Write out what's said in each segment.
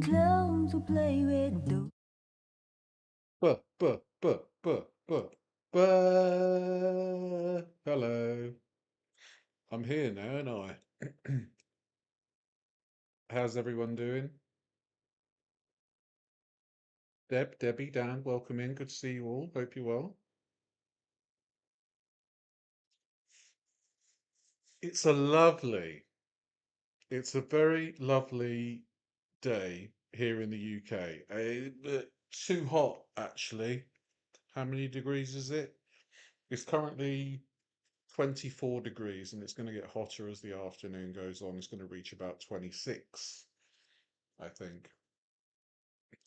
clowns who play with the Buh, buh, buh, buh, buh, buh. Hello. I'm here now, and how's everyone doing? Debbie, Dan, welcome in. Good to see you all. Hope you're well. It's a lovely, it's a very lovely day here in the UK. Too hot, actually. How many degrees is it? It's currently 24 degrees, and it's going to get hotter as the afternoon goes on. It's going to reach about 26, I think.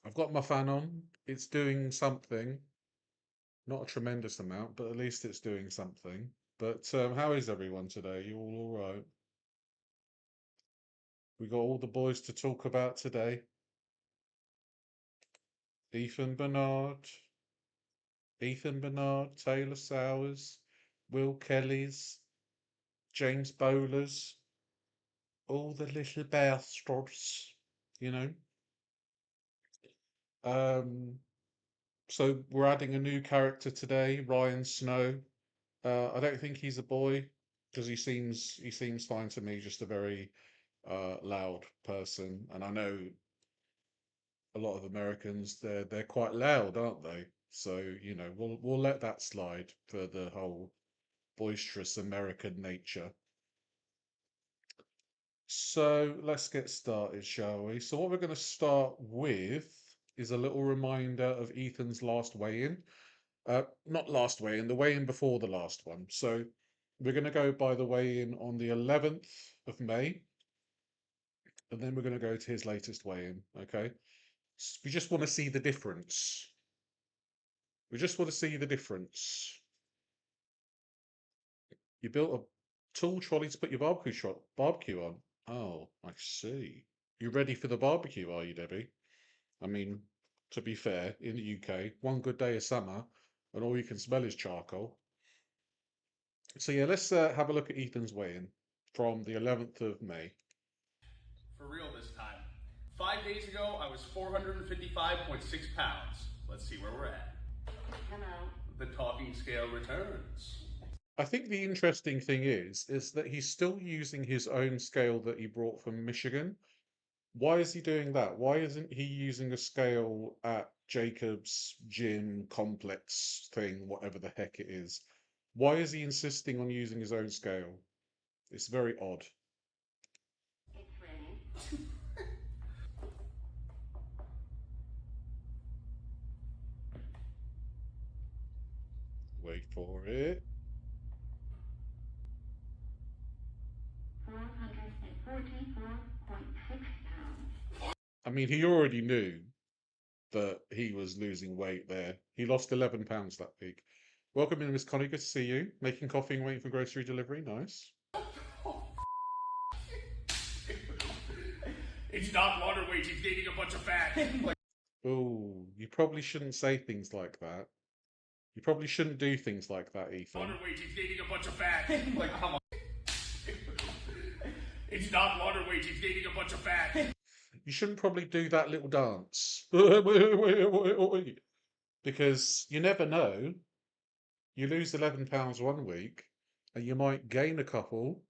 I've got my fan on. It's doing something. Not a tremendous amount, but at least it's doing something. But how is everyone today? You all right? We got all the boys to talk about today. Ethan Bernard, Taylor Sowers, Will Kelly's, James Bowler's, all the little bastards, you know. Um, so we're adding a new character today, Ryan Snow. I don't think he's a boy because he seems fine to me, just a very loud person. And I know a lot of Americans, they're quite loud, aren't they? So, we'll let that slide for the whole boisterous American nature. So let's get started, shall we? So what we're going to start with is a little reminder of Ethan's last weigh-in. Not last weigh-in, the weigh-in before the last one. So we're going to go by the weigh-in on the 11th of May, and then we're going to go to his latest weigh-in, okay? We just want to see the difference. We just want to see the difference. You built a tool trolley to put your barbecue on. Oh, I see. You ready for the barbecue, are you, Debbie? I mean, to be fair, in the UK, one good day of summer, and all you can smell is charcoal. So yeah, let's have a look at Ethan's weigh-in from the 11th of May. For real this time. 5 days ago, I was 455.6 pounds. Let's see where we're at. Hello. The talking scale returns. I think the interesting thing is that he's still using his own scale that he brought from Michigan. Why is he doing that? Why isn't he using a scale at Jacob's gym complex thing, whatever the heck it is? Why is he insisting on using his own scale? It's very odd. It's ready. Wait for it. 444.6 pounds. I mean, he already knew that he was losing weight there. He lost 11 pounds that week. Welcome in, Miss Connie. Good to see you. Making coffee and waiting for grocery delivery. Nice. It's not water weight, he's gaining a bunch of fat. Oh, you probably shouldn't say things like that. You probably shouldn't do things like that, Ethan. Water weight, he's gaining a bunch of fat. Come on. It's not water weight, he's gaining a bunch of fat. You shouldn't probably do that little dance. Because you never know. You lose 11 pounds one week and you might gain a couple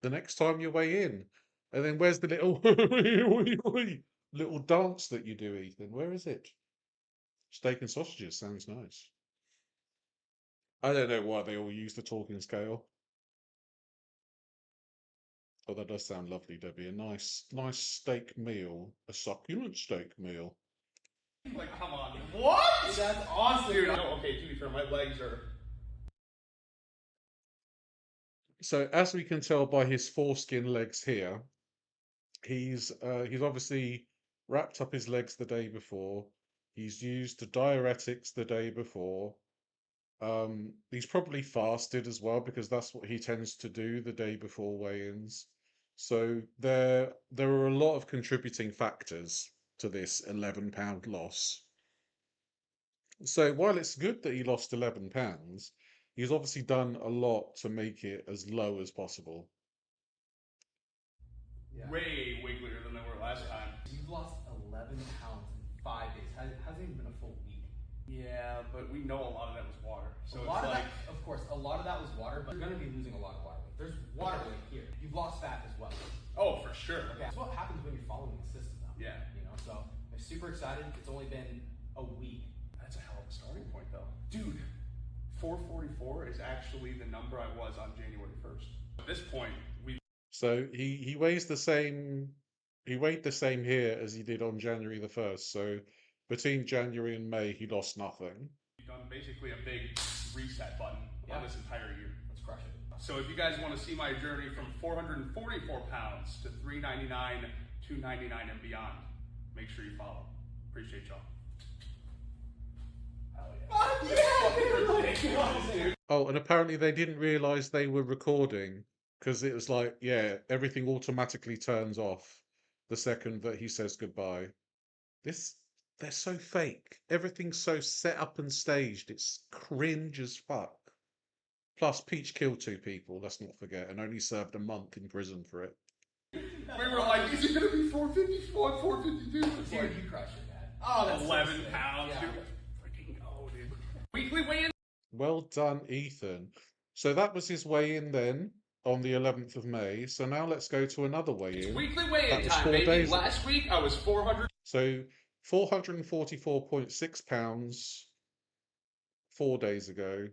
the next time you weigh in. And then where's the little little dance that you do, Ethan? Where is it? Steak and sausages sounds nice. I don't know why they all use the talking scale. Oh, that does sound lovely, Debbie. A nice steak meal. A succulent steak meal. Come on. What? That's awesome. Dude, okay, to be fair, my legs are... So as we can tell by his foreskin legs here, he's obviously wrapped up his legs the day before. He's used the diuretics the day before. He's probably fasted as well because that's what he tends to do the day before weigh-ins. So there are a lot of contributing factors to this 11-pound loss. So while it's good that he lost 11 pounds, he's obviously done a lot to make it as low as possible. Yeah. Way wigglier than they were last time. You've lost Yeah, but we know a lot of that was water. So A lot it's of like, that, of course, a lot of that was water, but you're going to be losing a lot of water weight. There's water weight here. You've lost fat as well. oh, for sure. Okay, that's what happens when you're following the system, though. Yeah. You know, so I'm super excited. It's only been a week. That's a hell of a starting point, though. Dude, 444 is actually the number I was on January 1st. At this point, we So he weighs the same. He weighed the same here as he did on January the 1st. So between January and May, he lost nothing. we've done basically a big reset button Yeah. on this entire year. Let's crush it. So if you guys want to see my journey from 444 pounds to 399, 299, and beyond, make sure you follow. Appreciate y'all. Hell yeah. Fucking ridiculous, dude. Oh, and apparently they didn't realize they were recording because it was like, yeah, everything automatically turns off the second that he says goodbye. They're so fake. Everything's so set up and staged. It's cringe as fuck. Plus, Peach killed 2 people, let's not forget, and only served a month in prison for it. We were like, is it going to be 451, 452? It's Dude, like you crushed it, man. Oh, that's 11 so sick. pounds. Yeah. Dude, let's freaking go, dude. Weekly weigh-in. Well done, Ethan. So that was his weigh-in then on the 11th of May. So now let's go to another weigh-in. Weekly That weigh-in was time, 4 baby. days ago. Last week I was 400. So 444.6 pounds 4 days ago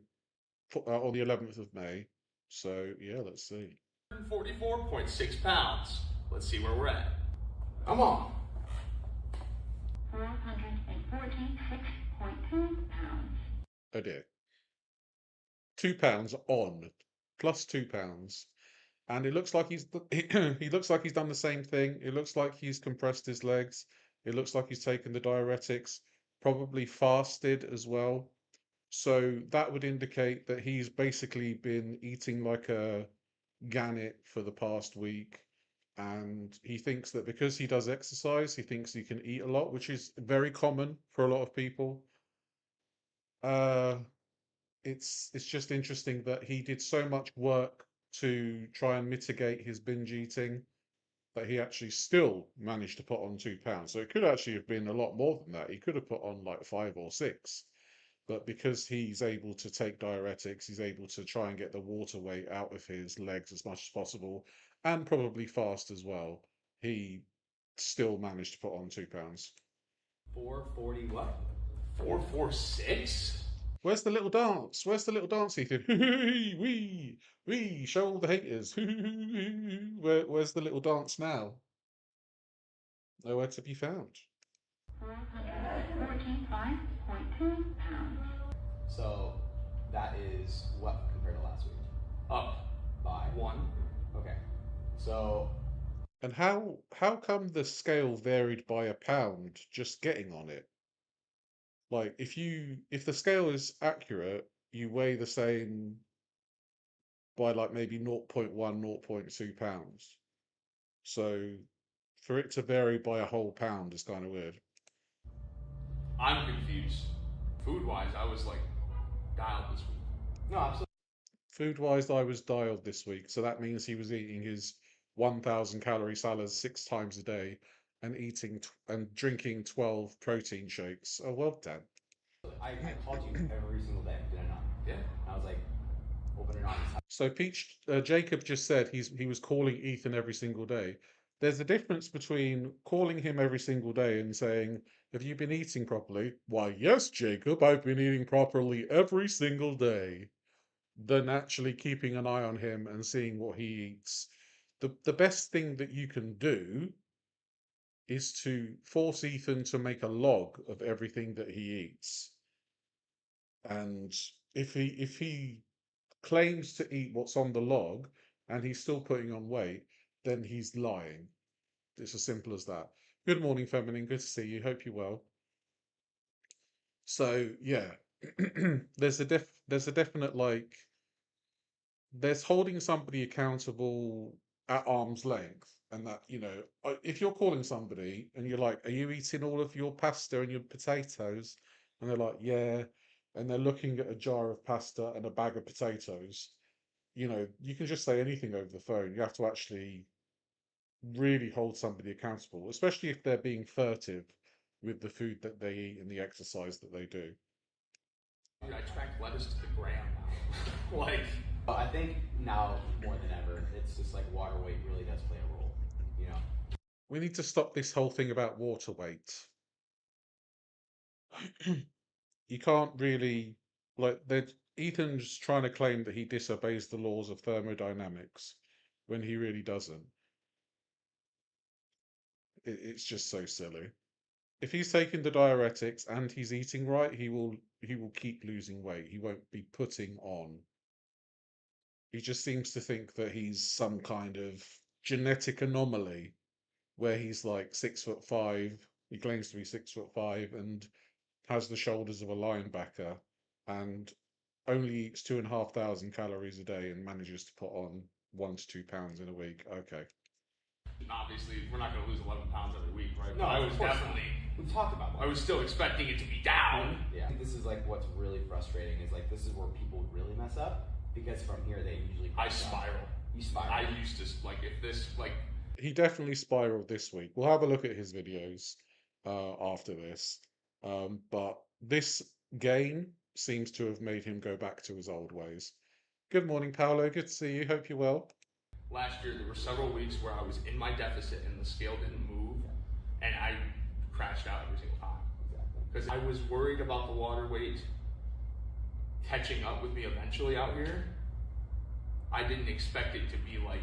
on the 11th of May. So yeah, let's see. 44.6 pounds. Let's see where we're at. Come on. 446.2 pounds. Oh dear. 2 pounds on, plus 2 pounds. And it looks like he looks like he's done the same thing. It looks like he's compressed his legs. It looks like he's taken the diuretics, probably fasted as well. So that would indicate that he's basically been eating like a gannet for the past week. And he thinks that because he does exercise, he thinks he can eat a lot, which is very common for a lot of people. It's just interesting that he did so much work to try and mitigate his binge eating that he actually still managed to put on 2 pounds. So it could actually have been a lot more than that. He could have put on like 5 or 6. But because he's able to take diuretics, he's able to try and get the water weight out of his legs as much as possible, and probably fast as well. He still managed to put on 2 pounds. 440 what? 446? Where's the little dance? Where's the little dance, Ethan? Wee, show all the haters. Where's the little dance now? Nowhere to be found. 445.2 pounds. So that is what compared to last week? Up By 1. Okay. So And how come the scale varied by a pound just getting on it? Like if the scale is accurate, you weigh the same by like maybe 0.1, 0.2 pounds. So for it to vary by a whole pound is kind of weird. I'm confused. Food-wise, I was like dialed this week. no, absolutely. Food-wise, I was dialed this week, so that means he was eating his 1,000 calorie salads 6 times a day and and drinking 12 protein shakes. Oh, well done. I called you every single day, did I not? Yeah. I was like, open it on. So Jacob just said he was calling Ethan every single day. There's a difference between calling him every single day and saying, "Have you been eating properly?" "Why, yes, Jacob, I've been eating properly every single day," than actually keeping an eye on him and seeing what he eats. The best thing that you can do is to force Ethan to make a log of everything that he eats. And if he claims to eat what's on the log and he's still putting on weight, then he's lying. It's as simple as that. Good morning, Feminine. Good to see you. Hope you're well. So yeah, there's a definite like there's holding somebody accountable at arm's length, and that if you're calling somebody and you're like, "Are you eating all of your pasta and your potatoes?" and they're like, "Yeah," and they're looking at a jar of pasta and a bag of potatoes, you can just say anything over the phone. You have to actually really hold somebody accountable, especially if they're being furtive with the food that they eat and the exercise that they do. Dude, I track lettuce to the gram now. Like, I think now more than ever, it's just like water weight really does play a role, you know? We need to stop this whole thing about water weight. You can't really, like, Ethan's trying to claim that he disobeys the laws of thermodynamics when he really doesn't. It's just so silly. If he's taking the diuretics and he's eating right, he will keep losing weight. He won't be putting on. He just seems to think that he's some kind of genetic anomaly where he's like 6'5". He claims to be 6'5" and has the shoulders of a linebacker and only eats 2,500 calories a day and manages to put on 1 to 2 pounds in a week. Okay. obviously, we're not going to lose 11 pounds every week, right? No, But I of was course not. definitely, We've talked about that. I was still expecting it to be down. Yeah. I think this is like what's really frustrating is like this is where people really mess up because from here they usually I spiral. You spiral. I used to, like, if this, like, He definitely spiraled this week. We'll have a look at his videos after this. But this gain seems to have made him go back to his old ways. Good morning, Paolo. Good to see you. Hope you're well. last year, there were several weeks where I was in my deficit and the scale didn't move, and I crashed out every single time. Because I was worried about the water weight catching up with me eventually out here. I didn't expect it to be like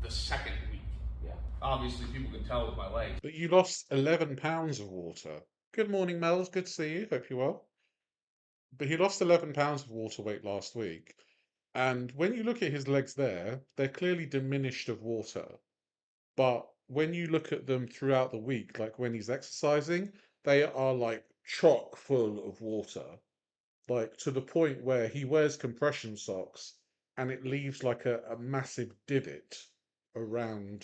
the second week. Yeah. Obviously, people can tell with my legs. But you lost 11 pounds of water. Good morning, Mel. Good to see you. Hope you're well. But he lost 11 pounds of water weight last week. And when you look at his legs there, they're clearly diminished of water. But when you look at them throughout the week, like when he's exercising, they are like chock full of water. Like to the point where he wears compression socks and it leaves like a massive divot around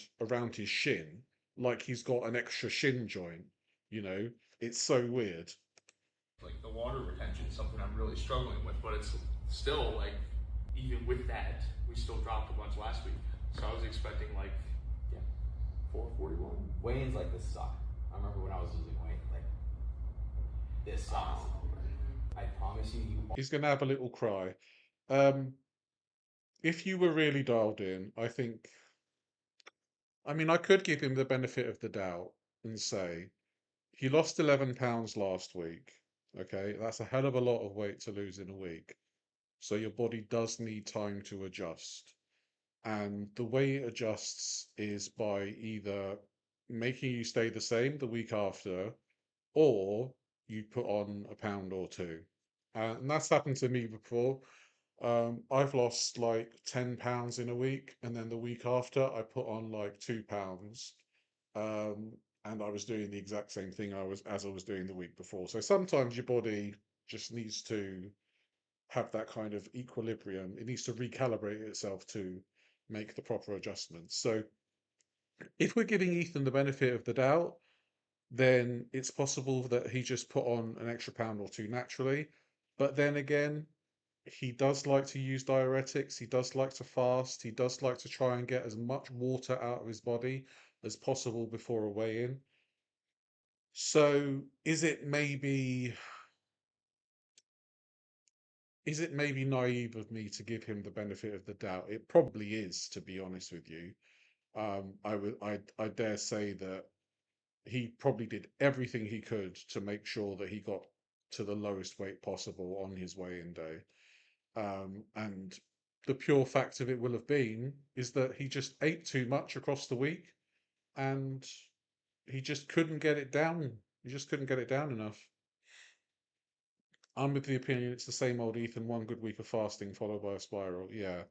his shin, like he's got an extra shin joint, you know? It's so weird. Like the water retention is something I'm really struggling with, but it's still like, even with that, we still dropped a bunch last week. So I was expecting like, Yeah. 441. Weigh-ins like this suck. I remember when I was losing weight, like this sucks. I promise you, He's going to have a little cry. If you were really dialed in, I think, I mean, I could give him the benefit of the doubt and say, he lost 11 pounds last week. Okay, that's a hell of a lot of weight to lose in a week. So your body does need time to adjust. And the way it adjusts is by either making you stay the same the week after, or you put on a pound or two. And that's happened to me before. I've lost like 10 pounds in a week, and then the week after I put on like 2 pounds. And I was doing the exact same thing as I was doing the week before. So sometimes your body just needs to have that kind of equilibrium. It needs to recalibrate itself to make the proper adjustments. So if we're giving Ethan the benefit of the doubt, then it's possible that he just put on an extra pound or two naturally. But then again, he does like to use diuretics. He does like to fast. He does like to try and get as much water out of his body as possible before a weigh-in. So is it maybe naive of me to give him the benefit of the doubt? It probably is, to be honest with you. I dare say that he probably did everything he could to make sure that he got to the lowest weight possible on his weigh-in day. And the pure fact of it will have been is that he just ate too much across the week and he just couldn't get it down. He just couldn't get it down enough. I'm with the opinion it's the same old Ethan, one good week of fasting followed by a spiral. Yeah.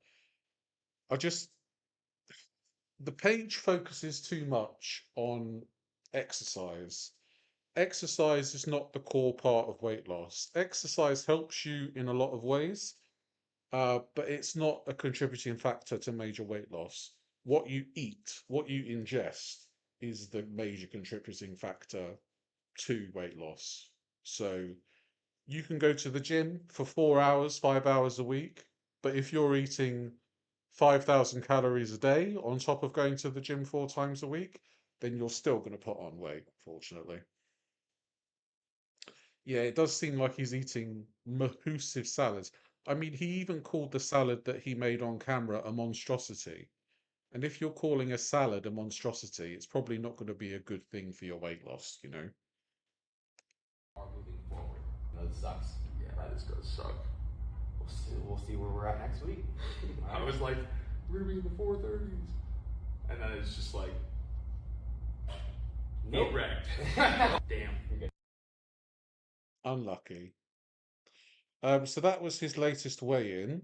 The page focuses too much on exercise. Exercise is not the core part of weight loss. Exercise helps you in a lot of ways, but it's not a contributing factor to major weight loss. What you eat, what you ingest, is the major contributing factor to weight loss. So you can go to the gym for 4 hours, 5 hours a week, but if you're eating 5,000 calories a day on top of going to the gym 4 times a week, then you're still going to put on weight, unfortunately. Yeah, it does seem like he's eating massive salads. I mean, he even called the salad that he made on camera a monstrosity. And if you're calling a salad a monstrosity, it's probably not going to be a good thing for your weight loss, you know? Are moving forward. No, it sucks. Yeah, that is gonna suck. We'll see where we're at next week. I was like, we're gonna be in the 430s. And then it's just like, no wrecked. Damn. Unlucky. So that was his latest weigh-in.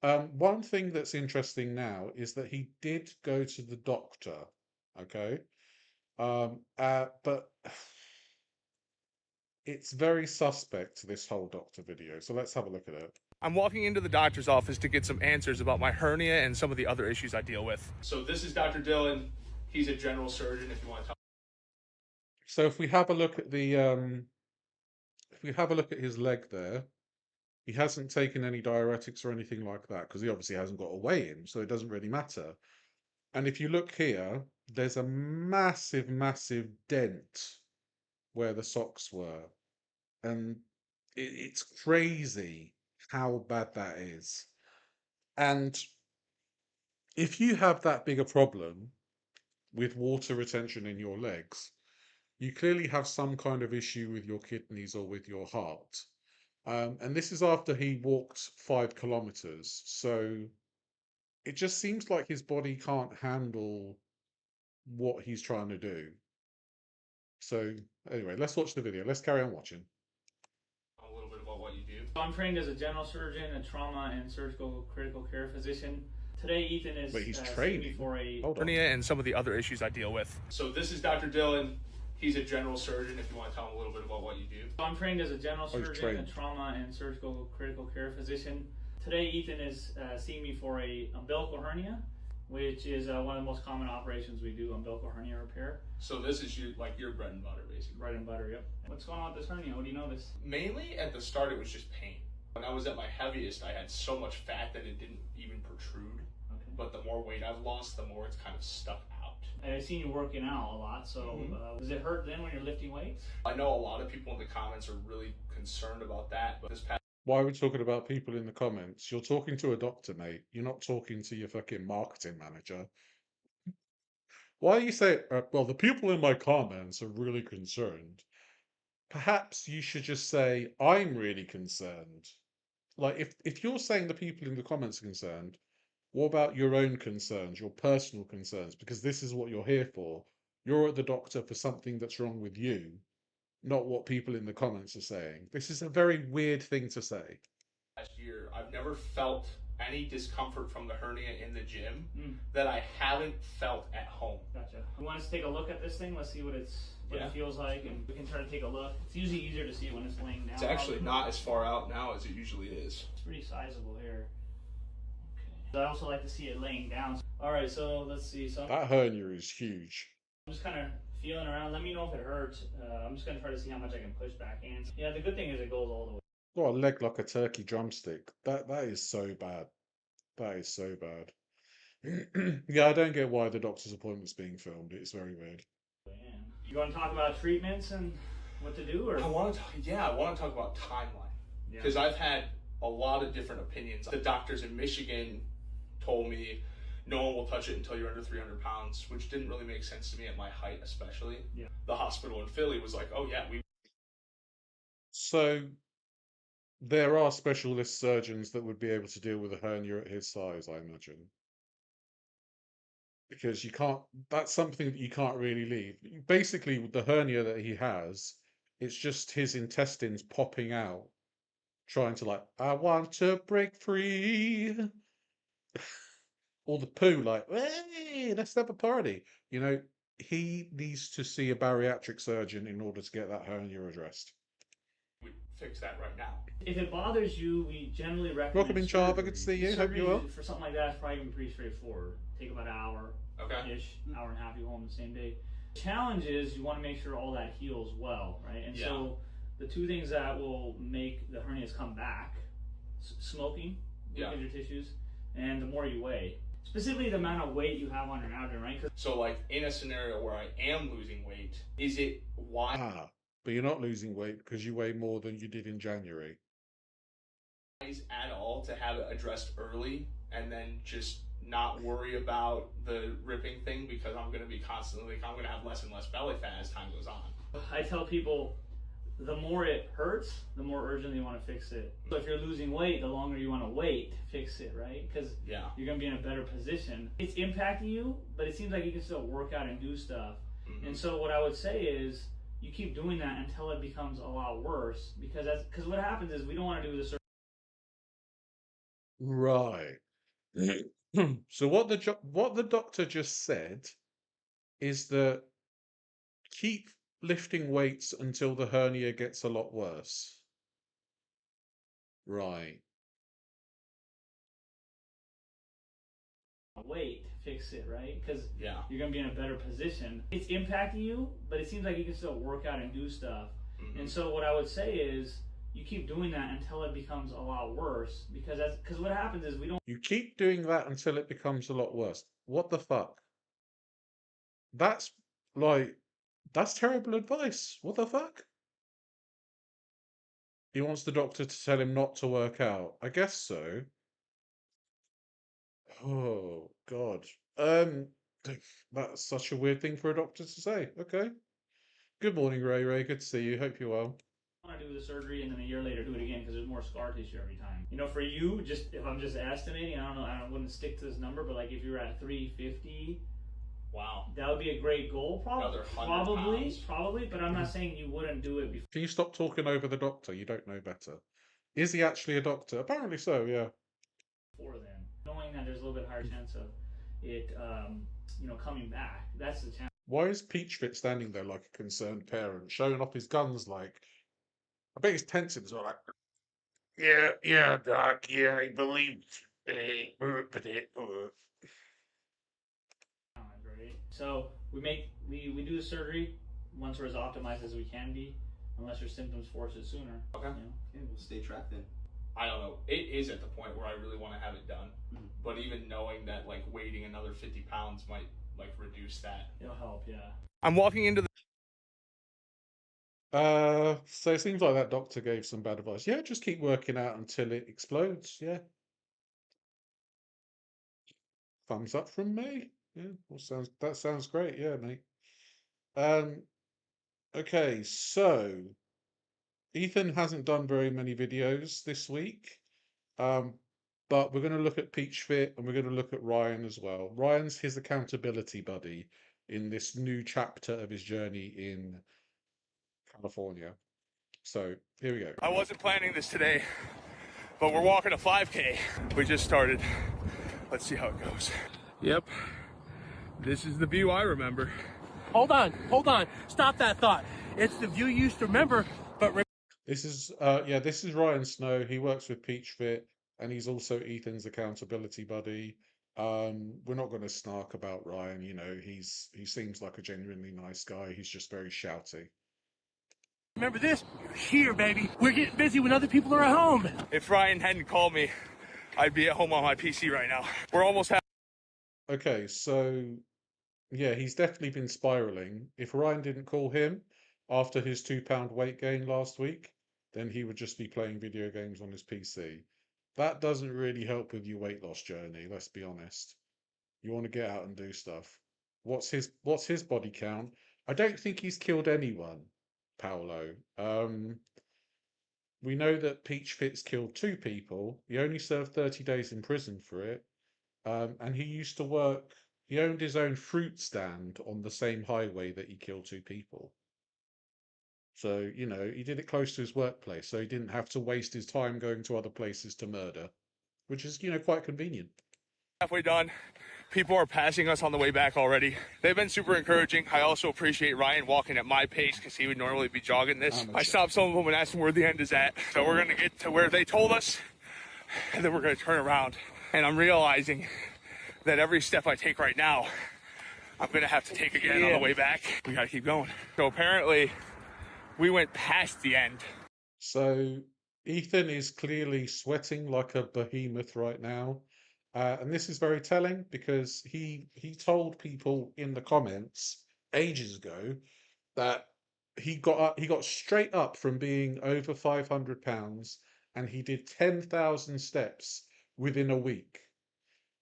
One thing that's interesting now is that he did go to the doctor, okay? But it's very suspect, this whole doctor video. So let's have a look at it. I'm walking into the doctor's office to get some answers about my hernia and some of the other issues I deal with. So this is Dr. Dillon. He's a general surgeon, if you want to talk. So if we have a look at the if we have a look at his leg there, he hasn't taken any diuretics or anything like that because he obviously hasn't got a weigh-in, so it doesn't really matter. And if you look here, there's a massive, massive dent where the socks were. And it's crazy how bad that is. And if you have that big a problem with water retention in your legs, you clearly have some kind of issue with your kidneys or with your heart. And this is after he walked 5 kilometers. So it just seems like his body can't handle what he's trying to do. So anyway, let's watch the video. Let's carry on watching. A little bit about what you do. I'm trained as a general surgeon, a trauma and surgical critical care physician. Today, Ethan is Wait, he's seeing me training? for a Hold on. Hernia and some of the other issues I deal with. So this is Dr. Dillon. He's a general surgeon, if you want to tell him a little bit about what you do. I'm trained as a general he's surgeon, trained. a trauma and surgical critical care physician. Today, Ethan is seeing me for a umbilical hernia, which is one of the most common operations we do, umbilical hernia repair. So this is your bread and butter, basically. Bread and butter, yep. What's going on with this hernia? What do you notice? Mainly at the start, it was just pain. When I was at my heaviest, I had so much fat that it didn't even protrude. Okay. But the more weight I've lost, the more it's kind of stuck out. I've seen you working out a lot, so does it hurt then when you're lifting weights? I know a lot of people in the comments are really concerned about that, but this past Why are we talking about people in the comments? You're talking to a doctor, mate. You're not talking to your fucking marketing manager. Why are you saying, well, the people in my comments are really concerned? Perhaps you should just say, I'm really concerned. Like, if you're saying the people in the comments are concerned, what about your own concerns, your personal concerns? Because this is what you're here for. You're at the doctor for something that's wrong with you, not what people in the comments are saying. This is a very weird thing to say. year, I've never felt any discomfort from the hernia in the gym that I haven't felt at home. Gotcha. You want us to take a look at this thing? Let's see what it feels like, and we can try to take a look. It's usually easier to see it when it's laying down. It's actually not as far out now as it usually is. It's pretty sizable here. Okay. I also like to see it laying down. All right, so let's see. So That hernia is huge. I'm just kind of feeling around. Let me know if it hurts. I'm just gonna try to see how much I can push back in. Yeah, the good thing is it goes all the way. Got a leg like a turkey drumstick. That is so bad. That is so bad. Yeah, I don't get why the doctor's appointment's being filmed. It's very weird. You want to talk about treatments and what to do, or I want to talk about timeline because I've had a lot of different opinions. The doctors in Michigan told me no one will touch it until you're under 300 pounds, which didn't really make sense to me at my height, especially. Yeah. The hospital in Philly was like, oh yeah, we. So there are specialist surgeons that would be able to deal with a hernia at his size, I imagine. Because you can't, that's something that you can't really leave. Basically, with the hernia that he has, it's just his intestines popping out, trying to like, I want to break free. Or the poo, like, hey, let's have a party. You know, he needs to see a bariatric surgeon in order to get that hernia addressed. We fix that right now. if it bothers you, we generally recommend Welcome in, Charles. surgery. Good to see you. Hope Surgery you're well. For something like that, it's probably gonna be pretty straightforward. Take about an hour. Okay. Ish, hour and a half, you home the same day. The challenge is you want to make sure all that heals well, right? And so the two things that will make the hernias come back: smoking, weakens your tissues, and the more you weigh. Specifically, the amount of weight you have on your abdomen, right? So, like in a scenario where I am losing weight, is it why? but you're not losing weight because you weigh more than you did in January. At all to have it addressed early and then just not worry about the ripping thing, because I'm going to be constantly, I'm going to have less and less belly fat as time goes on. I tell people, the more it hurts, the more urgently you want to fix it. So if you're losing weight, the longer you want to wait to fix it, right? Because you're going to be in a better position. It's impacting you, but it seems like you can still work out and do stuff. And so what I would say is, you keep doing that until it becomes a lot worse, because what happens is we don't want to do the surgery. Right. So what the doctor just said is that keep lifting weights until the hernia gets a lot worse. Right. Wait to fix it, right? Because Yeah. you're going to be in a better position. It's impacting you, but it seems like you can still work out and do stuff. And so what I would say is, you keep doing that until it becomes a lot worse, because what happens is we don't. You keep doing that until it becomes a lot worse. What the fuck? That's terrible advice. What the fuck? He wants the doctor to tell him not to work out. I guess so. Oh God. That's such a weird thing for a doctor to say. Okay. Good morning, Ray. Ray, good to see you. Hope you're well. Want to do the surgery and then a year later do it again because there's more scar tissue every time. You know, for you, just if I'm just estimating, I don't know, I wouldn't stick to this number, but like if you're at 350, wow, that would be a great goal. Another 100 probably, but I'm not saying you wouldn't do it before. Can you stop talking over the doctor? You don't know better. Is he actually a doctor? Apparently so, yeah. Before then, knowing that there's a little bit higher chance of it, coming back. That's the chance. Why is Peachfit standing there like a concerned parent, showing off his guns like... I bet he's tensing as well, like... Yeah, Doc, yeah, I believe... Right? So we do the surgery once we're as optimized as we can be, unless your symptoms force it sooner. Okay. Okay, we'll stay tracked then. I don't know. It is at the point where I really want to have it done. But even knowing that like weighting another 50 pounds might like reduce that. It'll help, yeah. I'm walking into the... So it seems like that doctor gave some bad advice. Yeah, just keep working out until it explodes, yeah. Thumbs up from me. Yeah, that sounds great, yeah, mate. Okay, so Ethan hasn't done very many videos this week. But we're going to look at Peachfit and we're going to look at Ryan as well. Ryan's his accountability buddy in this new chapter of his journey in California. So here we go. I wasn't planning this today, but we're walking a 5K. We just started. Let's see how it goes. Yep. This is the view I remember. Hold on. Stop that thought. It's the view you used to remember, but This is Ryan Snow. He works with Peachfit and he's also Ethan's accountability buddy. We're not going to snark about Ryan, you know, he seems like a genuinely nice guy. He's just very shouty. remember this. You're here, baby. We're getting busy when other people are at home. If Ryan hadn't called me, I'd be at home on my PC right now. We're almost Okay, so yeah, he's definitely been spiraling. If Ryan didn't call him after his 2-pound weight gain last week, then he would just be playing video games on his PC. That doesn't really help with your weight loss journey, let's be honest. You want to get out and do stuff. What's his body count? I don't think he's killed anyone, Paolo. We know that Peachfit's killed 2 people. He only served 30 days in prison for it. And he owned his own fruit stand on the same highway that he killed 2 people. So, you know, he did it close to his workplace, so he didn't have to waste his time going to other places to murder, which is, you know, quite convenient. halfway done. People are passing us on the way back already. They've been super encouraging. I also appreciate Ryan walking at my pace because he would normally be jogging this. I stopped some of them and asked them where the end is at. So we're going to get to where they told us, and then we're going to turn around. And I'm realizing that every step I take right now, I'm going to have to take again on the way back. We got to keep going. So apparently, we went past the end. So Ethan is clearly sweating like a behemoth right now. And this is very telling because he told people in the comments ages ago that he got straight up from being over 500 pounds, and he did 10,000 steps within a week.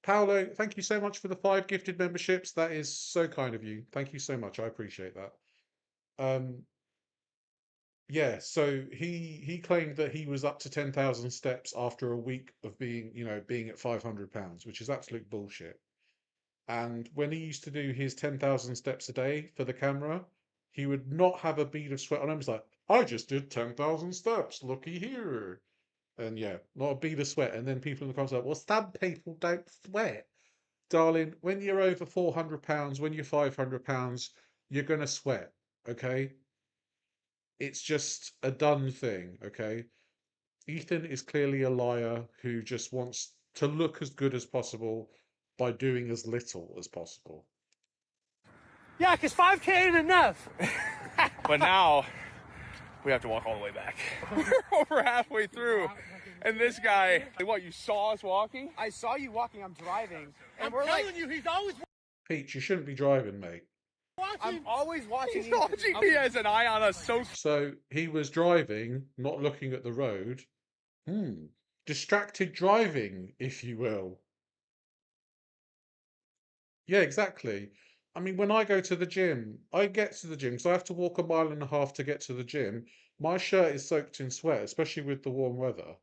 Paolo, thank you so much for the 5 gifted memberships. That is so kind of you. Thank you so much. I appreciate that. Yeah, so he claimed that he was up to 10,000 steps after a week of being, being at 500 pounds, which is absolute bullshit. And when he used to do his 10,000 steps a day for the camera, he would not have a bead of sweat on him. He's like, I just did 10,000 steps, looky here. And yeah, not a bead of sweat. And then people in the comments are like, well, some people don't sweat. Darling, when you're over 400 pounds, when you're 500 pounds, you're going to sweat, okay? It's just a done thing, okay? Ethan is clearly a liar who just wants to look as good as possible by doing as little as possible. Yeah, because 5K ain't enough. But now we have to walk all the way back. We're over halfway through. And this guy, what, you saw us walking? I saw you walking, I'm driving. And I'm we're telling like, you, he's always Peach, you shouldn't be driving, mate. watching. I'm always watching He's you. watching. He has an eye on us so. So he was driving, not looking at the road. Distracted driving, if you will. Yeah, exactly. I mean, when I go to the gym, I get to the gym because I have to walk 1.5 miles to get to the gym. My shirt is soaked in sweat, especially with the warm weather.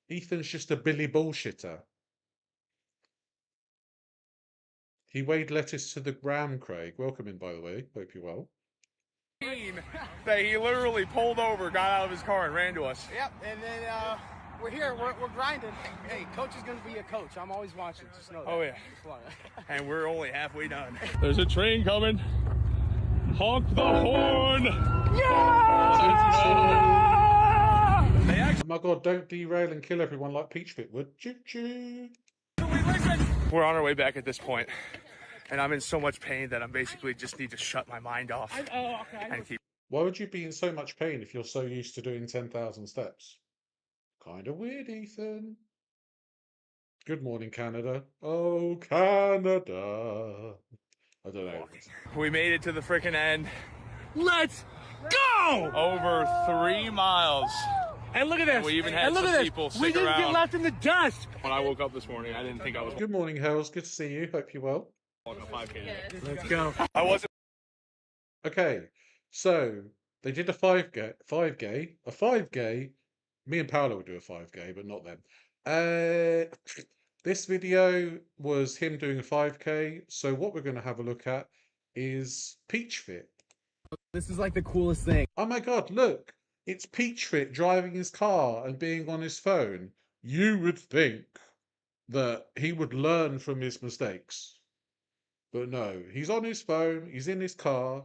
Ethan's just a Billy bullshitter. He weighed lettuce to the gram, Craig. Welcome in, by the way. Hope you're well. That he literally pulled over, got out of his car, and ran to us. Yep, and then we're here, we're grinding. Hey, coach is going to be a coach. I'm always watching, just know that. Oh, yeah. Just want to- And we're only halfway done. There's a train coming. Honk the horn! Oh my god, don't derail and kill everyone like Peachfit would. Choo choo. We're on our way back at this point, and I'm in so much pain that I basically just need to shut my mind off and keep. Why would you be in so much pain if you're so used to doing 10,000 steps? Kind of weird, Ethan. Good morning, Canada. Oh, Canada. I don't know. We made it to the frickin' end. Let's go! Over 3 miles. And look at this. We even had and look some at this. people We stick didn't get around. left in the dust. When I woke up this morning, I didn't think I was Good morning, Hells. Good to see you. Hope you're well. walking a 5K today. Let's go. I wasn't. Okay, so they did a 5K. Me and Paolo would do a 5K, but not them. This video was him doing a 5K. So what we're going to have a look at is Peachfit. This is like the coolest thing. Oh my God, look, it's Peachfit driving his car and being on his phone. You would think that he would learn from his mistakes. But no, he's on his phone, he's in his car,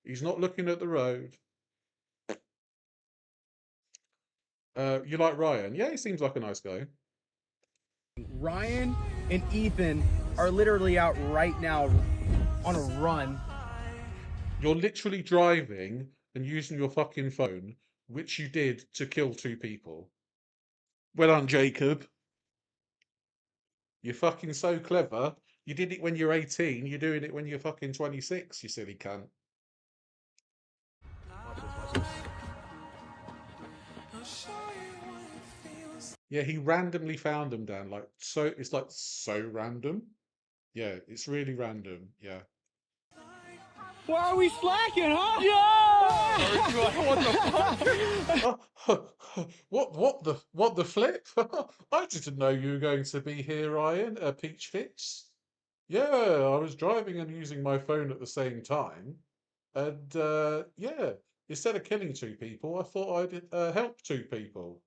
he's not looking at the road. You like Ryan? Yeah, he seems like a nice guy. Ryan and Ethan are literally out right now on a run. You're literally driving and using your fucking phone, which you did to kill 2 people. Well done, Jacob. You're fucking so clever. You did it when you're 18, you're doing it when you're fucking 26, you silly cunt. Yeah, he randomly found them, Dan. Like, so, it's like so random. Yeah, it's really random. Yeah. Why are we slacking, huh? What the flip? I didn't know you were going to be here, Ryan. Peach Fits. Yeah, I was driving and using my phone at the same time, and yeah, instead of killing 2 people, I thought I'd help 2 people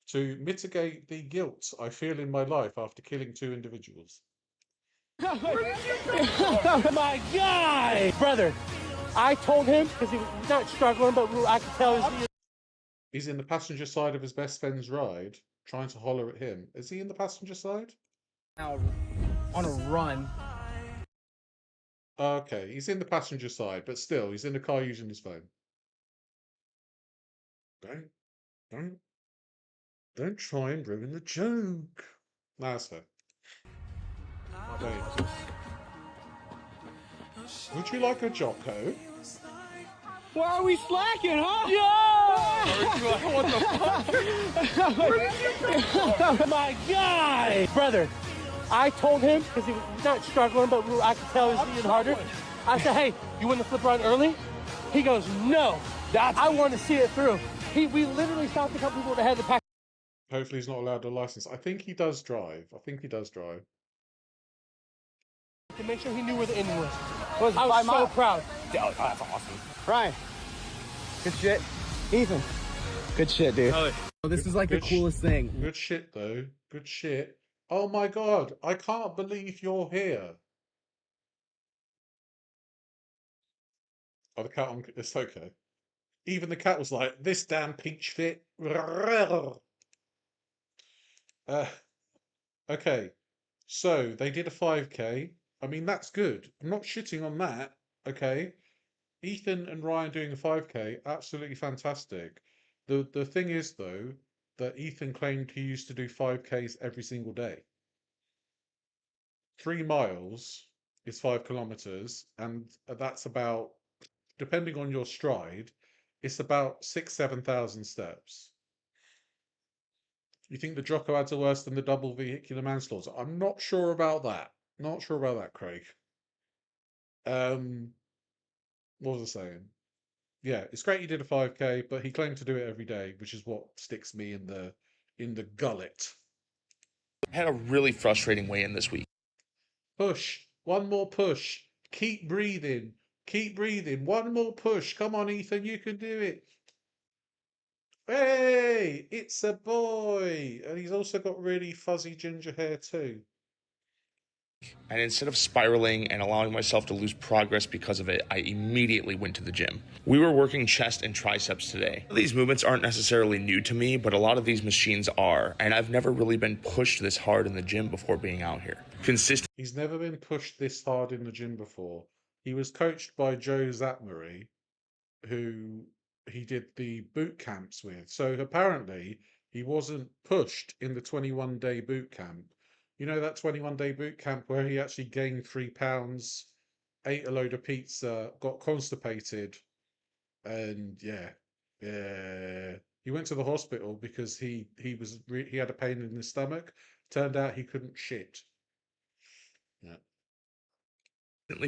to mitigate the guilt I feel in my life after killing 2 individuals. My God! Brother, I told him, because he was not struggling, but I could tell He's in the passenger side of his best friend's ride, trying to holler at him. Is he in the passenger side? Now on a run. Okay, he's in the passenger side, but still, he's in the car using his phone. Don't try and ruin the joke. No, that's fair. Wait. Would you like a Jocko? Why are we slacking, huh? What the fuck? Where did you come from? My God! Brother, I told him, because he was not struggling, but I could tell he was being harder. I said, hey, you want to flip around early? He goes, no. I want to see it through. We literally stopped a couple people that had the pack. Hopefully he's not allowed a license. I think he does drive. To make sure he knew where the ending was. I was so proud. Oh, that's awesome. Ryan, good shit. Ethan, good shit, dude. Oh, this is like the coolest thing. Good shit, though. Good shit. Oh my God, I can't believe you're here. Oh, the cat on... It's okay. Even the cat was like, this damn peach fit. Okay, so they did a 5K. I mean, that's good. I'm not shitting on that. Okay. Ethan and Ryan doing a 5K, absolutely fantastic. The thing is, though, that Ethan claimed he used to do 5Ks every single day. 3 miles is 5 kilometers, and that's about, depending on your stride, it's about 7,000 steps. You think the Jocko ads are worse than the double vehicular manslaughter? I'm not sure about that. Not sure about that, Craig. What was I saying? Yeah, it's great he did a 5K, but he claimed to do it every day, which is what sticks me in the gullet. I had a really frustrating weigh-in this week. Push. One more push. Keep breathing. Keep breathing. One more push. Come on, Ethan, you can do it. Hey, it's a boy. And he's also got really fuzzy ginger hair too. And instead of spiraling and allowing myself to lose progress because of it, I immediately went to the gym. We were working chest and triceps today. These movements aren't necessarily new to me, but a lot of these machines are, and I've never really been pushed this hard in the gym before being out here. He's never been pushed this hard in the gym before. He was coached by Joe Zatmary, who he did the boot camps with. So apparently he wasn't pushed in the 21-day boot camp. You know, that 21-day boot camp where he actually gained 3 pounds, ate a load of pizza, got constipated, and yeah, he went to the hospital because he had a pain in his stomach. Turned out he couldn't shit. Yeah.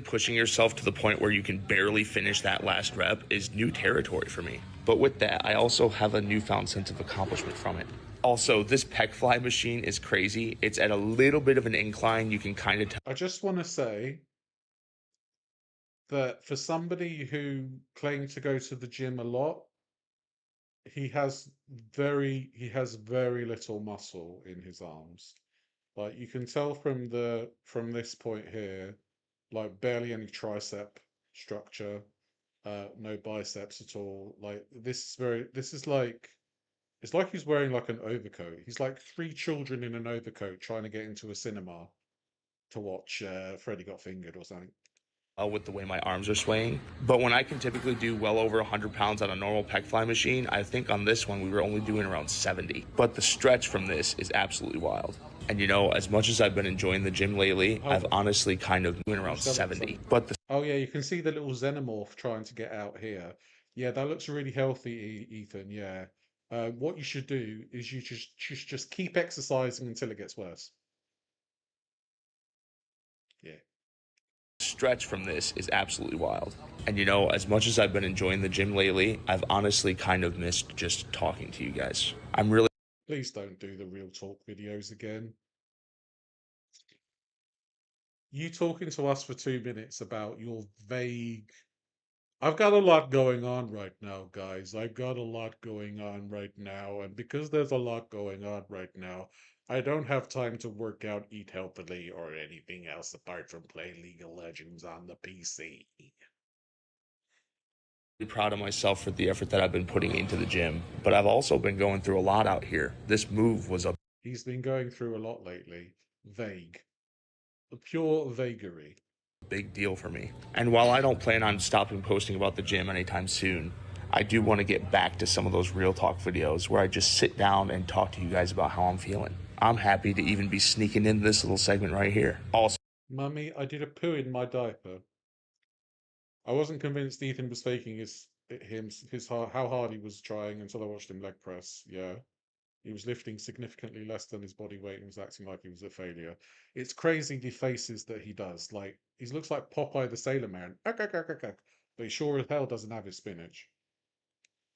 Pushing yourself to the point where you can barely finish that last rep is new territory for me. But with that, I also have a newfound sense of accomplishment from it. Also, this pec fly machine is crazy. It's at a little bit of an incline. You can kind of tell. I just want to say that for somebody who claimed to go to the gym a lot, he has very little muscle in his arms. Like you can tell from this point here, like barely any tricep structure, no biceps at all. Like this is like, it's like he's wearing like an overcoat. He's like 3 children in an overcoat trying to get into a cinema to watch Freddy Got Fingered or something. With the way my arms are swaying. But when I can typically do well over 100 pounds on a normal pec fly machine, I think on this one we were only doing around 70. But the stretch from this is absolutely wild. And you know, as much as I've been enjoying the gym lately, I've honestly kind of doing around 70. But oh yeah, you can see the little xenomorph trying to get out here. Yeah, that looks really healthy, Ethan. Yeah. What you should do is you just keep exercising until it gets worse. Yeah. Stretch from this is absolutely wild. And you know, as much as I've been enjoying the gym lately, I've honestly kind of missed just talking to you guys. I'm really... Please don't do the real talk videos again. You talking to us for 2 minutes about your vague... I've got a lot going on right now, guys. I've got a lot going on right now. And because there's a lot going on right now, I don't have time to work out, eat healthily, or anything else apart from play League of Legends on the PC. Proud of myself for the effort that I've been putting into the gym, but I've also been going through a lot out here. This move was a... He's been going through a lot lately. Vague. A pure vagary. Big deal for me. And while I don't plan on stopping posting about the gym anytime soon, I do want to get back to some of those real talk videos where I just sit down and talk to you guys about how I'm feeling. I'm happy to even be sneaking in this little segment right here. Also, Mummy, I did a poo in my diaper. I wasn't convinced Ethan was faking his how hard he was trying until I watched him leg press. Yeah. He was lifting significantly less than his body weight and was acting like he was a failure. It's crazy the faces that he does. Like, he looks like Popeye the Sailor Man. But he sure as hell doesn't have his spinach.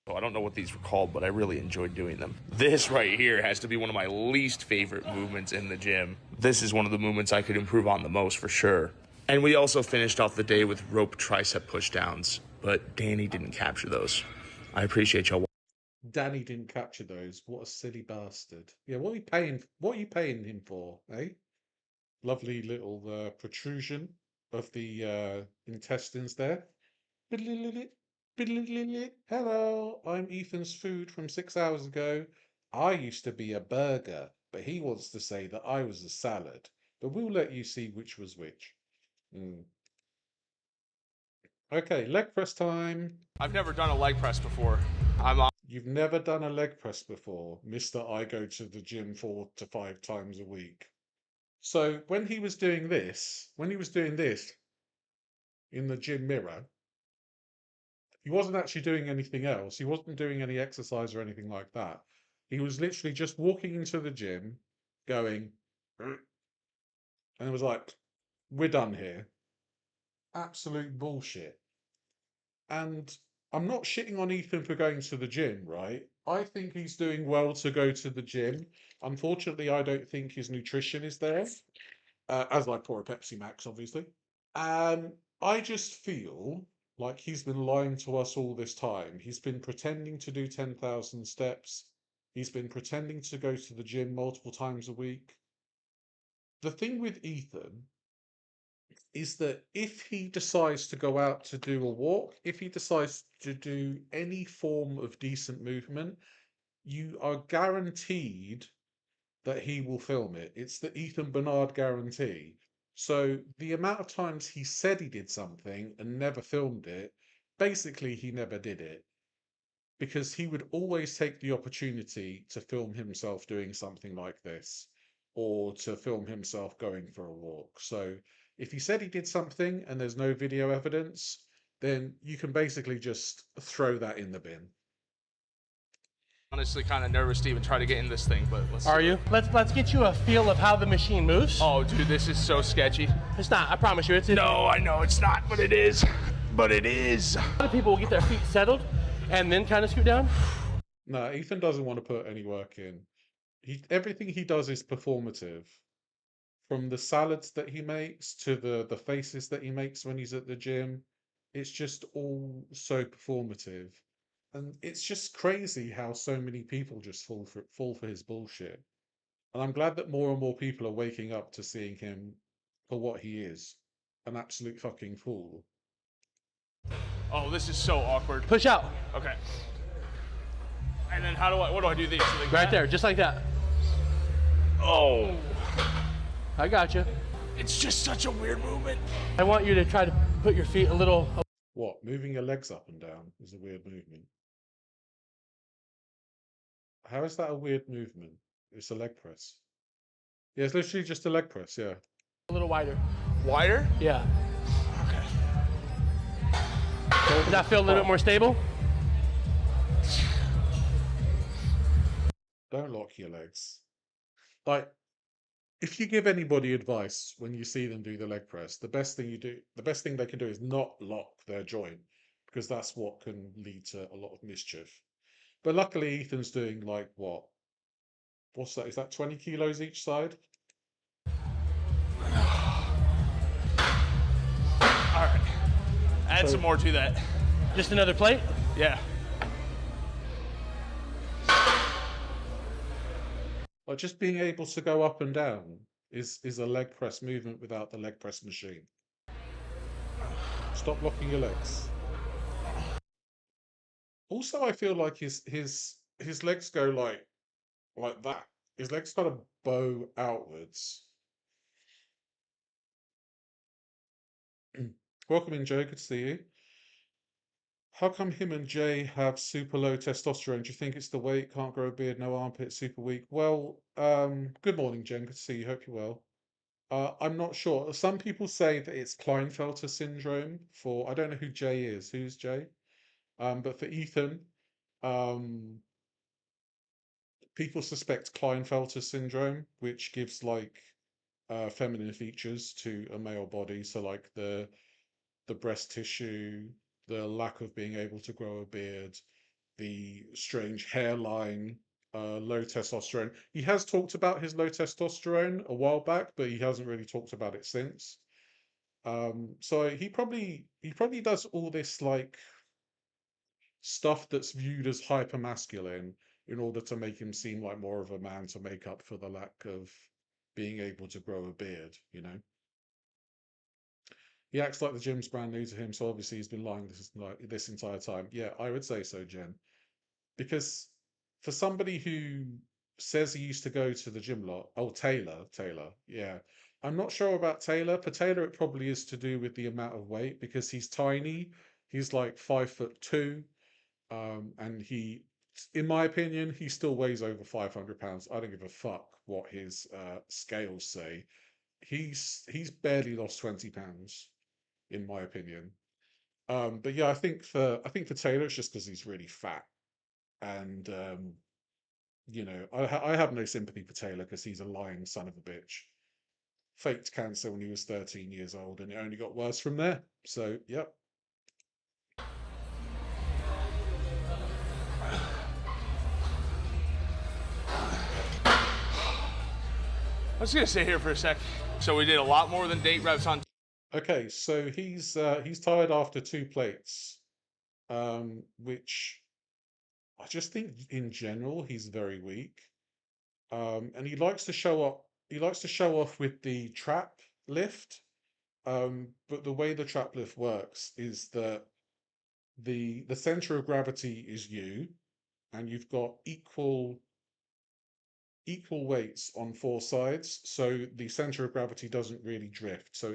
Oh, I don't know what these were called, but I really enjoyed doing them. This right here has to be one of my least favorite movements in the gym. This is one of the movements I could improve on the most for sure. And we also finished off the day with rope tricep pushdowns, but Danny didn't capture those. I appreciate y'all. Danny didn't capture those. What a silly bastard. Yeah, what are you paying him for, eh? Lovely little protrusion of the intestines there. Hello, I'm Ethan's food from 6 hours ago. I used to be a burger, but he wants to say that I was a salad. But we'll let you see which was which. Okay, leg press time. I've never done a leg press before. You've never done a leg press before, Mr. I go to the gym 4 to 5 times a week. So when he was doing this in the gym mirror, he wasn't actually doing anything else. He wasn't doing any exercise or anything like that. He was literally just walking into the gym, going, and it was like, we're done here. Absolute bullshit. And I'm not shitting on Ethan for going to the gym, right? I think he's doing well to go to the gym. Unfortunately, I don't think his nutrition is there, as I pour a Pepsi Max, obviously. I just feel like he's been lying to us all this time. He's been pretending to do 10,000 steps. He's been pretending to go to the gym multiple times a week. The thing with Ethan is that if he decides to go out to do a walk, if he decides to do any form of decent movement, you are guaranteed that he will film it. It's the Ethan Bernard guarantee. So the amount of times he said he did something and never filmed it, basically he never did it. Because he would always take the opportunity to film himself doing something like this, or to film himself going for a walk. So if he said he did something and there's no video evidence, then you can basically just throw that in the bin. Honestly kind of nervous to even try to get in this thing, but let's Are you? Let's get you a feel of how the machine moves. Oh, dude, this is so sketchy. It's not. I promise you. It's No, I know it's not, but it is. But it is. A lot of people will get their feet settled and then kind of scoot down. No, Ethan doesn't want to put any work in. Everything he does is performative. From the salads that he makes to the faces that he makes when he's at the gym, it's just all so performative. And it's just crazy how so many people just fall for his bullshit. And I'm glad that more and more people are waking up to seeing him for what he is, an absolute fucking fool. Oh, this is so awkward. Push out. Okay. And then what do I do these? Like Right that? there, just like that. Oh. I got you. It's just such a weird movement. I want you to try to put your feet a little. What? Moving your legs up and down is a weird movement. How is that a weird movement? It's a leg press. Yeah, it's literally just a leg press, yeah. A little wider. Wider? Yeah. Okay. Does that feel a little bit more stable? Don't lock your legs. Like, if you give anybody advice when you see them do the leg press, the best thing they can do is not lock their joint, because that's what can lead to a lot of mischief. But luckily, Ethan's doing like what? What's that? Is that 20 kilos each side? All right. Add some more to that. Just another plate? Yeah. Like, just being able to go up and down is a leg press movement without the leg press machine. Stop locking your legs. Also, I feel like his legs go like that. His legs kind of bow outwards. Welcome in, Joe. Good to see you. How come him and Jay have super low testosterone? Do you think it's the weight? Can't grow a beard, no armpit, super weak? Well, good morning, Jen. Good to see you. Hope you're well. I'm not sure. Some people say that it's Klinefelter syndrome for, I don't know who Jay is. Who's Jay? But for Ethan, um, people suspect Klinefelter syndrome, which gives like feminine features to a male body. So like the breast tissue, the lack of being able to grow a beard, the strange hairline, low testosterone. He has talked about his low testosterone a while back, but he hasn't really talked about it since. So he probably does all this like stuff that's viewed as hyper masculine in order to make him seem like more of a man to make up for the lack of being able to grow a beard, you know. He acts like the gym's brand new to him, so obviously he's been lying this entire time. Yeah, I would say so, Jen. Because for somebody who says he used to go to the gym a lot, oh, Taylor, yeah. I'm not sure about Taylor. For Taylor, it probably is to do with the amount of weight because he's tiny. He's like 5'2", and in my opinion, he still weighs over 500 pounds. I don't give a fuck what his scales say. He's barely lost 20 pounds, in my opinion. But yeah, I think for Taylor, it's just because he's really fat, and I have no sympathy for Taylor because he's a lying son of a bitch. Faked cancer when he was 13 years old, and it only got worse from there. So, yep. I was gonna stay here for a sec. So we did a lot more than date reps on. Okay, so he's tired after 2 plates, which I just think in general he's very weak, and he likes to show up. He likes to show off with the trap lift, but the way the trap lift works is that the center of gravity is you, and you've got equal weights on 4 sides, so the center of gravity doesn't really drift. So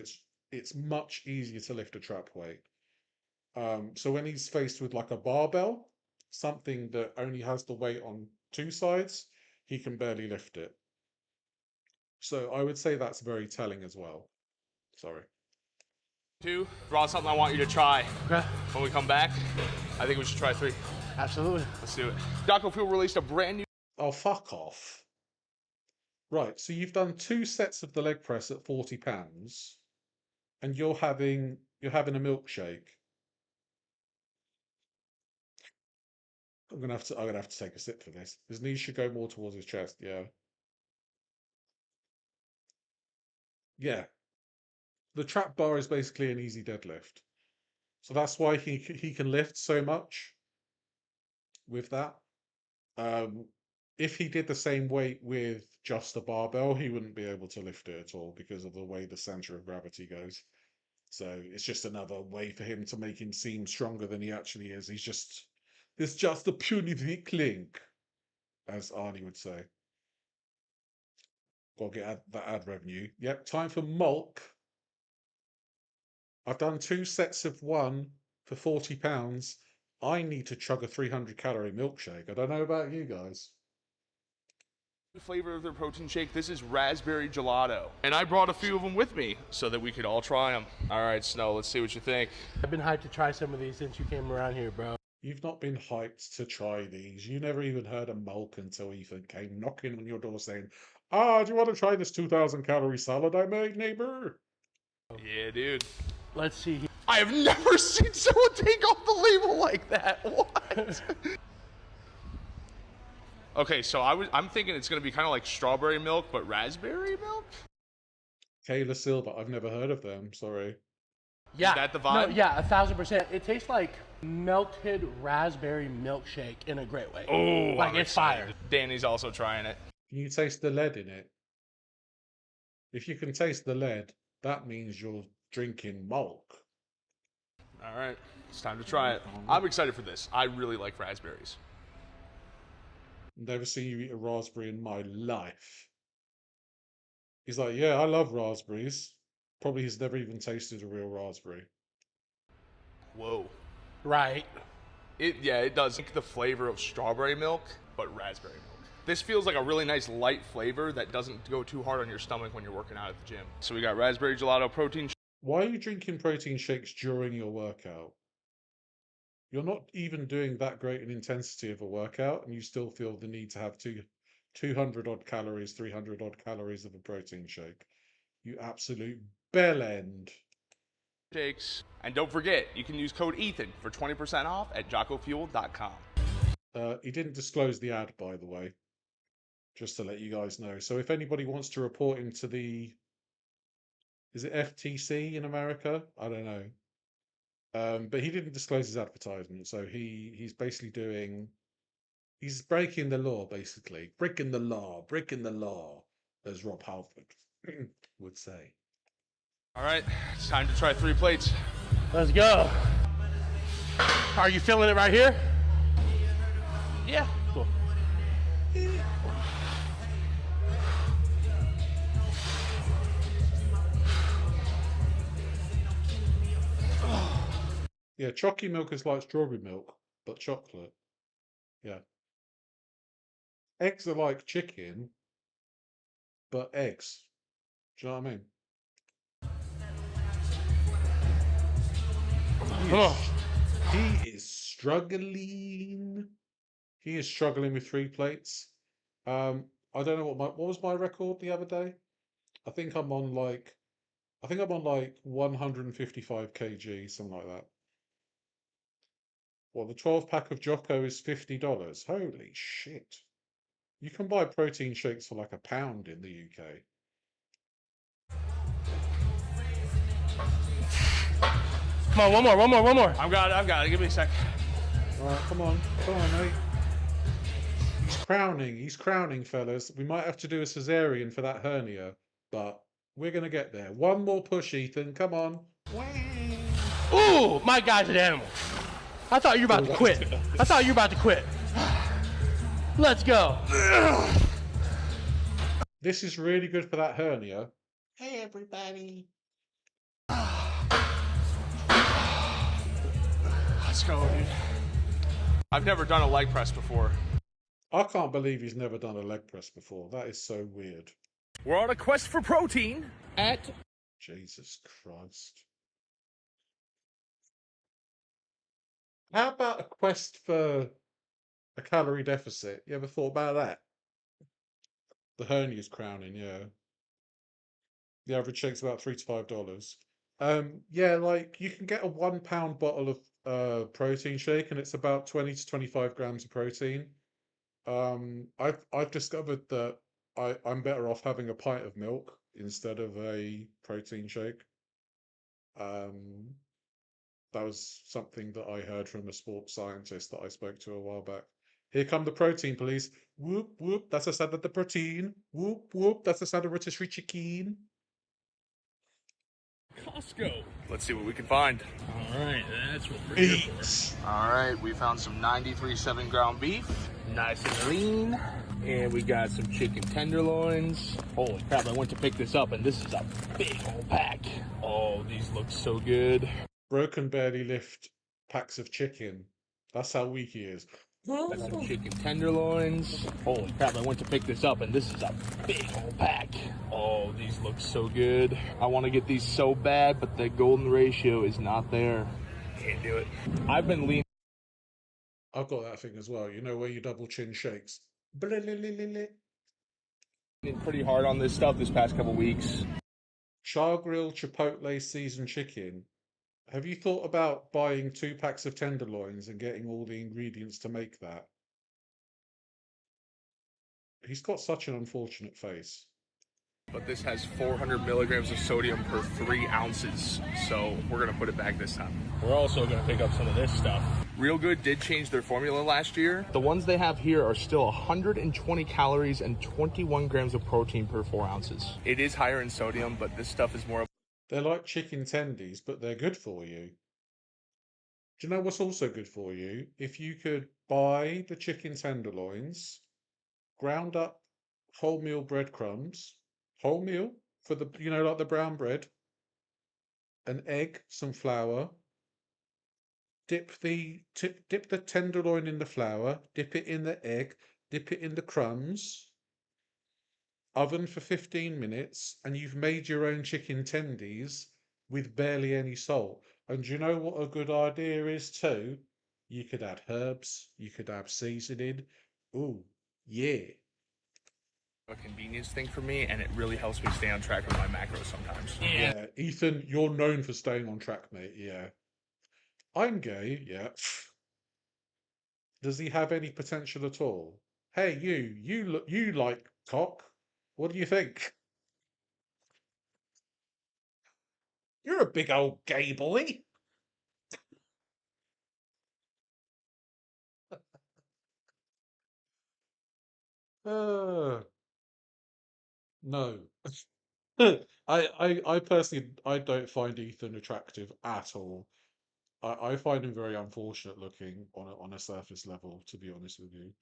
it's much easier to lift a trap weight. So when he's faced with like a barbell, something that only has the weight on 2 sides, he can barely lift it. So I would say that's very telling as well. Sorry. Two, brought something I want you to try. Okay. When we come back, I think we should try 3. Absolutely. Let's do it. Dr. Fuel released a brand new. Oh, fuck off. Right, so you've done 2 sets of the leg press at 40 pounds, and you're having a milkshake. I'm gonna have to take a sip for this. His knees should go more towards his chest. Yeah. Yeah. The trap bar is basically an easy deadlift, so that's why he can lift so much with that. If he did the same weight with just a barbell, he wouldn't be able to lift it at all because of the way the center of gravity goes. So it's just another way for him to make him seem stronger than he actually is. It's just a puny weak link, as Arnie would say. Gotta get that ad revenue. Yep, time for Mulk. I've done 2 sets of 1 for 40 pounds. I need to chug a 300-calorie milkshake. I don't know about you guys. Flavor of their protein shake. This is raspberry gelato. And I brought a few of them with me so that we could all try them. All right, Snow, let's see what you think. I've been hyped to try some of these since you came around here, bro. You've not been hyped to try these. You never even heard of Mulk until Ethan came knocking on your door saying, do you want to try this 2,000-calorie salad I made, neighbor? Yeah, dude. Let's see. I have never seen someone take off the label like that. What? Okay, so I'm thinking it's gonna be kind of like strawberry milk, but raspberry milk. Kayla Silver, I've never heard of them. Sorry. Yeah. Is that the vibe? No, yeah, 1,000%. It tastes like melted raspberry milkshake in a great way. Oh, like it's fire. Danny's also trying it. Can you taste the lead in it? If you can taste the lead, that means you're drinking Mulk. All right, it's time to try it. I'm excited for this. I really like raspberries. Never seen you eat a raspberry in my life. He's like, yeah, I love raspberries. Probably has never even tasted a real raspberry. Whoa. Right. It does like the flavor of strawberry milk, but raspberry milk. This feels like a really nice light flavor that doesn't go too hard on your stomach when you're working out at the gym. So we got raspberry gelato protein. Why are you drinking protein shakes during your workout? You're not even doing that great an intensity of a workout, and you still feel the need to have 200 odd calories, 300 odd calories of a protein shake. You absolute bell end. Shakes. And don't forget, you can use code Ethan for 20% off at jockofuel.com. He didn't disclose the ad, by the way, just to let you guys know. So if anybody wants to report him to the, is it FTC in America? I don't know. But he didn't disclose his advertisement, so he's basically he's breaking the law, basically. Breaking the law, as Rob Halford would say. All right, it's time to try 3 plates. Let's go. Are you feeling it right here? Yeah. Cool. Yeah, chalky milk is like strawberry milk, but chocolate. Yeah. Eggs are like chicken, but eggs. Do you know what I mean? Come on. He is struggling. He is struggling with 3 plates. I don't know what was my record the other day. I think I'm on like 155 kg, something like that. Well, the 12 pack of Jocko is $50. Holy shit. You can buy protein shakes for like £1 in the UK. Come on, one more. I've got it. Give me a sec. All right, come on, mate. He's crowning, fellas. We might have to do a cesarean for that hernia, but we're gonna get there. One more push, Ethan. Come on. Ooh, my guy's an animal. I thought you were about to quit. Let's go. This is really good for that hernia. Hey, everybody. Let's go, dude. I've never done a leg press before. I can't believe he's never done a leg press before. That is so weird. We're on a quest for protein at... Jesus Christ. How about a quest for a calorie deficit? You ever thought about that? The hernia's crowning, yeah. The average shake's about $3 to $5. Yeah, like you can get a £1 bottle of protein shake, and it's about 20 to 25 grams of protein. I've discovered that I'm better off having a pint of milk instead of a protein shake. That was something that I heard from a sports scientist that I spoke to a while back. Here come the protein, please. Whoop, whoop. That's the sound of the protein. Whoop, whoop. That's the sound of rotisserie chicken. Costco. Let's see what we can find. All right, that's what we're here for. All right, we found some 93.7 ground beef. Nice and lean. And we got some chicken tenderloins. Holy crap, I went to pick this up and this is a big old pack. Oh, these look so good. Bro can barely lift packs of chicken. That's how weak he is. Got some chicken tenderloins. Holy crap, I went to pick this up and this is a big old pack. Oh, these look so good. I want to get these so bad, but the golden ratio is not there. Can't do it. I've been leaning I've got that thing as well. You know where you double chin shakes. pretty hard on this stuff this past couple weeks. Char Grill Chipotle seasoned chicken. Have you thought about buying 2 packs of tenderloins and getting all the ingredients to make that? He's got such an unfortunate face. But this has 400 milligrams of sodium per 3 ounces, so we're gonna put it back this time. We're also gonna pick up some of this stuff. Real Good did change their formula last year. The ones they have here are still 120 calories and 21 grams of protein per 4 ounces. It is higher in sodium, but this stuff is more... They're like chicken tendies, but they're good for you. Do you know what's also good for you? If you could buy the chicken tenderloins, ground up wholemeal breadcrumbs, wholemeal for the, you know, like the brown bread, an egg, some flour, dip the tenderloin in the flour, dip it in the egg, dip it in the crumbs, oven for 15 minutes, and you've made your own chicken tendies with barely any salt. And do you know what a good idea is too? You could add herbs. You could add seasoning. Ooh, yeah. A convenience thing for me, and it really helps me stay on track with my macros sometimes. Yeah, Ethan, you're known for staying on track, mate. Yeah. I'm gay, yeah. Does he have any potential at all? Hey, you like cock? What do you think? You're a big old gay boy. No. I personally I don't find Ethan attractive at all. I find him very unfortunate looking on a surface level, to be honest with you.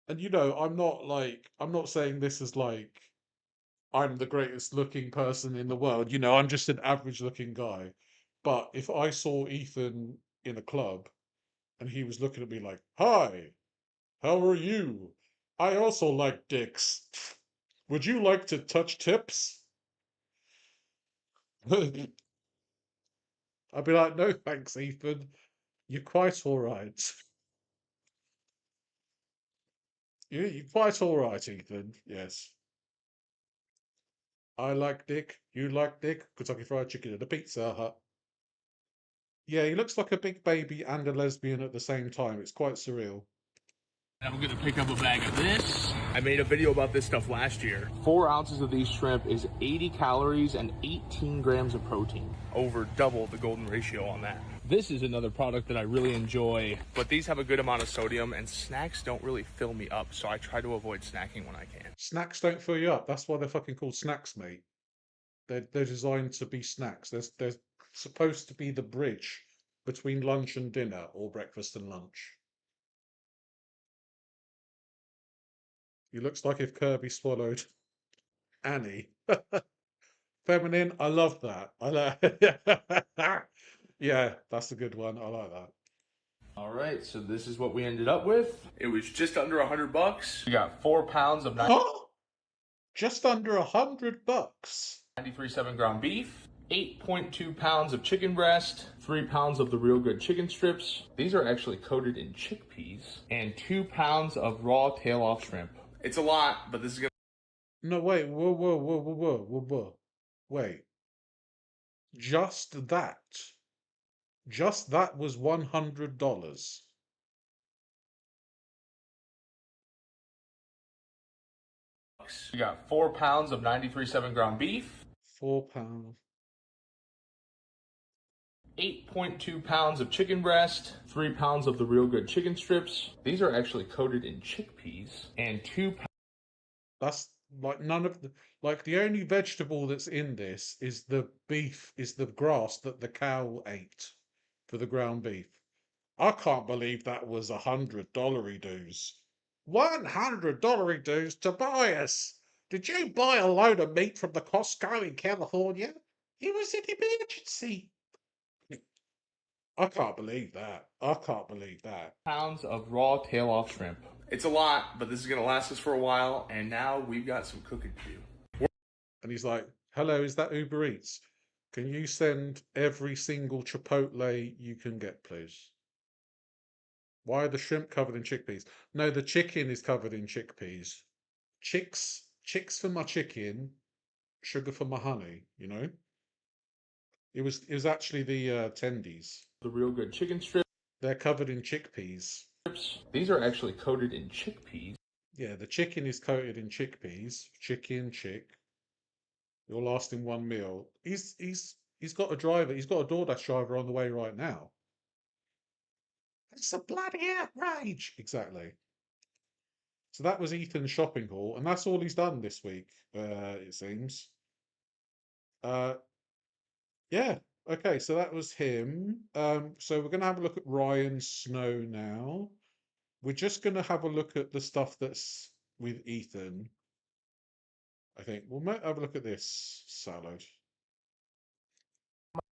And I'm not saying this is like I'm the greatest looking person in the world. I'm just an average looking guy. But if I saw Ethan in a club and he was looking at me like, "Hi, how are you? I also like dicks. Would you like to touch tips?" I'd be like, "No, thanks, Ethan. You're quite all right. You're quite all right, Ethan. Yes. I like dick. You like dick. Kentucky Fried Chicken and a Pizza Hut." Yeah, he looks like a big baby and a lesbian at the same time. It's quite surreal. And we're gonna pick up a bag of this. I made a video about this stuff last year. 4 ounces of these shrimp is 80 calories and 18 grams of protein. Over double the golden ratio on that. This is another product that I really enjoy, but these have a good amount of sodium and snacks don't really fill me up, so I try to avoid snacking when I can. Snacks don't fill you up. That's why they're fucking called snacks, mate. They're designed to be snacks. They're supposed to be the bridge between lunch and dinner or breakfast and lunch. He looks like if Kirby swallowed Annie. Feminine, I love that. I like. Yeah, that's a good one. I like that. All right, so this is what we ended up with. It was just under $100. We got 4 pounds of Just under $100. 93.7 ground beef, 8.2 pounds of chicken breast, 3 pounds of the Real Good chicken strips. These are actually coated in chickpeas, and 2 pounds of raw tail-off shrimp. It's a lot, but this is gonna. No, wait, whoa. Wait. Just that. Just that was $100. We got 4 pounds of 93.7 ground beef. 4 pounds. 8.2 pounds of chicken breast, 3 pounds of the Real Good chicken strips. These are actually coated in chickpeas, and 2 pounds. That's like the only vegetable that's in this is the beef, is the grass that the cow ate for the ground beef. I can't believe that was $100 dues. $100 dues, Tobias. Did you buy a load of meat from the Costco in California? It was an emergency. I can't believe that. I can't believe that. Pounds of raw tail-off shrimp. It's a lot, but this is gonna last us for a while, and now we've got some cooking to do. And he's like, "Hello, is that Uber Eats? Can you send every single Chipotle you can get, please?" Why are the shrimp covered in chickpeas? No, the chicken is covered in chickpeas. Chicks for my chicken, sugar for my honey, It was actually the tendies. The Real Good chicken strips. They're covered in chickpeas. These are actually coated in chickpeas. Yeah, the chicken is coated in chickpeas. Chick. You'll last in one meal. He's got a driver. He's got a DoorDash driver on the way right now. It's a bloody outrage. Exactly. So that was Ethan's shopping haul, and that's all he's done this week, it seems. Yeah. Okay, so that was him. So we're going to have a look at Ryan Snow now. We're just going to have a look at the stuff that's with Ethan. I think we'll have a look at this salad.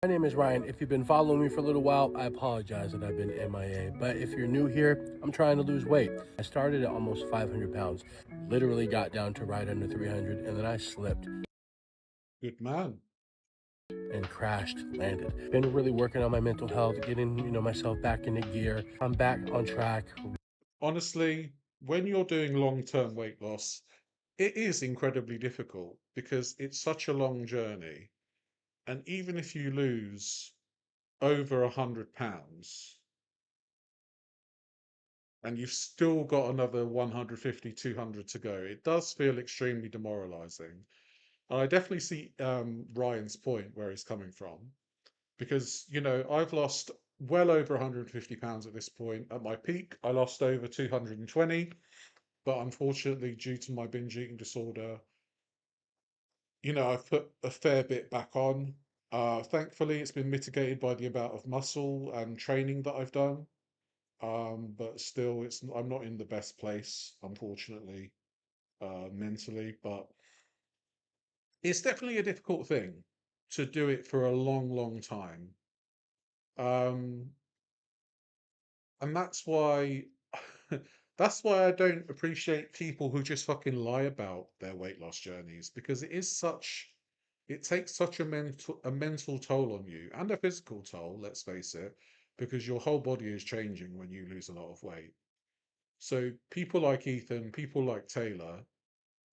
My name is Ryan. If you've been following me for a little while, I apologize that I've been MIA. But if you're new here, I'm trying to lose weight. I started at almost 500 pounds, literally got down to right under 300, and then I slipped. Good man. and crashed, landed. Been really working on my mental health, getting, myself back into gear. I'm back on track. Honestly, when you're doing long-term weight loss, it is incredibly difficult because it's such a long journey. And even if you lose over 100 pounds and you've still got another 150, 200 to go, it does feel extremely demoralizing. And I definitely see Ryan's point where he's coming from because, I've lost well over 150 pounds at this point. At my peak, I lost over 220, but unfortunately, due to my binge eating disorder, I've put a fair bit back on. Thankfully, it's been mitigated by the amount of muscle and training that I've done. But still, I'm not in the best place, unfortunately, mentally. But it's definitely a difficult thing to do it for a long, long time. Um, and that's why I don't appreciate people who just fucking lie about their weight loss journeys because it takes such a mental toll on you and a physical toll, let's face it, because your whole body is changing when you lose a lot of weight. So people like Ethan, people like Taylor,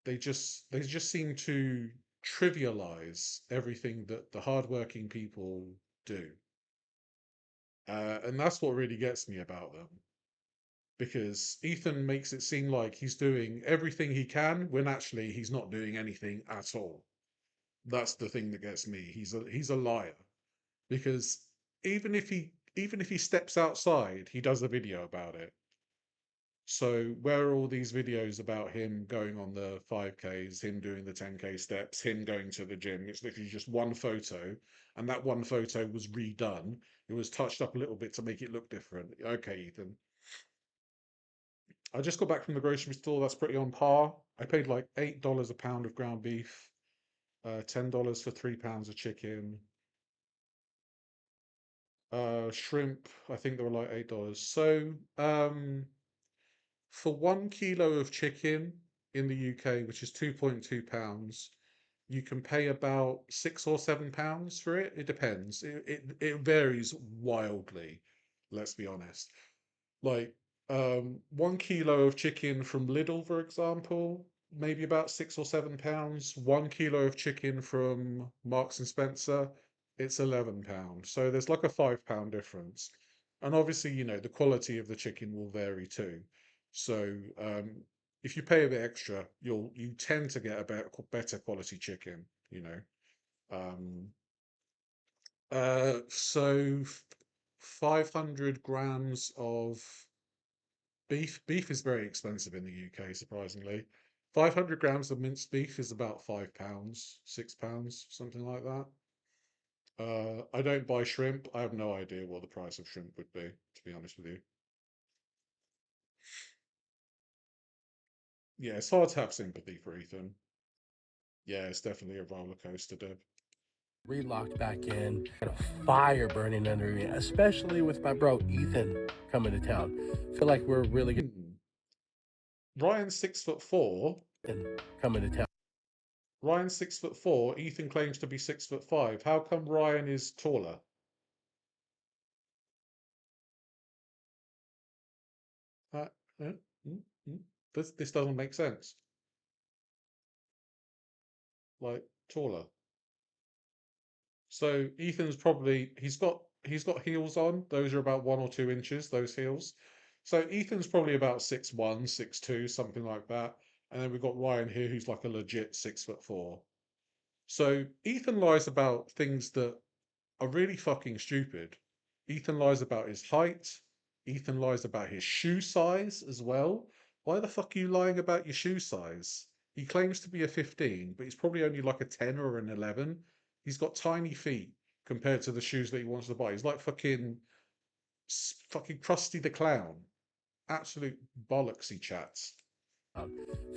they just seem to trivialize everything that the hardworking people do. And that's what really gets me about them. Because Ethan makes it seem like he's doing everything he can when actually he's not doing anything at all. That's the thing that gets me. He's a liar. Because even if he steps outside, he does a video about it. So where are all these videos about him going on the 5Ks, him doing the 10K steps, him going to the gym? It's literally just one photo, and that one photo was redone. It was touched up a little bit to make it look different. Okay, Ethan. I just got back from the grocery store. That's pretty on par. I paid like $8 a pound of ground beef, $10 for 3 pounds of chicken. Shrimp, I think they were like $8. So, for 1 kilo of chicken in the UK, which is 2.2 pounds, you can pay about £6 or £7 for it. It depends. It varies wildly, let's be honest. Like 1 kilo of chicken from Lidl, for example, maybe about £6 or £7. 1 kilo of chicken from Marks and Spencer, it's £11. So there's like a £5 difference. And obviously, the quality of the chicken will vary too. So if you pay a bit extra, you tend to get a better quality chicken, Um, so 500 grams of beef. Beef is very expensive in the UK, surprisingly. 500 grams of minced beef is about £5, £6, something like that. I don't buy shrimp. I have no idea what the price of shrimp would be, to be honest with you. Yeah, it's hard to have sympathy for Ethan. Yeah, it's definitely a roller coaster, Deb. Relocked back in, got a fire burning under me, especially with my bro Ethan coming to town. Feel like we're really good. Ryan's 6'4". Coming to town. Ryan's 6'4". Ethan claims to be 6'5". How come Ryan is taller? Uh, mm, mm. This doesn't make sense. Like taller. So Ethan's probably he's got heels on. Those are about 1 or 2 inches. Those heels. So Ethan's probably about 6'1", 6'2", something like that. And then we've got Ryan here, who's like a legit 6'4". So Ethan lies about things that are really fucking stupid. Ethan lies about his height. Ethan lies about his shoe size as well. Why the fuck are you lying about your shoe size? He claims to be a 15, but he's probably only like a 10 or an 11. He's got tiny feet compared to the shoes that he wants to buy. He's like fucking Krusty the Clown. Absolute bollocks he chats.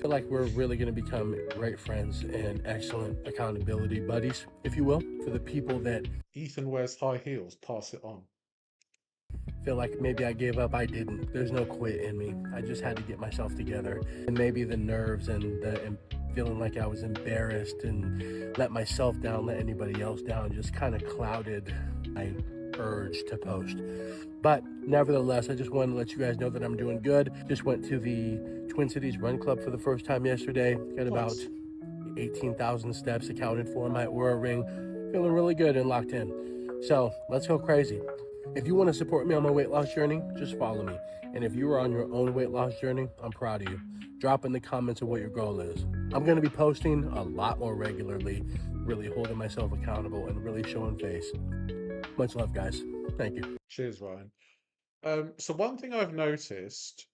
Feel like we're really going to become great friends and excellent accountability buddies, if you will, for the people that Ethan wears high heels. Pass it on. feel like maybe I gave up. I didn't. There's no quit in me. I just had to get myself together. And maybe the nerves and the feeling like I was embarrassed and let myself down, let anybody else down, just kind of clouded my urge to post. But nevertheless, I just wanted to let you guys know that I'm doing good. Just went to the Twin Cities Run Club for the first time yesterday. Got about 18,000 steps accounted for in my Oura ring. Feeling really good and locked in. So let's go crazy. If you want to support me on my weight loss journey, just follow me. And if you are on your own weight loss journey, I'm proud of you. Drop in the comments of what your goal is. I'm going to be posting a lot more regularly, really holding myself accountable and really showing face. Much love, guys. Thank you. Cheers, Ryan. So one thing I've noticed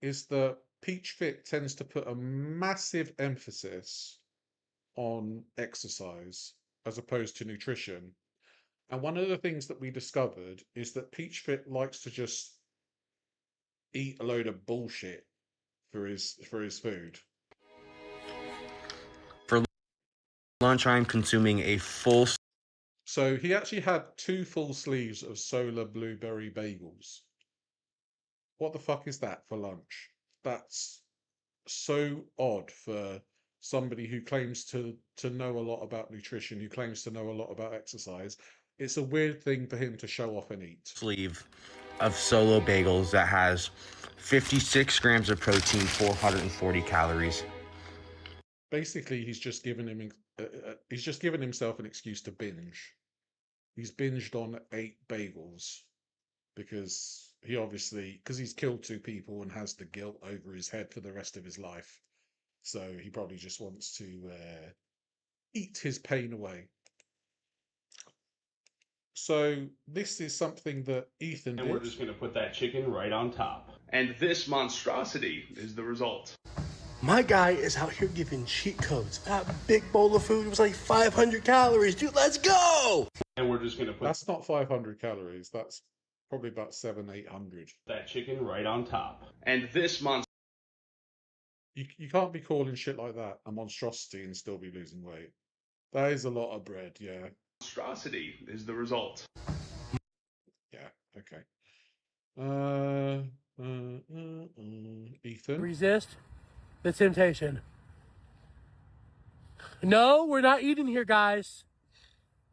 is that Peach Fit tends to put a massive emphasis on exercise as opposed to nutrition. And one of the things that we discovered is that Peach Fit likes to just eat a load of bullshit for his food. For lunch, I'm consuming a full. So he actually had 2 full sleeves of solar blueberry bagels. What the fuck is that for lunch? That's so odd for somebody who claims to know a lot about nutrition, who claims to know a lot about exercise. It's a weird thing for him to show off and eat. Sleeve of solo bagels that has 56 grams of protein, 440 calories. Basically, he's just given himself an excuse to binge. He's binged on 8 bagels because he's killed 2 people and has the guilt over his head for the rest of his life. So he probably just wants to eat his pain away. So this is something that Ethan did. And we're just going to put that chicken right on top. And this monstrosity is the result. My guy is out here giving cheat codes. That big bowl of food was like 500 calories. Dude, let's go! And we're just going to put That's not 500 calories. That's probably about 700-800. that chicken right on top. And this You can't be calling shit like that a monstrosity and still be losing weight. That is a lot of bread, yeah. monstrosity is the result. Yeah, okay. Ethan? Resist the temptation. No, we're not eating here, guys.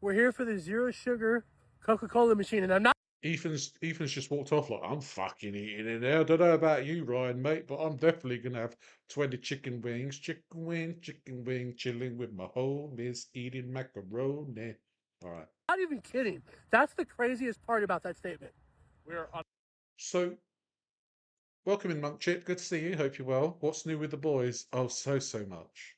We're here for the zero sugar Coca-Cola machine, and I'm not. Ethan's just walked off like, I'm fucking eating in there. I don't know about you, Ryan, mate, but I'm definitely going to have 20 chicken wing, chilling with my homies, eating macaroni. All right. Not even kidding. That's the craziest part about that statement. So, welcome in, Monk Chip. Good to see you. Hope you're well. What's new with the boys? Oh, so much.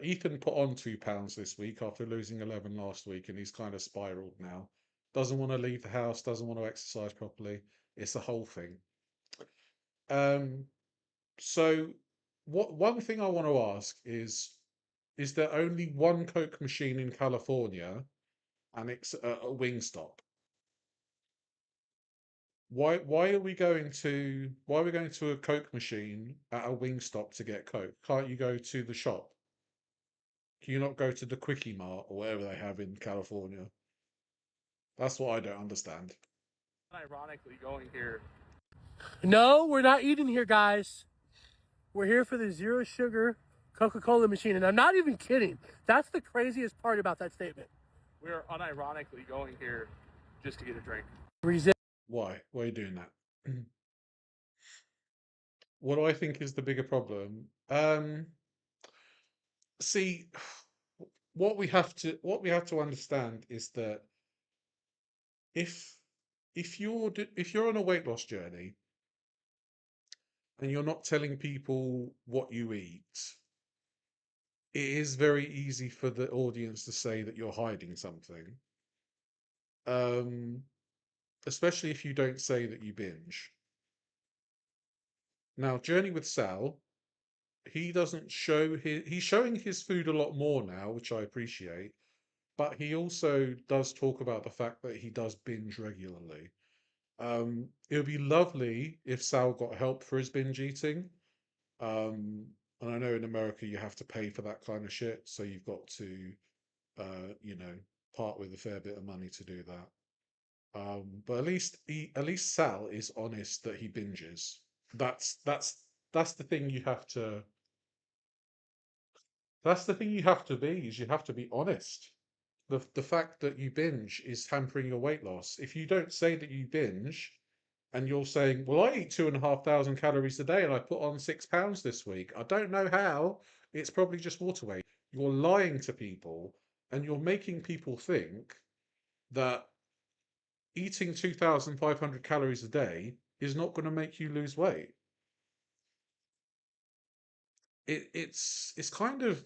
Ethan put on 2 pounds this week after losing 11 last week, and he's kind of spiraled now. Doesn't want to leave the house, doesn't want to exercise properly. It's a whole thing. So one thing I want to ask is there only one Coke machine in California, and it's a Wingstop? Why are we going to a Coke machine at a Wingstop to get Coke? Can't you go to the shop? Can you not go to the Quickie Mart or whatever they have in California? That's what I don't understand. Ironically, going here. No, we're not eating here, guys. We're here for the zero sugar Coca-Cola machine, and I'm not even kidding. That's the craziest part about that statement. We're unironically going here just to get a drink. Resist. Why? Why are you doing that? What do I think is the bigger problem? See, what we have to understand is that if you're on a weight loss journey and you're not telling people what you eat, it is very easy for the audience to say that you're hiding something. Especially if you don't say that you binge. Now, Journey with Sal, he doesn't show he's showing his food a lot more now, which I appreciate, but he also does talk about the fact that he does binge regularly. It would be lovely if Sal got help for his binge eating. And I know in America you have to pay for that kind of shit, so you've got to, part with a fair bit of money to do that. But at least Sal is honest that he binges. That's the thing you have to That's the thing you have to be, is you have to be honest. The fact that you binge is hampering your weight loss. If you don't say that you binge and you're saying, well, I eat 2,500 calories a day and I put on 6 pounds this week. I don't know how. It's probably just water weight. You're lying to people and you're making people think that eating 2,500 calories a day is not going to make you lose weight. It's kind of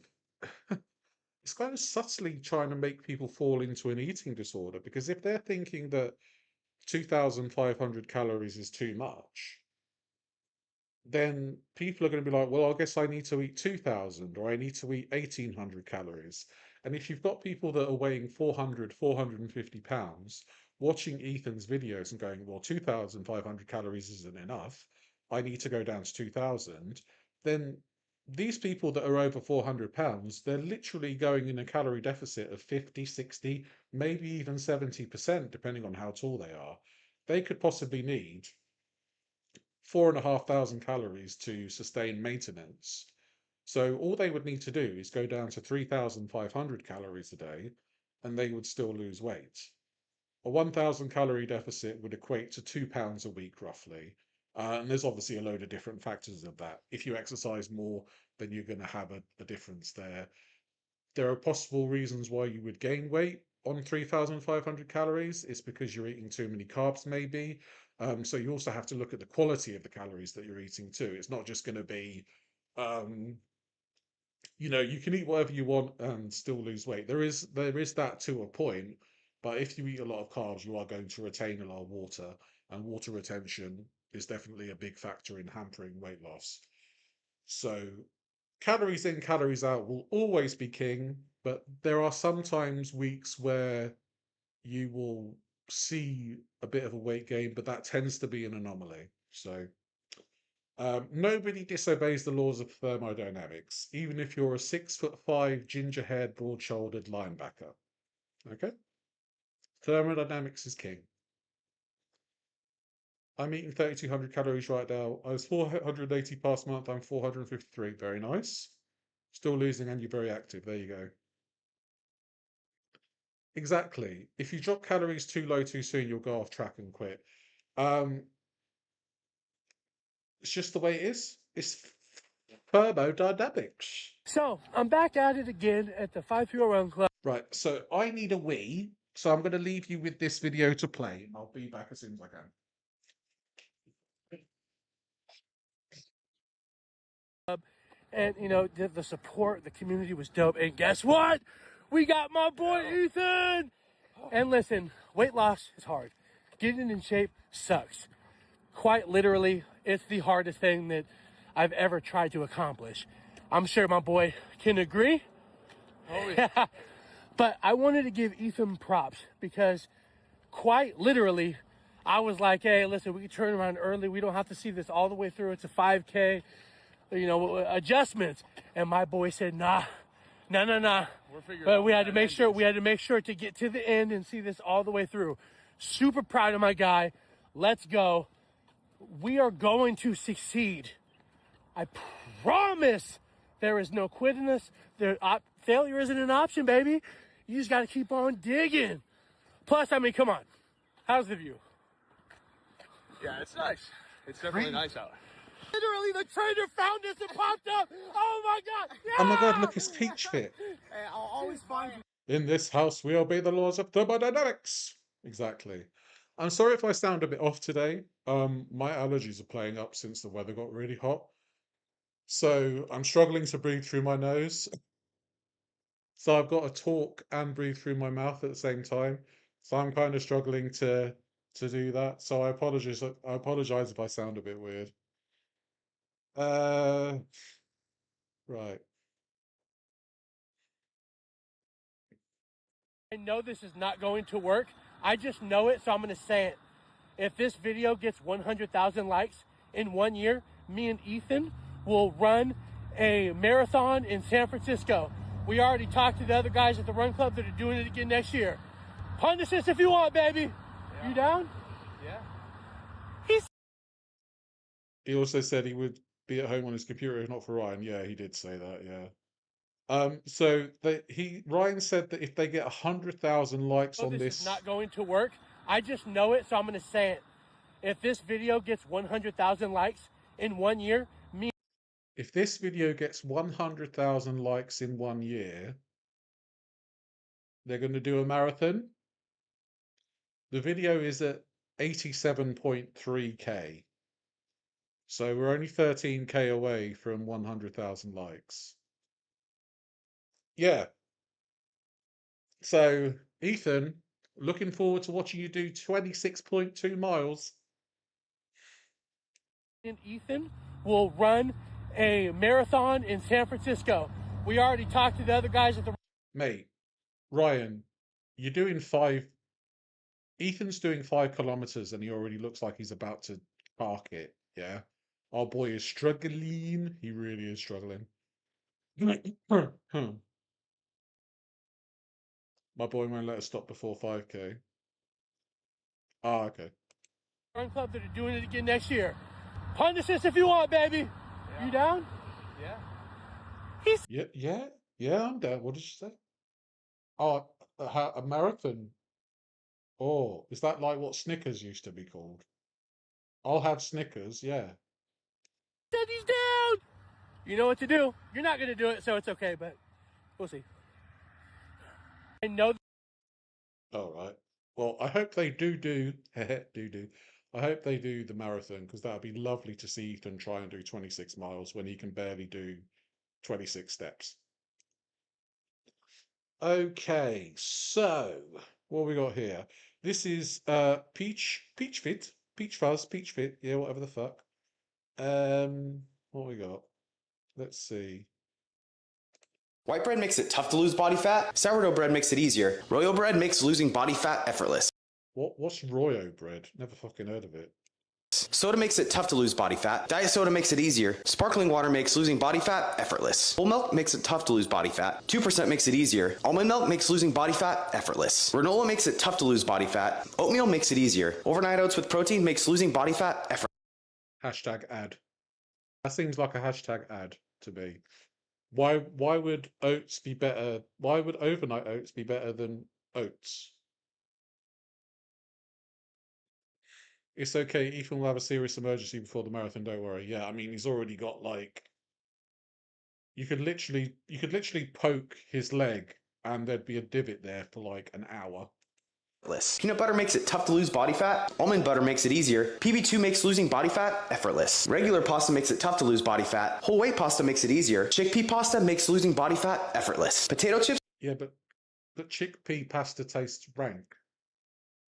it's kind of subtly trying to make people fall into an eating disorder, because if they're thinking that 2,500 calories is too much, then people are going to be like, well, I guess I need to eat 2,000 or I need to eat 1,800 calories. And if you've got people that are weighing 400, 450 pounds, watching Ethan's videos and going, well, 2,500 calories isn't enough, I need to go down to 2,000, then these people that are over 400 pounds, they're literally going in a calorie deficit of 50, 60, maybe even 70%, depending on how tall they are. They could possibly need 4,500 calories to sustain maintenance. So all they would need to do is go down to 3,500 calories a day and they would still lose weight. A 1,000 calorie deficit would equate to 2 pounds a week, roughly. And there's obviously a load of different factors of that. If you exercise more, then you're going to have a difference there. There are possible reasons why you would gain weight on 3,500 calories. It's because you're eating too many carbs, maybe. So you also have to look at the quality of the calories that you're eating too. It's not just going to be, you can eat whatever you want and still lose weight. There is that to a point, but if you eat a lot of carbs, you are going to retain a lot of water, and water retention is definitely a big factor in hampering weight loss. So calories in, calories out will always be king, but there are sometimes weeks where you will see a bit of a weight gain, but that tends to be an anomaly. So nobody disobeys the laws of thermodynamics, even if you're a 6'5" ginger-haired, broad-shouldered linebacker. Okay? Thermodynamics is king. I'm eating 3,200 calories right now. I was 480 past month. I'm 453. Very nice. Still losing, and you're very active. There you go. Exactly. If you drop calories too low too soon, you'll go off track and quit. It's just the way it is. It's thermodynamics. So I'm back at it again at the 5 Hero Run Club. Right, so I need a wee, so I'm going to leave you with this video to play. I'll be back as soon as I can. And, the support, the community was dope. And guess what? We got my boy Ethan! And listen, weight loss is hard. Getting in shape sucks. Quite literally, it's the hardest thing that I've ever tried to accomplish. I'm sure my boy can agree. Oh, yeah. But I wanted to give Ethan props because quite literally, I was like, hey, listen, we can turn around early. We don't have to see this all the way through. It's a 5K, adjustments. And my boy said, nah. But we had to make sure to get to the end and see this all the way through. Super proud of my guy. Let's go. We are going to succeed. I promise. There is no quitting us. Failure isn't an option, baby. You just got to keep on digging. Plus, come on. How's the view? Yeah, it's nice. It's definitely nice out. Literally, the trainer found us and popped up. Oh my God! Yeah! Oh my God! Look, it's Peach Fit. Hey, I'll always find you. In this house, we obey the laws of thermodynamics. Exactly. I'm sorry if I sound a bit off today. My allergies are playing up since the weather got really hot, so I'm struggling to breathe through my nose. So I've got to talk and breathe through my mouth at the same time. So I'm kind of struggling to do that. So I apologize. I apologize if I sound a bit weird. Right. I know this is not going to work. I just know it, so I'm going to say it. If this video gets 100,000 likes in 1 year, me and Ethan will run a marathon in San Francisco. We already talked to the other guys at the run club that are doing it again next year. Punish us if you want, baby. Yeah. You down? Yeah. He also said he would be at home on his computer if not for Ryan. Yeah, he did say that, yeah. So Ryan said that if they get 100,000 likes on this this, is not going to work. I just know it, so I'm going to say it. If this video gets 100,000 likes in 1 year, if this video gets 100,000 likes in 1 year, they're going to do a marathon. The video is at 87.3k. So we're only 13k away from 100,000 likes. Yeah. So, Ethan, looking forward to watching you do 26.2 miles. and Ethan will run a marathon in San Francisco. We already talked to the other guys at the... Mate, Ryan, you're doing 5... Ethan's doing 5 kilometers and he already looks like he's about to park it, yeah? Our boy is struggling. He really is struggling. My boy won't let us stop before 5k. Ah, okay. run club that are doing it again next year. Punish us if you want, baby. Yeah. You down? Yeah. Yeah, I'm down. What did you say? Oh, a marathon. Oh, is that like what Snickers used to be called? I'll have Snickers, yeah. Said he's down. You know what to do. You're not going to do it, so it's okay, but we'll see. I know. All right. Well, I hope they do. I hope they do the marathon because that would be lovely to see Ethan try and do 26 miles when he can barely do 26 steps. Okay, so what we got here? This is Peach Fit, Peach Fuzz, Peach Fit, yeah, whatever the fuck. What we got? Let's see. White bread makes it tough to lose body fat. Sourdough bread makes it easier. Royal bread makes losing body fat effortless. What's Royo bread? Never fucking heard of it. Soda makes it tough to lose body fat. Diet soda makes it easier. Sparkling water makes losing body fat effortless. Whole milk makes it tough to lose body fat. 2% makes it easier. Almond milk makes losing body fat effortless. Granola makes it tough to lose body fat. Oatmeal makes it easier. Overnight oats with protein makes losing body fat effortless. Hashtag ad. That seems like a hashtag ad to me. Why would oats be better? Why would overnight oats be better than oats? It's okay. Ethan will have a serious emergency before the marathon. Don't worry. Yeah, I mean he's already got like. You could literally poke his leg and there'd be a divot there for like an hour. Peanut butter makes it tough to lose body fat. Almond butter makes it easier. PB2 makes losing body fat effortless. Regular pasta makes it tough to lose body fat. Whole wheat pasta makes it easier. Chickpea pasta makes losing body fat effortless. Potato chips. Yeah, but chickpea pasta tastes rank.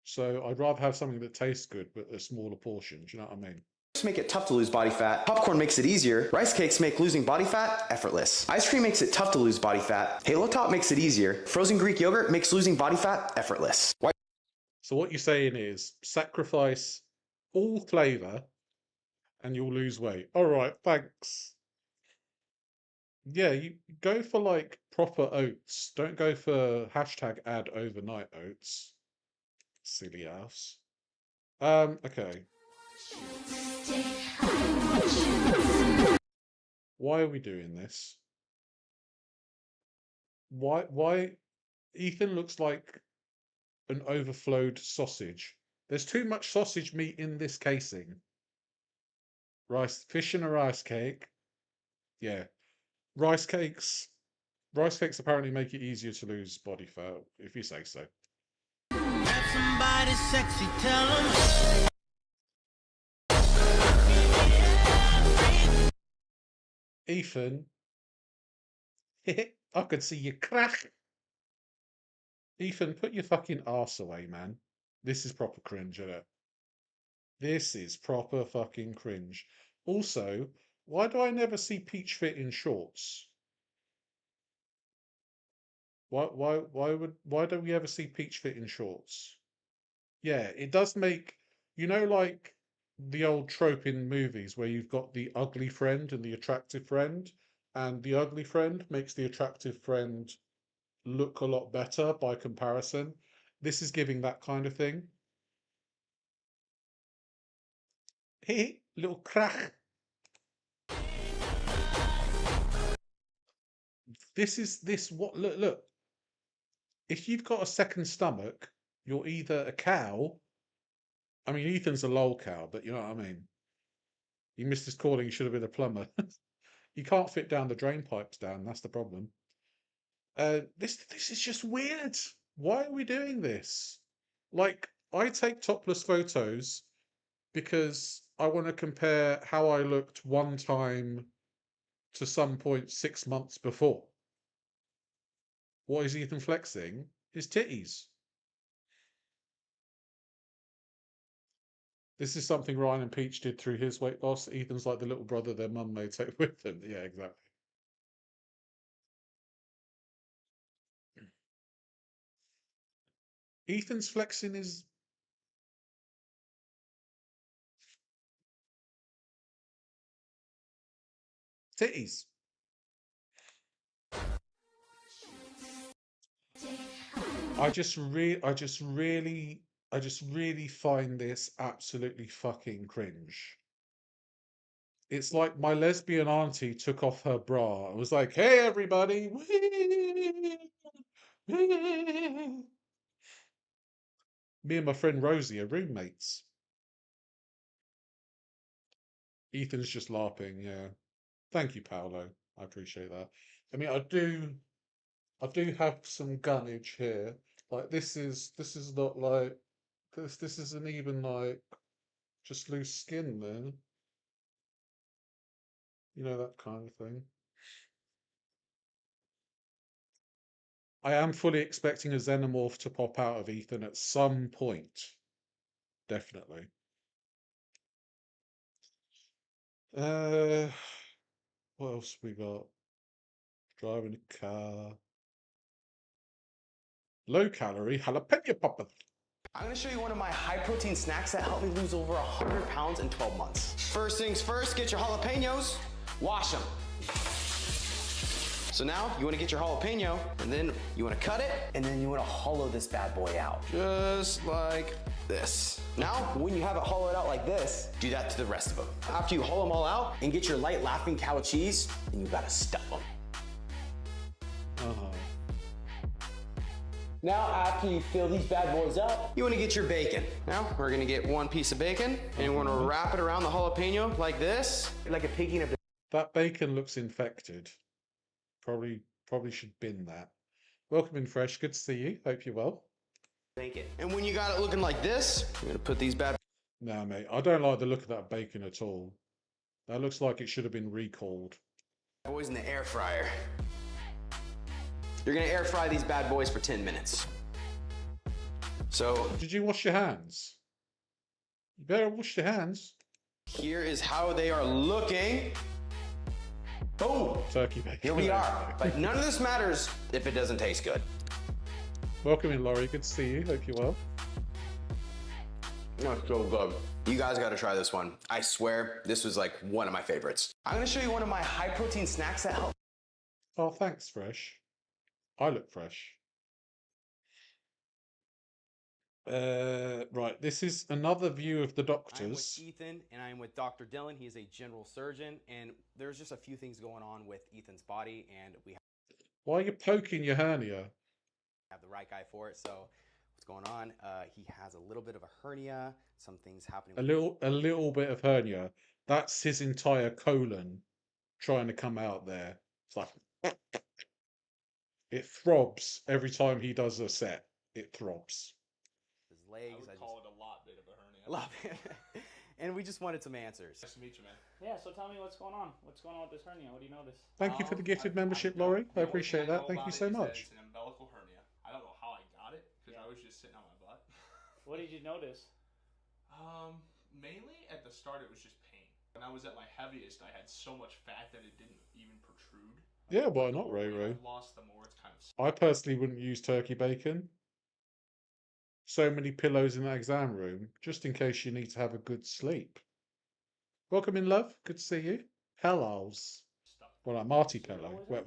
So I'd rather have something that tastes good but a smaller portion. Do you know what I mean? Make it tough to lose body fat. Popcorn makes it easier. Rice cakes make losing body fat effortless. Ice cream makes it tough to lose body fat. Halo Top makes it easier. Frozen Greek yogurt makes losing body fat effortless. So what you're saying is sacrifice all flavor and you'll lose weight. All right, thanks. Yeah, you go for like proper oats. Don't go for hashtag ad overnight oats. Silly ass. Okay. Why are we doing this? Why Ethan looks like an overflowed sausage. There's too much sausage meat in this casing. Fish and a rice cake. Yeah. Rice cakes apparently make it easier to lose body fat, if you say so. Somebody sexy, tell them. Ethan, I could see you crack. Ethan, put your fucking arse away, man. This is proper cringe, isn't it? This is proper fucking cringe. Also, why do I never see Peach Fit in shorts? Why don't we ever see Peach Fit in shorts? Yeah, it does make, like the old trope in movies where you've got the ugly friend and the attractive friend, and the ugly friend makes the attractive friend look a lot better by comparison. This is giving that kind of thing. Hey, little crack. What look. If you've got a second stomach, you're either a cow. I mean, Ethan's a lol cow, but you know what I mean. He missed his calling. He should have been a plumber. He can't fit down the drain pipes down. That's the problem. This is just weird. Why are we doing this? Like, I take topless photos because I want to compare how I looked one time to some point 6 months before. What is Ethan flexing? His titties. This is something Ryan and Peach did through his weight loss. Ethan's like the little brother their mum may take with them. Yeah, exactly. Ethan's flexing his titties. I just really find this absolutely fucking cringe. It's like my lesbian auntie took off her bra and was like, "Hey, everybody!" Me and my friend Rosie are roommates. Ethan's just LARPing, yeah. Thank you, Paolo. I appreciate that. I mean, I do have some gunnage here. Like this is not like this isn't even like just loose skin, man. You know, that kind of thing. I am fully expecting a xenomorph to pop out of Ethan at some point. Definitely. What else we got? Driving a car. Low calorie jalapeno poppers. I'm gonna show you one of my high protein snacks that helped me lose over 100 pounds in 12 months. First things first, get your jalapenos, wash them. So now you wanna get your jalapeno, and then you wanna cut it, and then you wanna hollow this bad boy out. Just like this. Now, when you have it hollowed out like this, do that to the rest of them. After you hollow them all out and get your light laughing cow cheese, then you gotta stuff them. Now, after you fill these bad boys up, you want to get your bacon. Now, we're going to get one piece of bacon, and we're going to wrap it around the jalapeno like this, like a piggy in a... That bacon looks infected. Probably should bin that. Welcome in, Fresh. Good to see you. Hope you're well. Bacon. And when you got it looking like this, you're going to put these bad... No, mate. I don't like the look of that bacon at all. That looks like it should have been recalled. boys in the air fryer. You're gonna air fry these bad boys for 10 minutes. So... Did you wash your hands? You better wash your hands. Here is how they are looking. Boom! Turkey bacon. Here we are. But none of this matters if it doesn't taste good. Welcome in, Laurie. Good to see you. Hope you're well. That's so good. You guys gotta try this one. I swear, this was like one of my favorites. I'm gonna show you one of my high protein snacks that help. Oh, thanks, Fresh. I look fresh. Right, this is another view of the doctors. I'm with Ethan, and I'm with Dr. Dylan. He is a general surgeon, and there's just a few things going on with Ethan's body, and we Why are you poking your hernia? have the right guy for it. So, what's going on? He has a little bit of a hernia. Some things happening. A little bit of hernia. That's his entire colon trying to come out there. It's like it throbs every time he does a set. It throbs. His legs. I would call it a lot bit of a hernia. A lot bit. And we just wanted some answers. Nice to meet you, man. Yeah, so tell me what's going on. What's going on with this hernia? What do you notice? Thank you for the gifted membership, Laurie. I appreciate that. Thank you so much. It's an umbilical hernia. I don't know how I got it because I was just sitting on my butt. What did you notice? Mainly at the start, it was just pain. When I was at my heaviest, I had so much fat that it didn't even protrude. Yeah, why not, Ray Ray? I've lost the more it's kind of. I personally wouldn't use turkey bacon. So many pillows in that exam room, just in case you need to have a good sleep. Welcome in, love. Good to see you. Hellos. Well, like Marty pillow. Wet.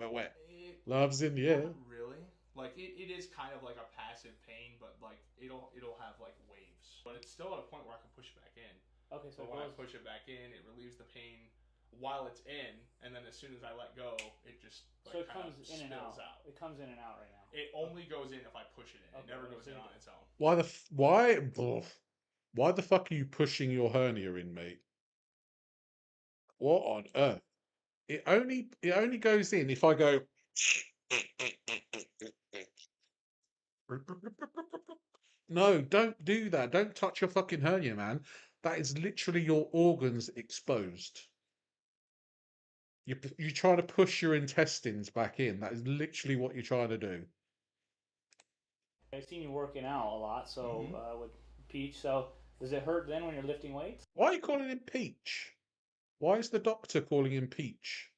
Love's in the air. Not really. Like it is kind of like a passive pain, but like it'll have like waves. But it's still at a point where I can push it back in. Okay, so when I push it back in, it relieves the pain. while it's in, and then as soon as I let go, it just So it comes in and spills out. It comes in and out right now. It only goes in if I push it in. It Okay, never well, goes so in you on do. its own. Why the fuck are you pushing your hernia in, mate? What on earth? It only goes in if I go. No, don't do that. Don't touch your fucking hernia, man. That is literally your organs exposed. You're trying to push your intestines back in. That is literally what you're trying to do. I've seen you working out a lot, so with Peach. So does it hurt then when you're lifting weights? Why are you calling him Peach? Why is the doctor calling him Peach?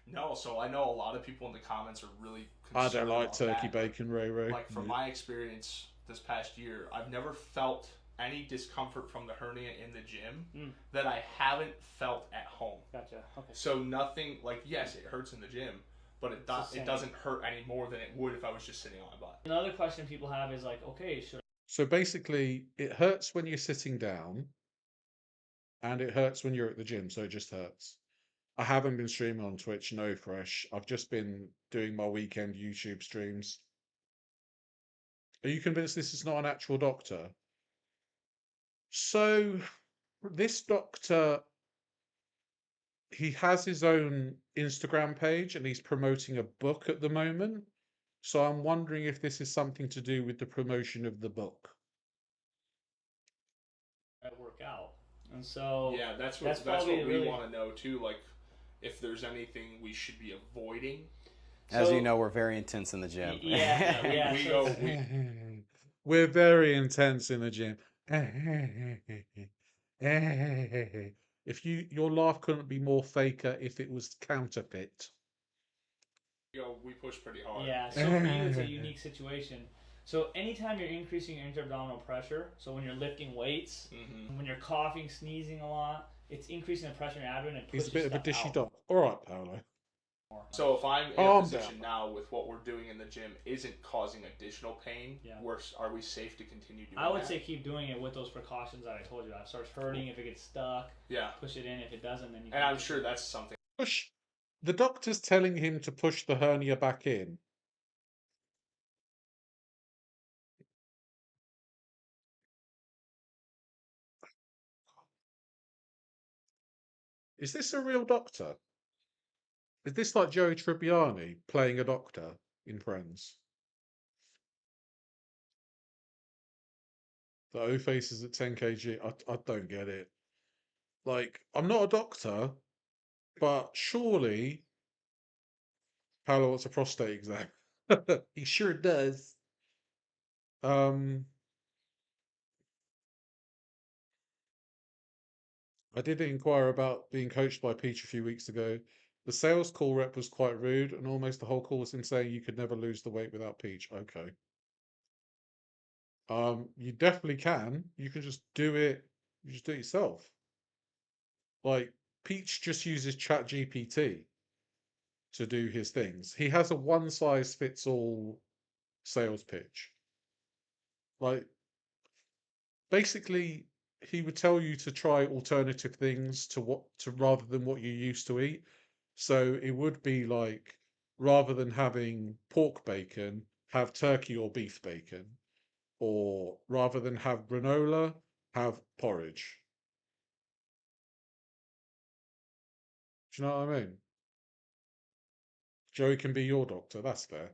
No, so I know a lot of people in the comments are really I concerned don't like about turkey that. bacon, Ray Ray. Like from my experience this past year, I've never felt any discomfort from the hernia in the gym that I haven't felt at home. Gotcha. Okay. So nothing, like, yes, it hurts in the gym, but it doesn't hurt any more than it would if I was just sitting on my butt. Another question people have is like, okay, should So basically, it hurts when you're sitting down, and it hurts when you're at the gym, so it just hurts. I haven't been streaming on Twitch, no fresh. I've just been doing my weekend YouTube streams. Are you convinced this is not an actual doctor? So, this doctor, he has his own Instagram page and he's promoting a book at the moment. So I'm wondering if this is something to do with the promotion of the book. work out? And so yeah, that's what probably we want to know too. Like, if there's anything we should be avoiding. As you know, we're very intense in the gym. We're very intense in the gym. If your laugh couldn't be more faker if it was counterfeit. We push pretty hard. Yeah, so for you it's a unique situation. So anytime you're increasing your inter-abdominal pressure, so when you're lifting weights, when you're coughing, sneezing a lot, it's increasing the pressure in your abdomen and pushing He's a bit of a dishy out. dog. All right, Paolo. So if I'm in a position now with what we're doing in the gym isn't causing additional pain, are we safe to continue doing that? I would say keep doing it with those precautions that I told you about. If it starts hurting, if it gets stuck, push it in. If it doesn't, then you And I'm sure that's something. Push. The doctor's telling him to push the hernia back in. Is this a real doctor? Is this like Joey Tribbiani playing a doctor in Friends? The O face is at 10 kg. I don't get it. Like, I'm not a doctor, but surely Paolo wants a prostate exam. He sure does. I did inquire about being coached by Peach a few weeks ago. The sales call rep was quite rude, and almost the whole call was him saying you could never lose the weight without Peach. Okay. You definitely can. You can just do it. You just do it yourself. Like, Peach just uses ChatGPT to do his things. He has a one-size-fits-all sales pitch. Like, basically, he would tell you to try alternative things to rather than what you used to eat. So it would be like, rather than having pork bacon, have turkey or beef bacon. Or rather than have granola, have porridge. Do you know what I mean? Joey can be your doctor. That's fair.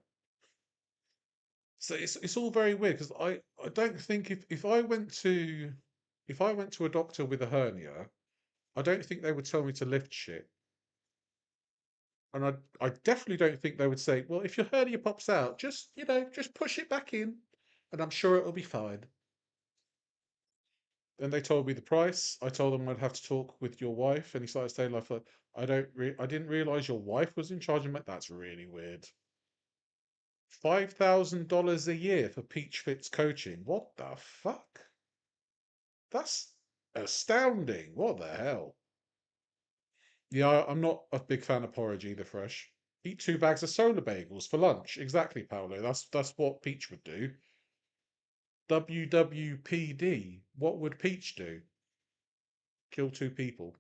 So it's all very weird because I don't think if I went to a doctor with a hernia, I don't think they would tell me to lift shit. And I definitely don't think they would say, well, if your hernia pops out, just push it back in, and I'm sure it'll be fine. Then they told me the price. I told them I'd have to talk with your wife, and he started saying like, I didn't realize your wife was in charge of me. That's really weird. $5,000 a year for Peach Fit's coaching. What the fuck? That's astounding. What the hell? Yeah, I'm not a big fan of porridge either, fresh. Eat 2 bags of solar bagels for lunch. Exactly, Paolo. That's what Peach would do. WWPD. What would Peach do? Kill 2 people.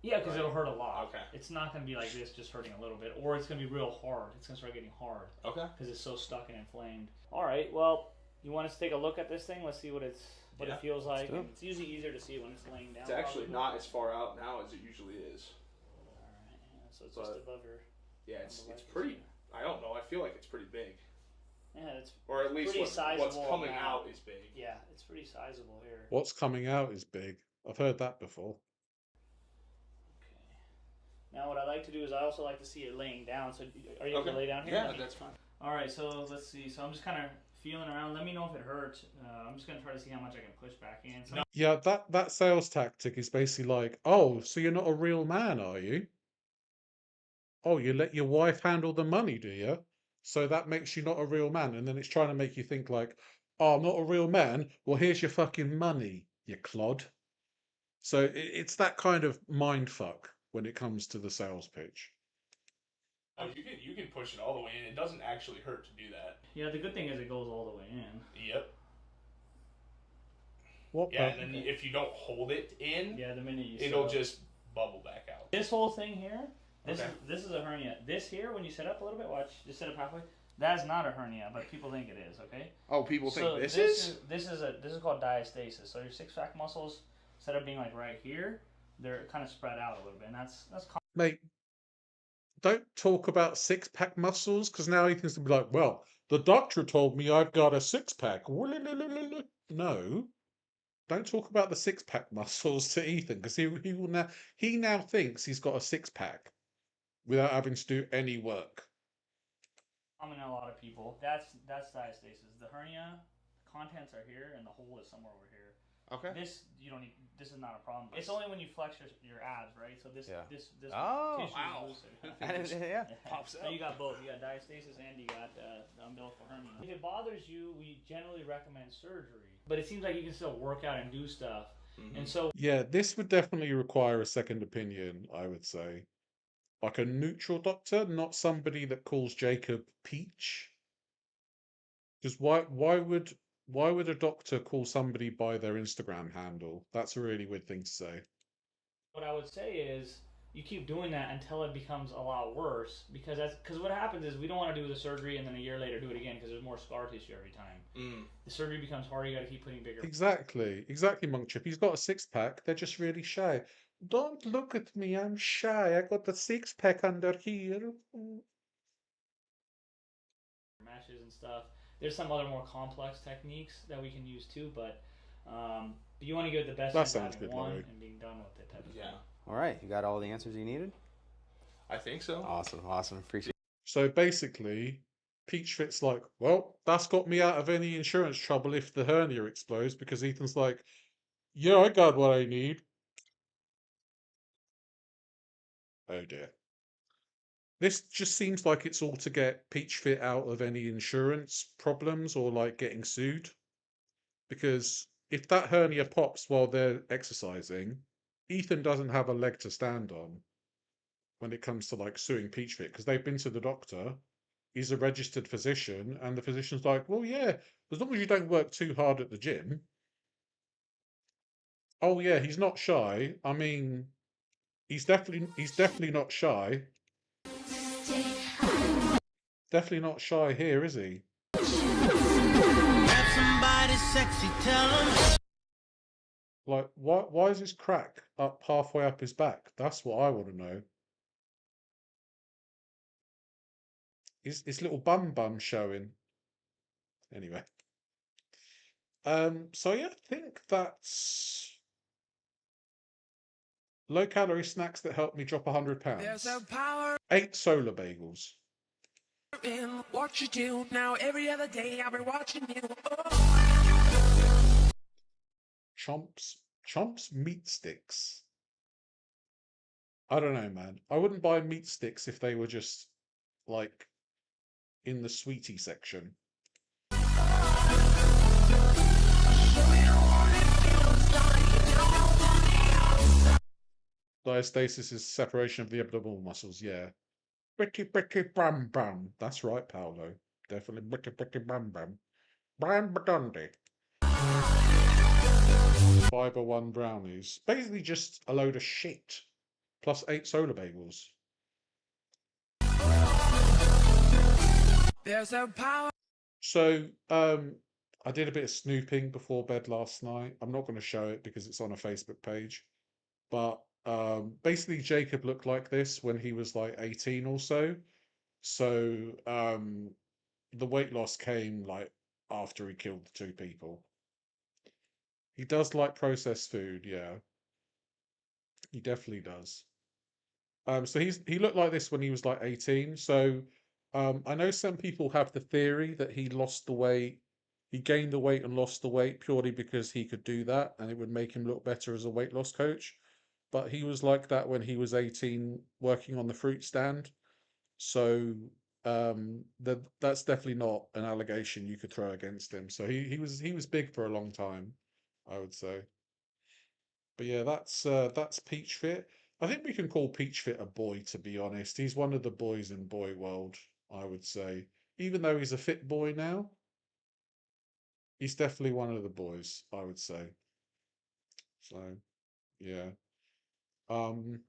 Yeah, because it'll hurt a lot. Okay. It's not going to be like this, just hurting a little bit, or it's going to be real hard. It's going to start getting hard. Okay. Because it's so stuck and inflamed. All right. Well, you want us to take a look at this thing? Let's see what it feels like. And it's usually easier to see when it's laying down. It's actually not as far out now as it usually is. All right. Yeah, so it's just above your. Yeah, it's pretty. I don't know. I feel like it's pretty big. Yeah, it's or at least what's coming out is big. Yeah, it's pretty sizable here. What's coming out is big. I've heard that before. Okay. Now, what I like to do is I also like to see it laying down. So, are you going to lay down here? Yeah, that's fine. All right. So let's see. So I'm just kind of feeling around. Let me know if it hurts. I'm just going to try to see how much I can push back in. So Yeah, that sales tactic is basically like, oh, so you're not a real man, are you? Oh, you let your wife handle the money, do you? So that makes you not a real man. And then it's trying to make you think like, oh, I'm not a real man. Well, here's your fucking money, you clod. So it's that kind of mind fuck when it comes to the sales pitch. Oh, you can push it all the way in. It doesn't actually hurt to do that. Yeah, the good thing is it goes all the way in. Yep. What? Yeah, and then if you don't hold it in, the minute you it'll just bubble back out. This whole thing here, this is a hernia. This here, when you set up a little bit, watch, just set up halfway. That's not a hernia, but people think it is. Okay. Oh, people think this is? This is called diastasis. So your six-pack muscles, instead of being like right here, they're kind of spread out a little bit, and that's Mate, don't talk about six-pack muscles, because now Ethan's gonna be like, well, the doctor told me I've got a six-pack. No, don't talk about the six-pack muscles to Ethan, because he now thinks he's got a six-pack without having to do any work. common in a lot of people. That's diastasis. The hernia, contents are here, and the hole is somewhere over here. Okay. This you don't need. This is not a problem. It's only when you flex your abs, right? So this this tissue is looser. Pops So you got both. You got diastasis and you got the umbilical hernia. If it bothers you, we generally recommend surgery. But it seems like you can still work out and do stuff. Mm-hmm. And so yeah, this would definitely require a second opinion, I would say. Like a neutral doctor, not somebody that calls Jacob Peach. Because why would a doctor call somebody by their Instagram handle? That's a really weird thing to say. What I would say is you keep doing that until it becomes a lot worse, because what happens is we don't want to do the surgery and then a year later do it again because there's more scar tissue every time. The surgery becomes harder. You got to keep putting bigger. Exactly, Monk Chip. He's got a six-pack. They're just really shy. Don't look at me. I'm shy. I got the six-pack under here. Meshes and stuff. There's some other more complex techniques that we can use too, but you want to give it the best chance of having one and being done with it type of thing. All right, you got all the answers you needed? I think so. Awesome. Appreciate it. So basically, Peach Fit's like, well, that's got me out of any insurance trouble if the hernia explodes, because Ethan's like, yeah, I got what I need. Oh dear. This just seems like it's all to get Peach Fit out of any insurance problems or like getting sued. Because if that hernia pops while they're exercising, Ethan doesn't have a leg to stand on when it comes to like suing Peach Fit, because they've been to the doctor. He's a registered physician, and the physician's like, well, yeah, as long as you don't work too hard at the gym. Oh yeah, he's not shy. I mean, he's definitely not shy. Definitely not shy here, is he? Like, why is his crack up halfway up his back? That's what I want to know. His little bum showing. Anyway. So yeah, I think that's low calorie snacks that help me drop 100 pounds. 8 solar bagels. What you do now every other day I'll be watching you. Chomps meat sticks. I don't know, man. I wouldn't buy meat sticks if they were just like in the sweetie section. Diastasis is separation of the abdominal muscles, yeah. Bitty bam bam. That's right, Paolo. Definitely bitty bam bam. Bram Badundi. Fiber 1 brownies. Basically just a load of shit. plus 8 solar bagels. There's a power. So, I did a bit of snooping before bed last night. I'm not going to show it because it's on a Facebook page. But basically, Jacob looked like this when he was like 18 or so. So, the weight loss came like after he killed the 2 people. He does like processed food, yeah. He definitely does. So he looked like this when he was like 18. So I know some people have the theory that he lost the weight, he gained the weight and lost the weight purely because he could do that and it would make him look better as a weight loss coach. But he was like that when he was 18 working on the fruit stand. So that's definitely not an allegation you could throw against him. So he was big for a long time, I would say. But yeah, that's Peach Fit. I think we can call Peach Fit a boy, to be honest. He's one of the boys in boy world, I would say. Even though he's a fit boy now, he's definitely one of the boys, I would say. So yeah. Um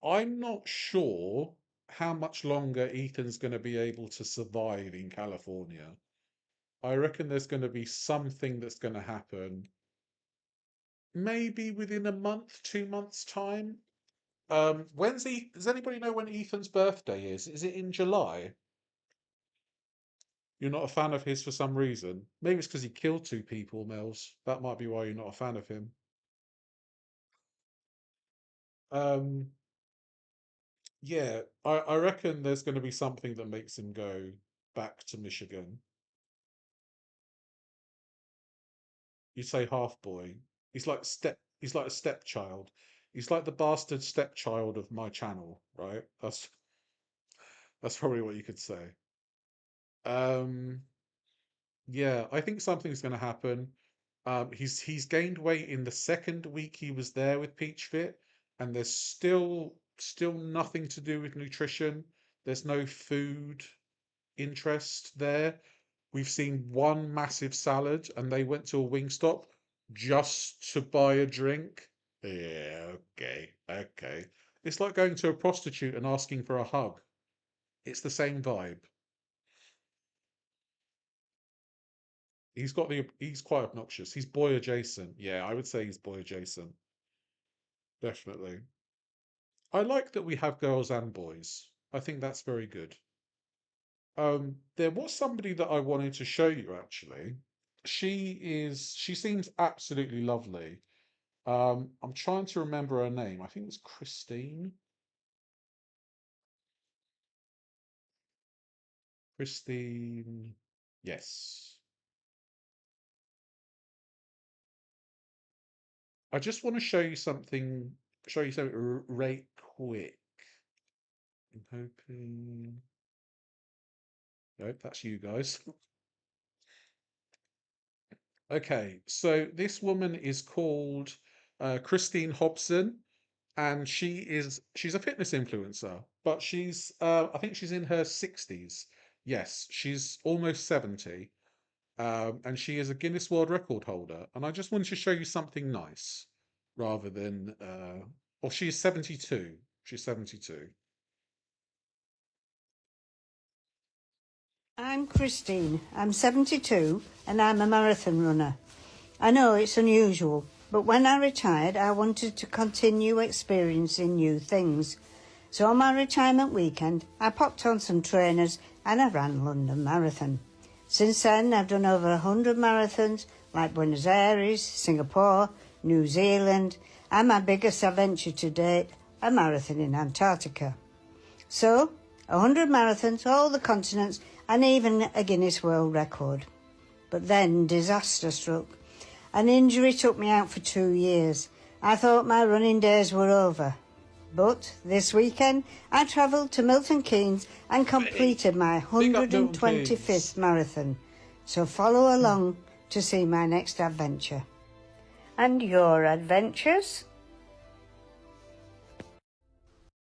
I'm not sure how much longer Ethan's going to be able to survive in California. I reckon there's going to be something that's going to happen maybe within a month, 2 months' time. Does anybody know when Ethan's birthday is? Is it in July? You're not a fan of his for some reason. Maybe it's because he killed 2 people, Mels. That might be why you're not a fan of him. Um, yeah, I reckon there's going to be something that makes him go back to Michigan. You say half boy. He's like a stepchild. He's like the bastard stepchild of my channel, right? That's probably what you could say. Um, yeah, I think something's going to happen. He's gained weight in the second week he was there with Peach Fit, and there's still nothing to do with nutrition. There's no food interest there. We've seen one massive salad, and they went to a Wingstop just to buy a drink. Yeah, okay. It's like going to a prostitute and asking for a hug. It's the same vibe. He's quite obnoxious. He's boy adjacent. Yeah, I would say he's boy adjacent. Definitely. I like that we have girls and boys. I think that's very good. There was somebody that I wanted to show you actually. She seems absolutely lovely. I'm trying to remember her name. I think it's Christine. Christine. Yes. I just want to show you something right quick. I'm hoping. Nope, that's you guys. Okay, so this woman is called Christine Hobson, and she's a fitness influencer, but she's I think she's in her 60s. Yes, she's almost 70. And she is a Guinness World Record holder. And I just wanted to show you something nice rather than or she's 72. She's 72. I'm Christine. I'm 72 and I'm a marathon runner. I know it's unusual, but when I retired, I wanted to continue experiencing new things. So on my retirement weekend, I popped on some trainers and I ran London Marathon. Since then, I've done over 100 marathons like Buenos Aires, Singapore, New Zealand, and my biggest adventure to date, a marathon in Antarctica. So, 100 marathons, all the continents, and even a Guinness World Record. But then disaster struck. An injury took me out for 2 years. I thought my running days were over. But this weekend, I travelled to Milton Keynes and completed my 125th marathon. So follow along to see my next adventure. And your adventures?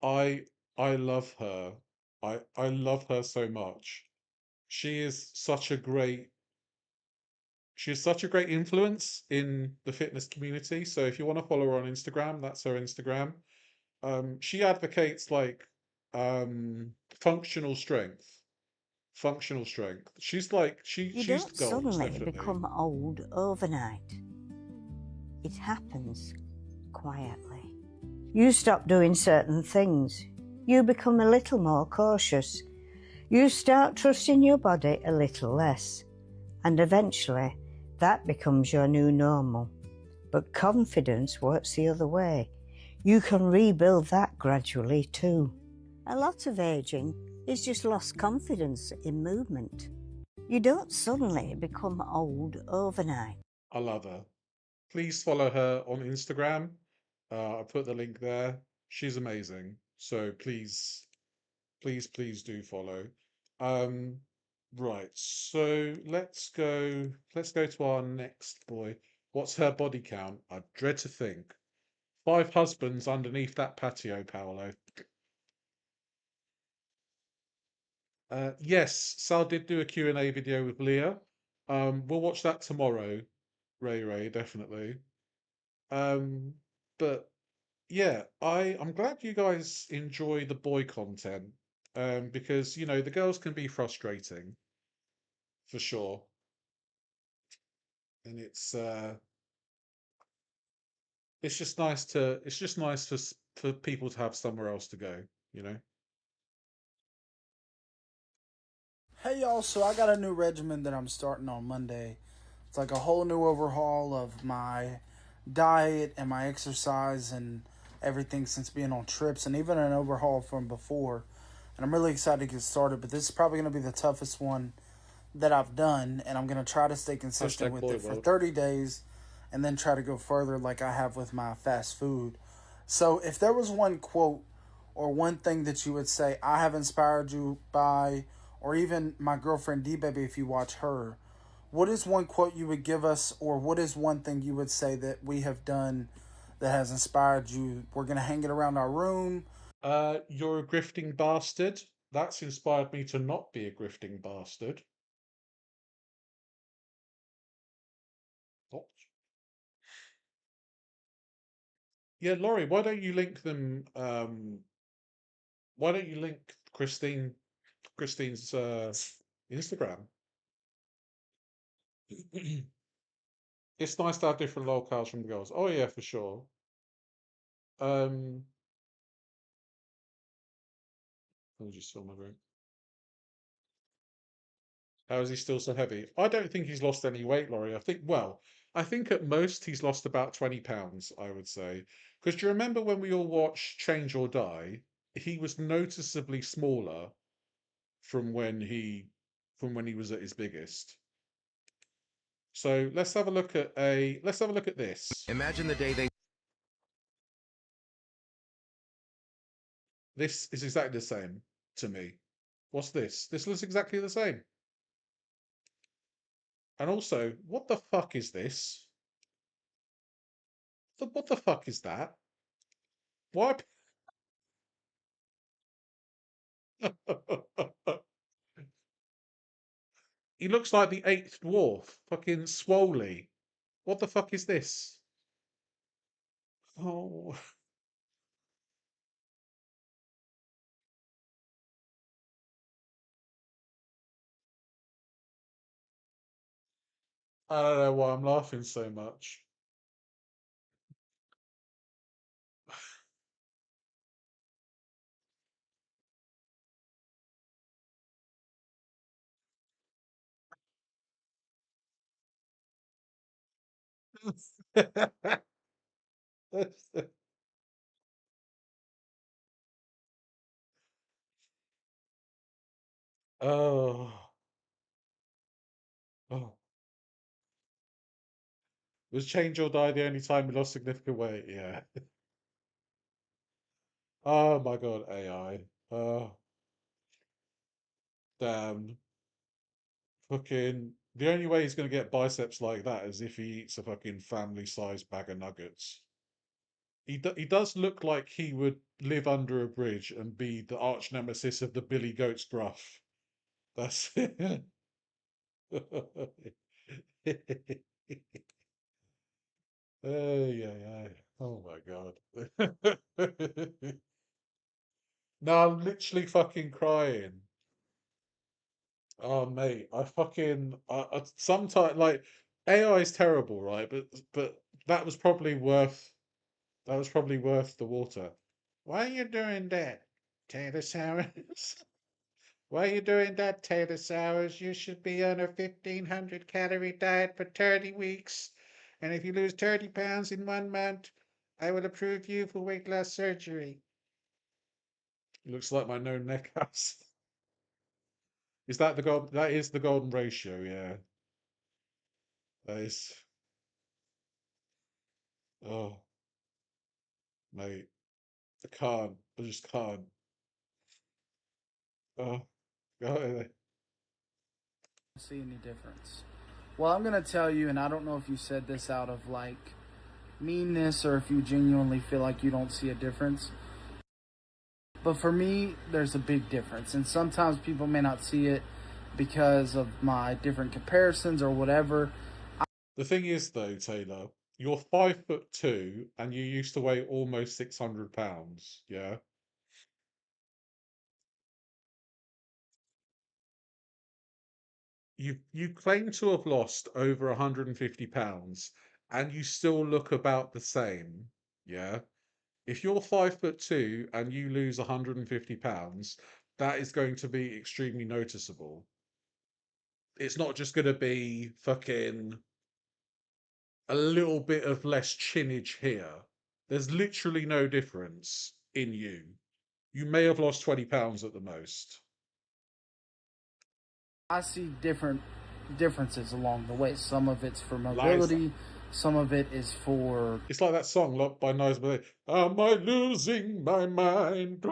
I love her. I love her so much. She is such a great she's such a great influence in the fitness community. So if you want to follow her on Instagram, that's her Instagram. She advocates like functional strength. Functional strength. She's like You she's don't goals, suddenly definitely. become old overnight. It happens quietly. You stop doing certain things. You become a little more cautious. You start trusting your body a little less. And eventually, that becomes your new normal. But confidence works the other way. You can rebuild that gradually too. A lot of aging is just lost confidence in movement. You don't suddenly become old overnight. I love her. Please follow her on Instagram. I put the link there. She's amazing. So please do follow. Um, right. So let's go to our next boy. What's her body count? I dread to think. 5 husbands underneath that patio, Paolo. Yes, Sal did do a Q&A video with Leah. We'll watch that tomorrow, Ray, definitely. But yeah, I'm glad you guys enjoy the boy content. Because you know the girls can be frustrating, for sure. And it's just nice for people to have somewhere else to go, you know. Hey y'all, so I got a new regimen that I'm starting on Monday. It's like a whole new overhaul of my diet and my exercise and everything since being on trips, and even an overhaul from before. And I'm really excited to get started, but this is probably going to be the toughest one that I've done, and I'm going to try to stay consistent with it for 30 days and then try to go further like I have with my fast food. So if there was one quote or one thing that you would say I have inspired you by, or even my girlfriend D-Baby if you watch her, what is one quote you would give us, or what is one thing you would say that we have done that has inspired you? We're going to hang it around our room. You're a grifting bastard. That's inspired me to not be a grifting bastard. What? Yeah, Laurie, why don't you link them? Why don't you link Christine's Instagram? It's nice to have different lolcows from the girls. Oh yeah, for sure. Let me just fill my room. How is he still so heavy? I don't think he's lost any weight, Laurie. I think at most he's lost about 20 pounds, I would say. Because do you remember when we all watched Change or Die? He was noticeably smaller from when he was at his biggest. So let's have a look at this. Imagine the day they. This is exactly the same to me. What's this? This looks exactly the same. And also, what the fuck is this? What the fuck is that? Why? He looks like the eighth dwarf. Fucking Swoley. What the fuck is this? Oh. I don't know why I'm laughing so much. Oh. Oh. Was Change or Die the only time we lost significant weight? Yeah. Oh my god, AI. Oh, damn. Fucking. The only way he's going to get biceps like that is if he eats a fucking family-sized bag of nuggets. He does look like he would live under a bridge and be the arch nemesis of the Billy Goat's Gruff. That's Oh yeah. Oh my god. No, I'm literally fucking crying. Oh mate, I sometimes like AI is terrible, right? But that was probably worth the water. Why are you doing that, Taylor Sowers? Why are you doing that, Taylor Sowers? You should be on a 1,500 calorie diet for 30 weeks. And if you lose 30 pounds in 1 month, I will approve you for weight loss surgery. Looks like my known neck house. Is that the gold? That is the golden ratio, yeah. That is. Oh, mate. I can't. I just can't. Oh, God. See any difference? Well, I'm gonna tell you, and I don't know if you said this out of like meanness or if you genuinely feel like you don't see a difference. But for me, there's a big difference. And sometimes people may not see it because of my different comparisons or whatever. The thing is, though, Taylor, you're 5'2" and you used to weigh almost 600 pounds, yeah? You claim to have lost over 150 pounds and you still look about the same, yeah? If you're 5'2" and you lose 150 pounds, that is going to be extremely noticeable. It's not just going to be fucking a little bit of less chinage here. There's literally no difference in you. You may have lost 20 pounds at the most. I see differences along the way. Some of it's for mobility, some of it is for. It's like that song by Nice But Am I losing my mind?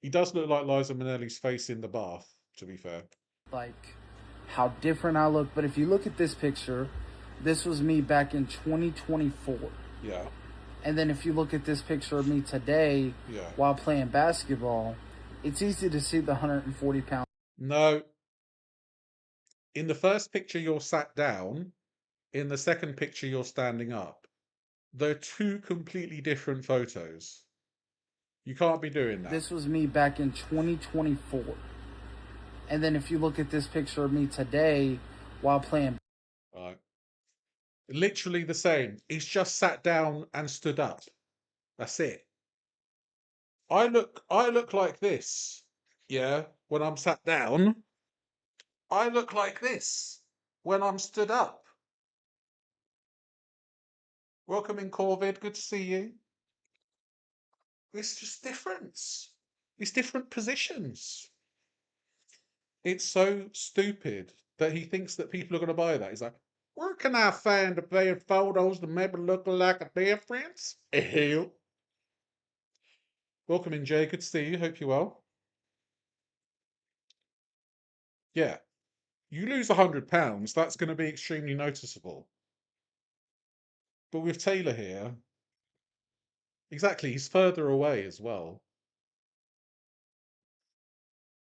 He does look like Liza Minnelli's face in the bath, to be fair. Like how different I look. But if you look at this picture, this was me back in 2024. Yeah. And then if you look at this picture of me today while playing basketball, it's easy to see the 140 pounds. No. In the first picture, you're sat down. In the second picture, you're standing up. They're two completely different photos. You can't be doing that. This was me back in 2024. And then if you look at this picture of me today while playing. Right. Literally the same. He's just sat down and stood up. That's it. I look like this. Yeah, when I'm sat down. I look like this when I'm stood up. Welcome in, Corvid. Good to see you. It's just difference. It's different positions. It's so stupid that he thinks that people are going to buy that. He's like, where can I find a pair of photos that maybe look like a difference? Ew. Welcome in, Jay. Good to see you. Hope you're well. Yeah. You lose 100 pounds, that's going to be extremely noticeable. But with Taylor here, exactly, he's further away as well.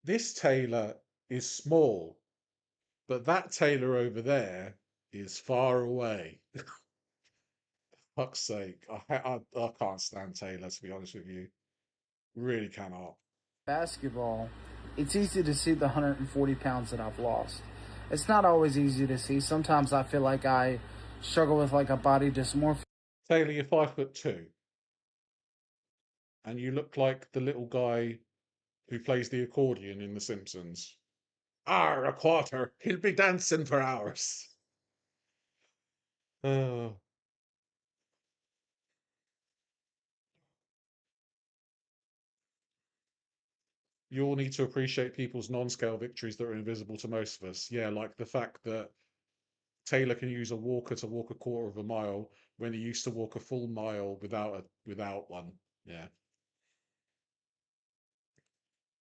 This Taylor is small, but that Taylor over there is far away. Fuck's sake. I can't stand Taylor, to be honest with you. Really cannot. Basketball, it's easy to see the 140 pounds that I've lost. It's not always easy to see. Sometimes I feel like I struggle with like a body dysmorphia. Taylor, you're 5'2", and you look like the little guy who plays the accordion in The Simpsons. A quarter. He'll be dancing for hours. You all need to appreciate people's non-scale victories that are invisible to most of us. Yeah, like the fact that Taylor can use a walker to walk a quarter of a mile when he used to walk a full mile without one. Yeah.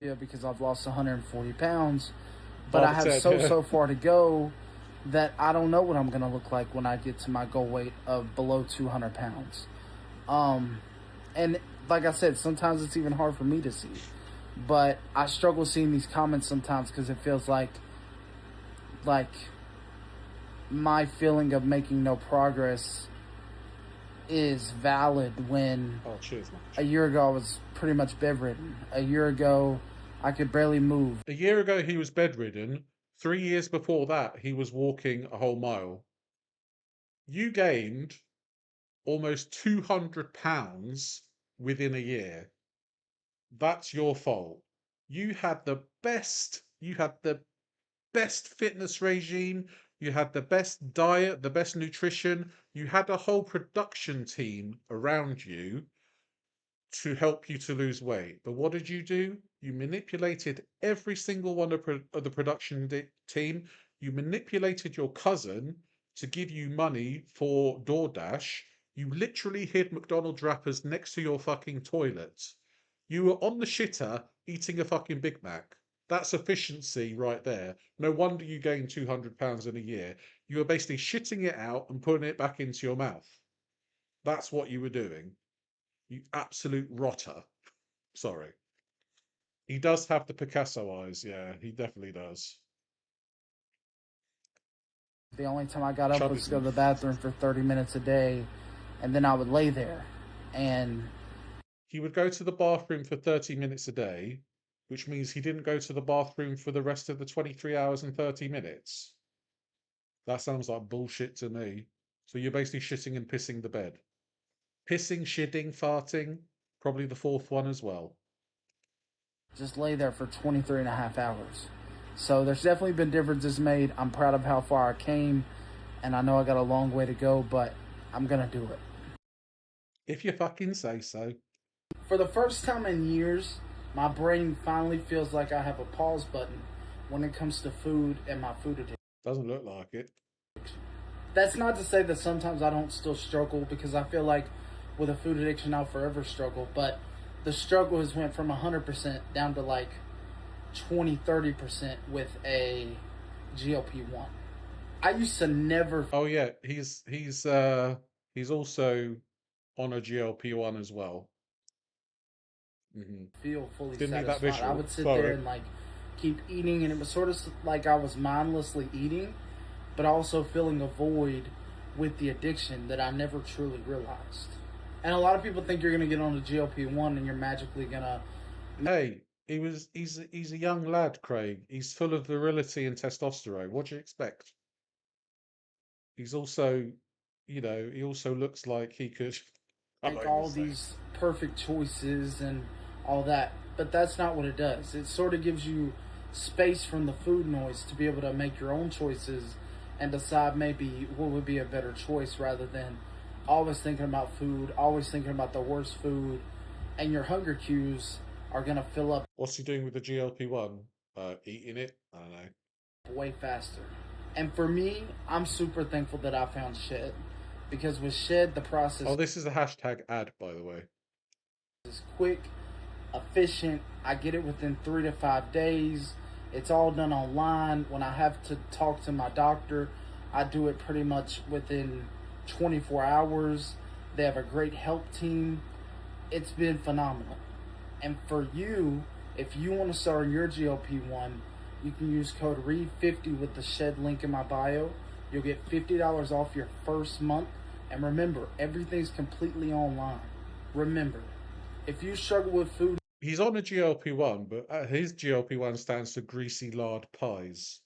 Yeah, because I've lost 140 pounds, but I have so far to go that I don't know what I'm going to look like when I get to my goal weight of below 200 pounds. And like I said, sometimes it's even hard for me to see. But I struggle seeing these comments sometimes because it feels like like my feeling of making no progress is valid when Oh, cheers, man. a year ago I was pretty much bedridden. A year ago I could barely move. A year ago he was bedridden. 3 years before that he was walking a whole mile. You gained almost 200 pounds within a year. That's your fault. You had the best fitness regime, you had the best diet, the best nutrition, you had a whole production team around you to help you to lose weight. But what did you do? You manipulated every single one of the production team. You manipulated your cousin to give you money for DoorDash. You literally hid McDonald's wrappers next to your fucking toilet. You were on the shitter eating a fucking Big Mac. That's efficiency right there. No wonder you gained 200 pounds in a year. You were basically shitting it out and putting it back into your mouth. That's what you were doing. You absolute rotter. Sorry. He does have the Picasso eyes, yeah, he definitely does. The only time I got up was to go to the bathroom for 30 minutes a day, and then I would lay there. And he would go to the bathroom for 30 minutes a day, which means he didn't go to the bathroom for the rest of the 23 hours and 30 minutes. That sounds like bullshit to me. So you're basically shitting and pissing the bed. Pissing, shitting, farting, probably the fourth one as well. Just lay there for 23 and a half hours. So there's definitely been differences made. I'm proud of how far I came, and I know I got a long way to go, but I'm gonna do it. If you fucking say so. For the first time in years, my brain finally feels like I have a pause button when it comes to food and my food addiction. Doesn't look like it. That's not to say that sometimes I don't still struggle, because I feel like with a food addiction I'll forever struggle, but the struggle has went from 100% down to like 20-30% with a GLP-1. I used to never. Oh yeah, he's also on a GLP-1 as well. Feel fully Didn't need that satisfied. visual. I would sit Sorry. there and like keep eating, and it was sort of like I was mindlessly eating, but also filling a void with the addiction that I never truly realized. And a lot of people think you're gonna get on a GLP-1 and you're magically gonna. Hey, he's a young lad, Craig. He's full of virility and testosterone. What do you expect? He's also, he also looks like he could make all these perfect choices and all that, but that's not what it does. It sort of gives you space from the food noise to be able to make your own choices and decide maybe what would be a better choice, rather than always thinking about food, always thinking about the worst food, and your hunger cues are going to fill up. What's he doing with the GLP-1? Eating it? I don't know. Way faster. And for me, I'm super thankful that I found Shed, because with Shed, the process... Oh, this is a hashtag ad, by the way. It's quick, efficient. I get it within 3 to 5 days. It's all done online. When I have to talk to my doctor, I do it pretty much within 24 hours. They have a great help team. It's been phenomenal. And for you, if you want to start your GLP-1, you can use code READ50 with the Shed link in my bio. You'll get $50 off your first month. And remember, everything's completely online. Remember, if you struggle with food... He's on a GLP-1, but his GLP-1 stands for greasy lard pies.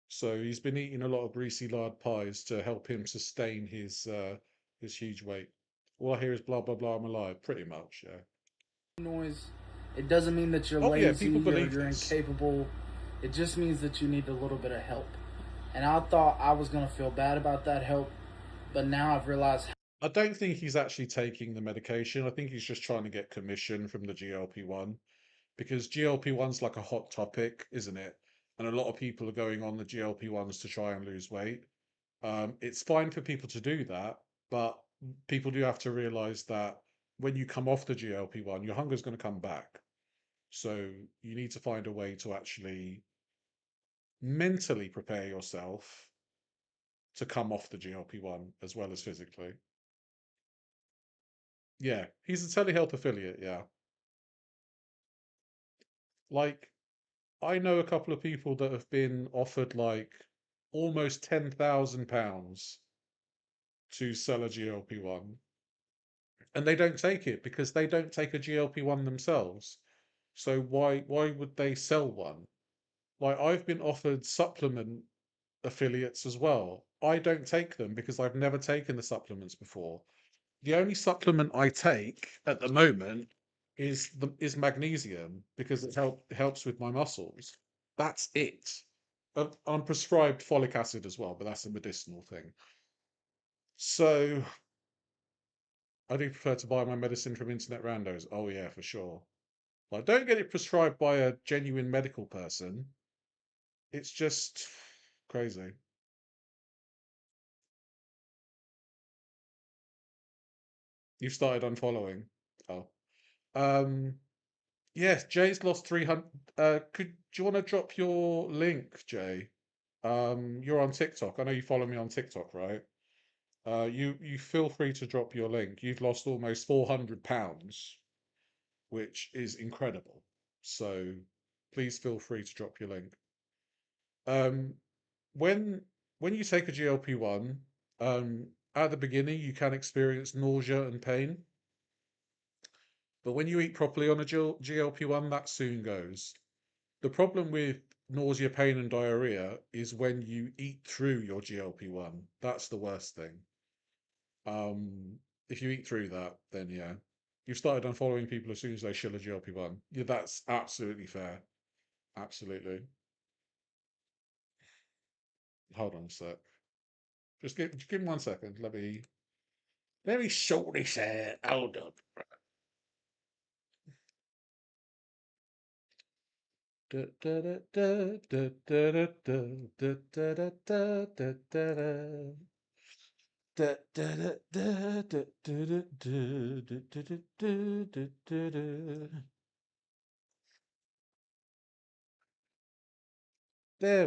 So he's been eating a lot of greasy lard pies to help him sustain his huge weight. All I hear is blah, blah, blah, I'm alive, pretty much, yeah. Noise. It doesn't mean that you're lazy or you're incapable. It just means that you need a little bit of help. And I thought I was going to feel bad about that help, but now I've realized... I don't think he's actually taking the medication. I think he's just trying to get commission from the GLP-1, because GLP-1's like a hot topic, isn't it? And a lot of people are going on the GLP-1s to try and lose weight. It's fine for people to do that, but people do have to realize that when you come off the GLP-1, your hunger's going to come back. So you need to find a way to actually mentally prepare yourself to come off the GLP-1 as well as physically. Yeah, he's a telehealth affiliate, yeah. Like, I know a couple of people that have been offered, like, almost £10,000 to sell a GLP-1. And they don't take it because they don't take a GLP-1 themselves. So why would they sell one? Like, I've been offered supplement affiliates as well. I don't take them because I've never taken the supplements before. The only supplement I take at the moment is magnesium because it helps with my muscles. That's it. I'm prescribed folic acid as well, but that's a medicinal thing. So I do prefer to buy my medicine from internet randos. Oh yeah, for sure. Like, don't get it prescribed by a genuine medical person. It's just crazy. You've started unfollowing. Oh. Yes, Jay's lost 300. Do you want to drop your link, Jay? You're on TikTok. I know you follow me on TikTok, right? You feel free to drop your link. You've lost almost £400, which is incredible. So please feel free to drop your link. Um, when you take a GLP-1, at the beginning you can experience nausea and pain. But when you eat properly on a GLP-1, that soon goes. The problem with nausea, pain, and diarrhea is when you eat through your GLP-1. That's the worst thing. If you eat through that, then yeah. You've started unfollowing people as soon as they shill a GLP-1. Yeah, that's absolutely fair. Absolutely. Hold on a sec. Just give me 1 second. Let me sort this out. Hold on. There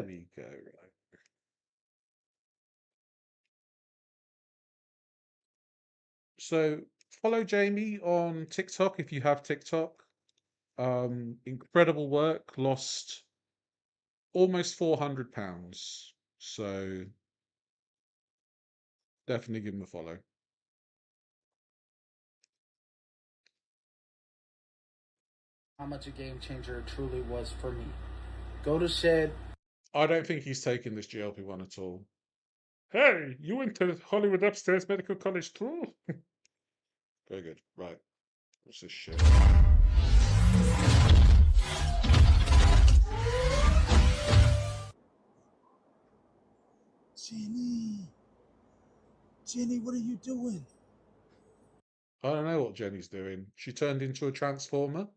we go. Right. So follow Jamie on TikTok if you have TikTok. Incredible work. Lost almost £400. So definitely give him a follow. How much a game changer it truly was for me. Go to Shed. I don't think he's taking this GLP-1 at all. Hey, you went to Hollywood Upstairs Medical College too? Very good. Right. What's this shit? Jenny, what are you doing? I don't know what Jenny's doing. She turned into a transformer.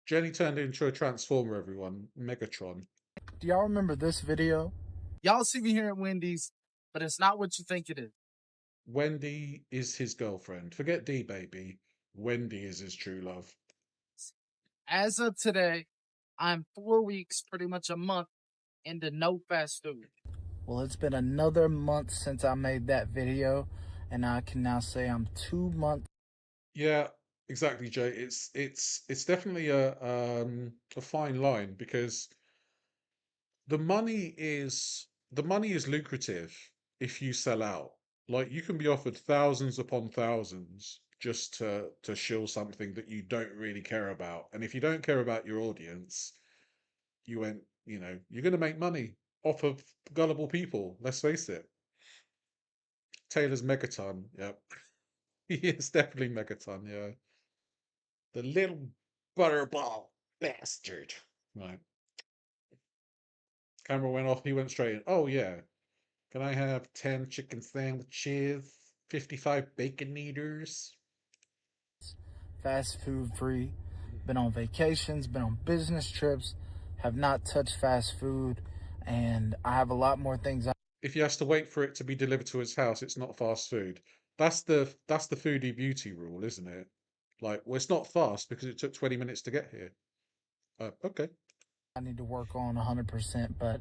Jenny turned into a transformer, everyone. Megatron. Do y'all remember this video? Y'all see me here at Wendy's, but it's not what you think it is. Wendy is his girlfriend. Forget D, baby. Wendy is his true love. As of today, I'm 4 weeks, pretty much a month, into no fast food. Well, it's been another month since I made that video, and I can now say I'm 2 months. Yeah, exactly, Jay. It's definitely a fine line because the money is lucrative if you sell out. Like, you can be offered thousands upon thousands just to shill something that you don't really care about. And if you don't care about your audience, you're going to make money off of gullible people. Let's face it. Taylor's Megaton. Yep. He is definitely Megaton, yeah. The little butterball bastard. Right. Camera went off. He went straight in. Oh, yeah. Can I have 10 chicken sandwiches? 55 bacon eaters? Fast food free. Been on vacations, been on business trips, have not touched fast food, and I have a lot more things. If he has to wait for it to be delivered to his house, it's not fast food. That's the foodie beauty rule, isn't it? Like, well, it's not fast because it took 20 minutes to get here. Okay. I need to work on 100%, but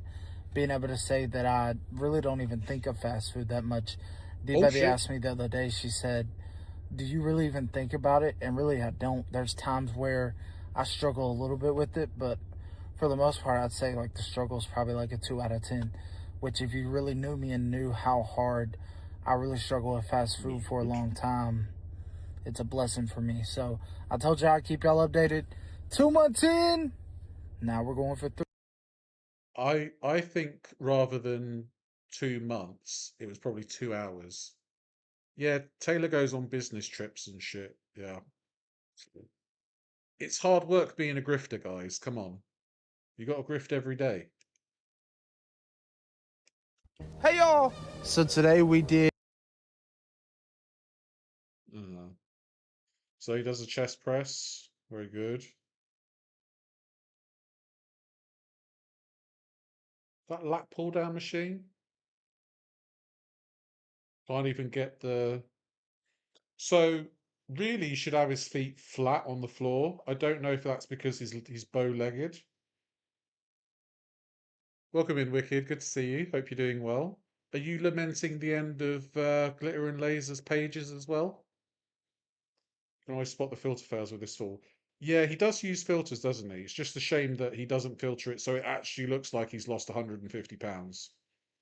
being able to say that I really don't even think of fast food that much. D-Baby asked me the other day, she said, do you really even think about it? And really, I don't. There's times where I struggle a little bit with it, but for the most part, I'd say like the struggle is probably like a 2 out of 10. Which, if you really knew me and knew how hard I really struggle with fast food for a long time, it's a blessing for me. So I told you I'd keep y'all updated. 2 months in, now we're going for 3. I think rather than 2 months, it was probably 2 hours. Yeah, Taylor goes on business trips and shit. Yeah. It's hard work being a grifter, guys. Come on. You got to grift every day. Hey y'all! So today we did. So he does a chest press. Very good. That lat pull down machine. Can't even get the. So really, he should have his feet flat on the floor. I don't know if that's because he's bow-legged. Welcome in, Wicked. Good to see you. Hope you're doing well. Are you lamenting the end of Glitter and Laser's pages as well? You can always spot the filter fails with this tool. Yeah, he does use filters, doesn't he? It's just a shame that he doesn't filter it so it actually looks like he's lost 150 pounds.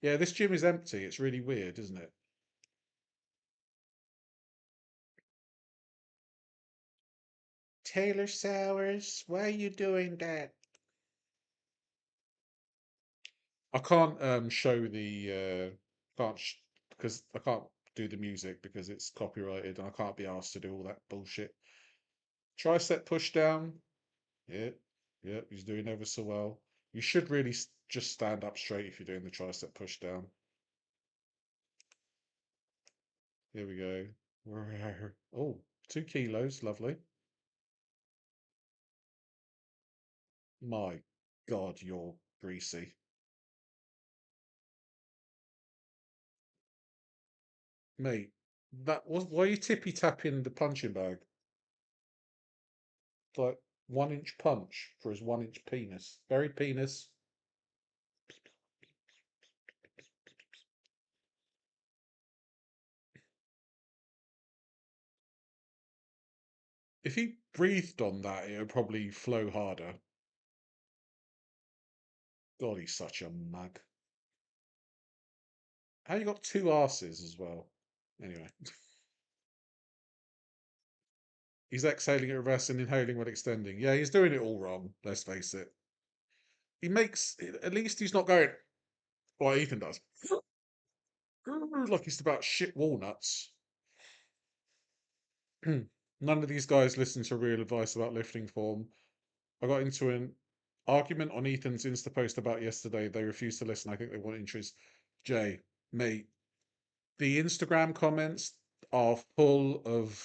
Yeah, this gym is empty. It's really weird, isn't it? Taylor Sowers, why are you doing that? I can't show the because I can't do the music because it's copyrighted and I can't be asked to do all that bullshit. Tricep push down. Yeah, yeah, he's doing ever so well. You should really just stand up straight if you're doing the tricep push down. Here we go. Oh, 2 kilos, lovely. My God, you're greasy. Mate, that was why are you tippy tapping the punching bag? It's like 1 inch punch for his 1 inch penis. Buried penis. If he breathed on that, it would probably flow harder. God, he's such a mug. How you got 2 arses as well? Anyway. He's exhaling at reverse and inhaling when extending. Yeah, he's doing it all wrong, let's face it. He makes, at least he's not going, like Ethan does, like he's about shit walnuts. None of these guys listen to real advice about lifting form. I got into an argument on Ethan's Insta post about yesterday. They refused to listen. I think they want interest. Jay, mate, the Instagram comments are full of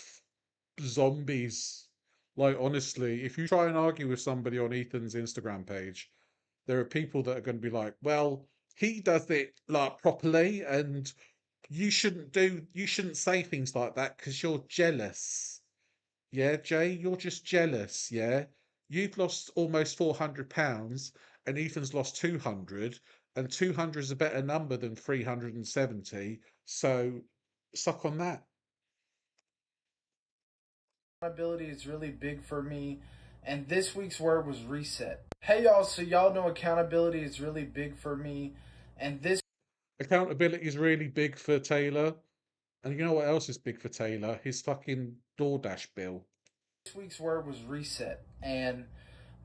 zombies. Like, honestly, if you try and argue with somebody on Ethan's Instagram page, there are people that are going to be like, well, he does it like properly, and you shouldn't say things like that because you're jealous. Yeah, Jay, you're just jealous. Yeah, you've lost almost 400 pounds, and Ethan's lost 200, and 200 is a better number than 370. So, suck on that. Accountability is really big for me, and this week's word was reset. Hey y'all, so y'all know accountability is really big for me, and this accountability is really big for Taylor. And you know what else is big for Taylor? His fucking DoorDash bill. This week's word was reset, and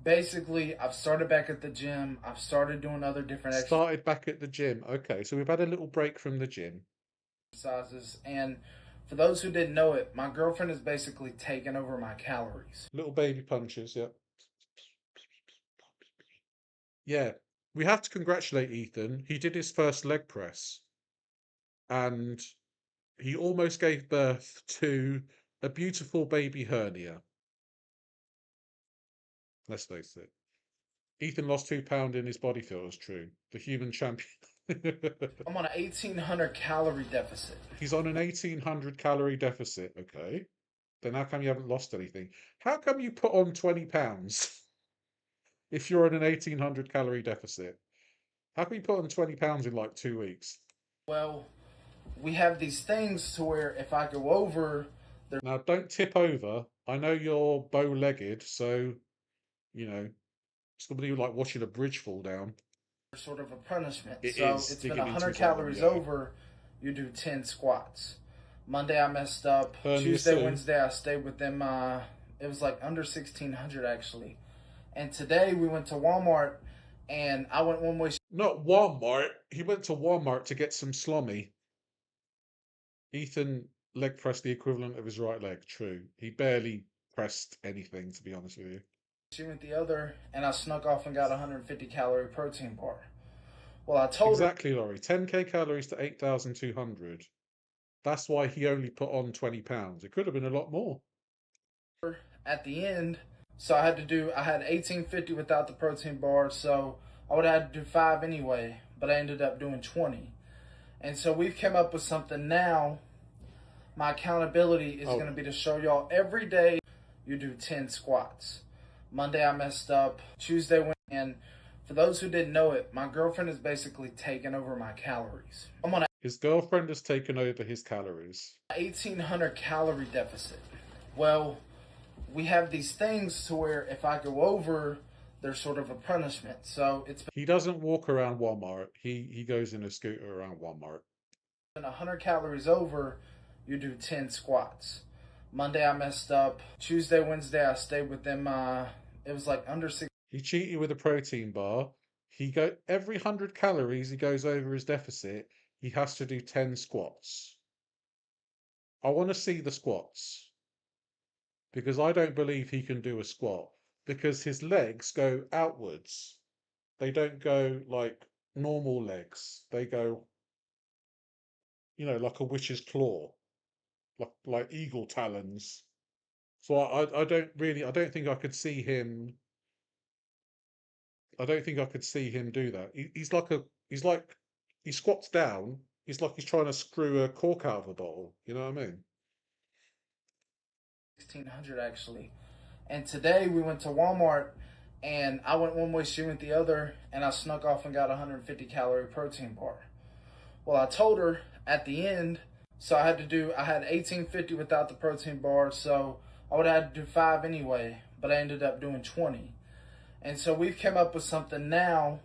basically I've started back at the gym. I've started doing other different Started back at the gym. Okay, so we've had a little break from the gym. Exercises, and for those who didn't know it, my girlfriend has basically taken over my calories. Little baby punches, yeah. Yeah, we have to congratulate Ethan. He did his first leg press. And he almost gave birth to a beautiful baby hernia. Let's face it. Ethan lost 2 pounds in his body feel is true. The human champion. I'm on an 1,800 calorie deficit. He's on an 1,800 calorie deficit. Okay. Then how come you haven't lost anything? How come you put on 20 pounds if you're on an 1,800 calorie deficit? How can you put on 20 pounds in like 2 weeks? Well, we have these things to where if I go over Now, don't tip over. I know you're bow-legged, so, you know, it's going to be like watching a bridge fall down. Sort of a punishment. It So is it's been digging into 100 his arm, calories yeah. over. You do 10 squats. Monday I messed up. Hernia Tuesday, soon. Wednesday I stayed within my. It was like under 1600 actually. And today we went to Walmart, and I went one way. Not Walmart. He went to Walmart to get some slommy. Ethan leg pressed the equivalent of his right leg. True. He barely pressed anything, to be honest with you. She went the other, and I snuck off and got a 150 calorie protein bar. Well, I told Exactly, Laurie. 10k calories to 8,200. That's why he only put on 20 pounds. It could have been a lot more. her at the end, so I had 1850 without the protein bar, so I would have had to do 5 anyway, but I ended up doing 20. And so we've come up with something now. My accountability is going to be to show y'all every day you do 10 squats. Monday I messed up. Tuesday went, and for those who didn't know it, my girlfriend has basically taken over my calories. I'm on His girlfriend has taken over his calories. a 1800 calorie deficit. Well, we have these things to where if I go over, there's sort of a punishment. So it's He doesn't walk around Walmart. He goes in a scooter around Walmart. been 100 calories over. You do 10 squats. Monday I messed up. Tuesday, Wednesday I stayed within my. It was like under 6. He cheated with a protein bar. Every 100 calories he goes over his deficit, he has to do 10 squats. I want to see the squats. Because I don't believe he can do a squat. Because his legs go outwards. They don't go like normal legs. They go, like a witch's claw. Like eagle talons. So I don't think I could see him. I don't think I could see him do that. He squats down. He's like he's trying to screw a cork out of a bottle. You know what I mean? 1600 actually. And today we went to Walmart, and I went one way, she went the other, and I snuck off and got a 150 calorie protein bar. Well, I told her at the end, so I had 1850 without the protein bar, so I would have had to do 5 anyway, but I ended up doing 20. And so we've come up with something now.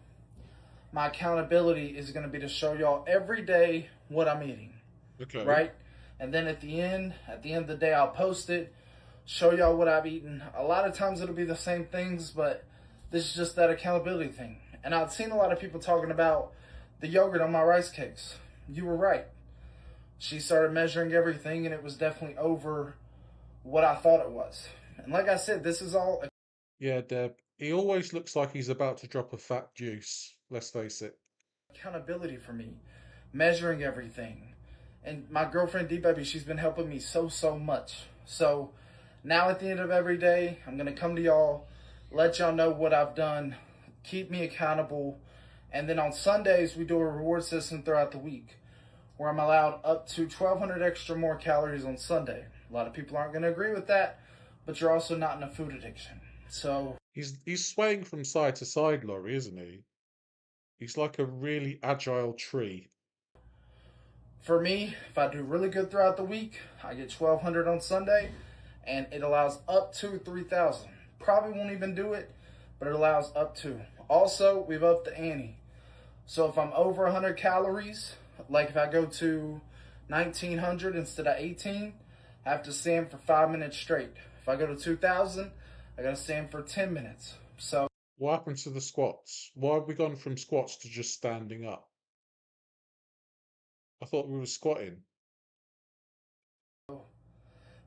My accountability is going to be to show y'all every day what I'm eating. Okay. Right? And then at the end of the day, I'll post it, show y'all what I've eaten. A lot of times it'll be the same things, but this is just that accountability thing. And I've seen a lot of people talking about the yogurt on my rice cakes. You were right. She started measuring everything, and it was definitely over what I thought it was. And like I said, this is all. Yeah, Deb. He always looks like he's about to drop a fat juice. Let's face it. Accountability for me. Measuring everything. And my girlfriend, D-Baby, she's been helping me so much. So now at the end of every day, I'm going to come to y'all, let y'all know what I've done, keep me accountable. And then on Sundays, we do a reward system throughout the week where I'm allowed up to 1,200 extra more calories on Sunday. A lot of people aren't going to agree with that, but you're also not in a food addiction. So he's swaying from side to side, Laurie, isn't he? He's like a really agile tree. For me, if I do really good throughout the week, I get 1,200 on Sunday, and it allows up to 3,000. Probably won't even do it, but it allows up to. Also, we've upped the ante. So if I'm over 100 calories, like if I go to 1,900 instead of 18, I have to stand for 5 minutes straight. If I go to 2,000, I gotta stand for 10 minutes. So what happened to the squats? Why have we gone from squats to just standing up? I thought we were squatting.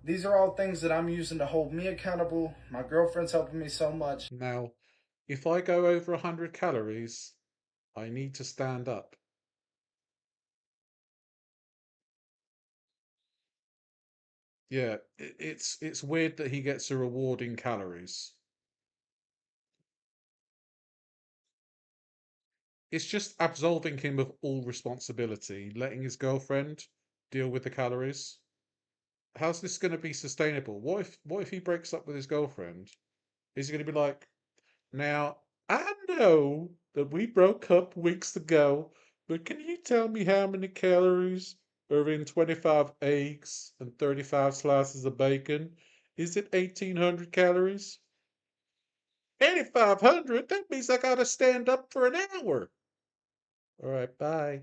These are all things that I'm using to hold me accountable. My girlfriend's helping me so much. Now, if I go over 100 calories, I need to stand up. Yeah, it's weird that he gets a reward in calories. It's just absolving him of all responsibility, letting his girlfriend deal with the calories. How's this going to be sustainable? What if he breaks up with his girlfriend? Is he going to be like, now, I know that we broke up weeks ago, but can you tell me how many calories Irving, 25 eggs and 35 slices of bacon. Is it 1,800 calories? 8,500? That means I gotta stand up for an hour. All right, bye.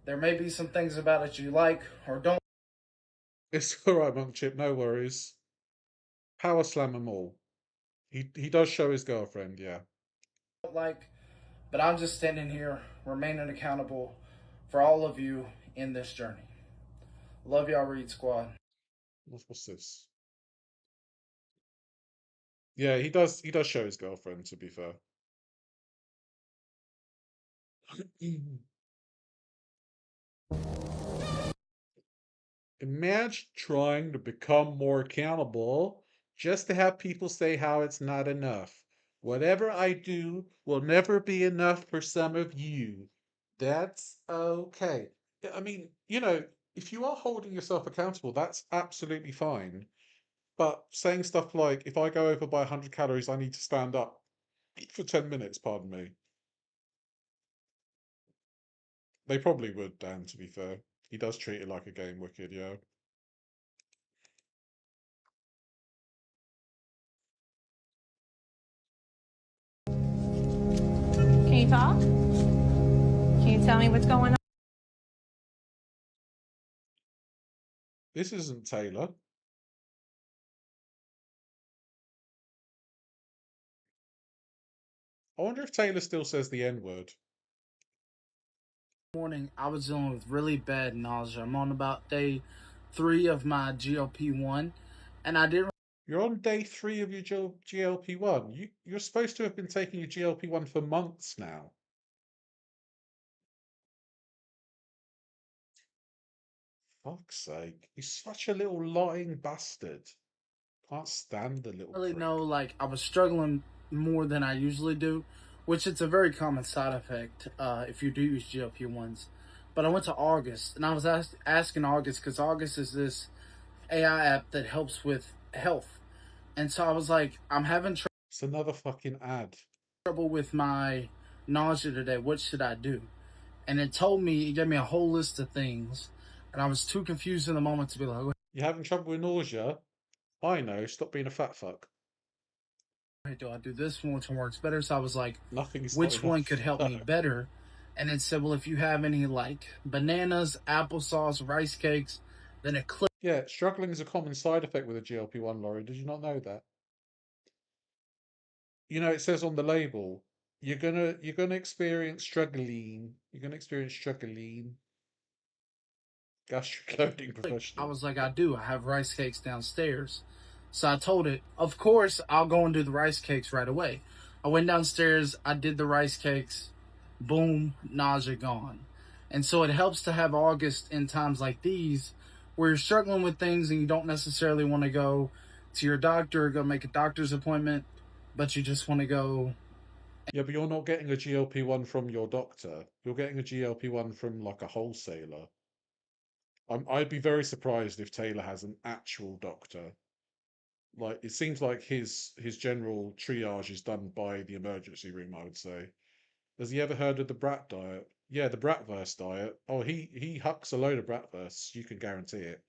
There may be some things about it you like or don't It's all right, Monk Chip, no worries. Power slam them all. He does show his girlfriend, yeah. like, but I'm just standing here remaining accountable for all of you in this journey. Love y'all, Reed Squad. What's this? Yeah, he does show his girlfriend, to be fair. Imagine trying to become more accountable just to have people say how it's not enough. Whatever I do will never be enough for some of you. That's okay. I mean, if you are holding yourself accountable, that's absolutely fine. But saying stuff like, if I go over by 100 calories, I need to stand up for 10 minutes, pardon me. They probably would, Dan, to be fair. He does treat it like a game, Wicked, yeah. Can you talk? Can you tell me what's going on? This isn't Taylor. I wonder if Taylor still says the N-word. Morning, I was dealing with really bad nausea. I'm on about day 3 of my GLP-1, and I didn't. You're on day 3 of your GLP-1. You're supposed to have been taking your GLP-1 for months now. Fuck's sake. He's such a little lying bastard. Can't stand the little Really prick. know, like, I was struggling more than I usually do, which it's a very common side effect if you do use GLP-1s. But I went to August, and I was asking August, because August is this AI app that helps with health. And so I was like, I'm having It's another fucking ad. trouble with my nausea today. What should I do? And it gave me a whole list of things. And I was too confused in the moment to be like, You're having trouble with nausea? I know, stop being a fat fuck. wait, do I do this one? Which one works better? So I was like, Nothing's which one could help me better? And it said, well, if you have any like bananas, applesauce, rice cakes, then it clicked. Yeah, struggling is a common side effect with a GLP-1, Laurie. Did you not know that? It says on the label, you're gonna experience struggling. You're gonna experience struggling. Gastric loading professional. I was like, I do. I have rice cakes downstairs. So I told it, of course, I'll go and do the rice cakes right away. I went downstairs, I did the rice cakes, boom, nausea gone. And so it helps to have August in times like these where you're struggling with things and you don't necessarily want to go to your doctor or go make a doctor's appointment, but you just want to go. Yeah, but you're not getting a GLP-1 from your doctor. You're getting a GLP-1 from like a wholesaler. I'd be very surprised if Taylor has an actual doctor. Like, it seems like his general triage is done by the emergency room, I would say. Has he ever heard of the brat diet? Yeah, the bratwurst diet. Oh, he hucks a load of bratwursts, you can guarantee it.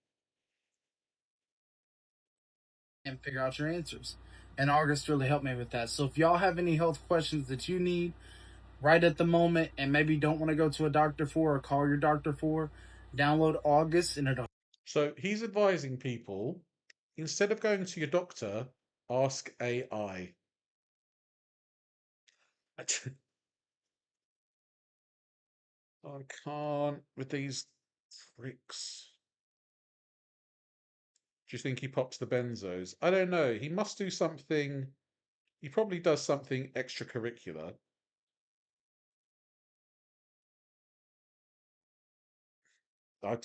And figure out your answers. And August really helped me with that. So if y'all have any health questions that you need right at the moment and maybe don't want to go to a doctor for or call your doctor for, download August and it'll. So he's advising people, instead of going to your doctor, ask AI. I can't with these tricks. Do you think he pops the benzos? I don't know. He must do something. He probably does something extracurricular.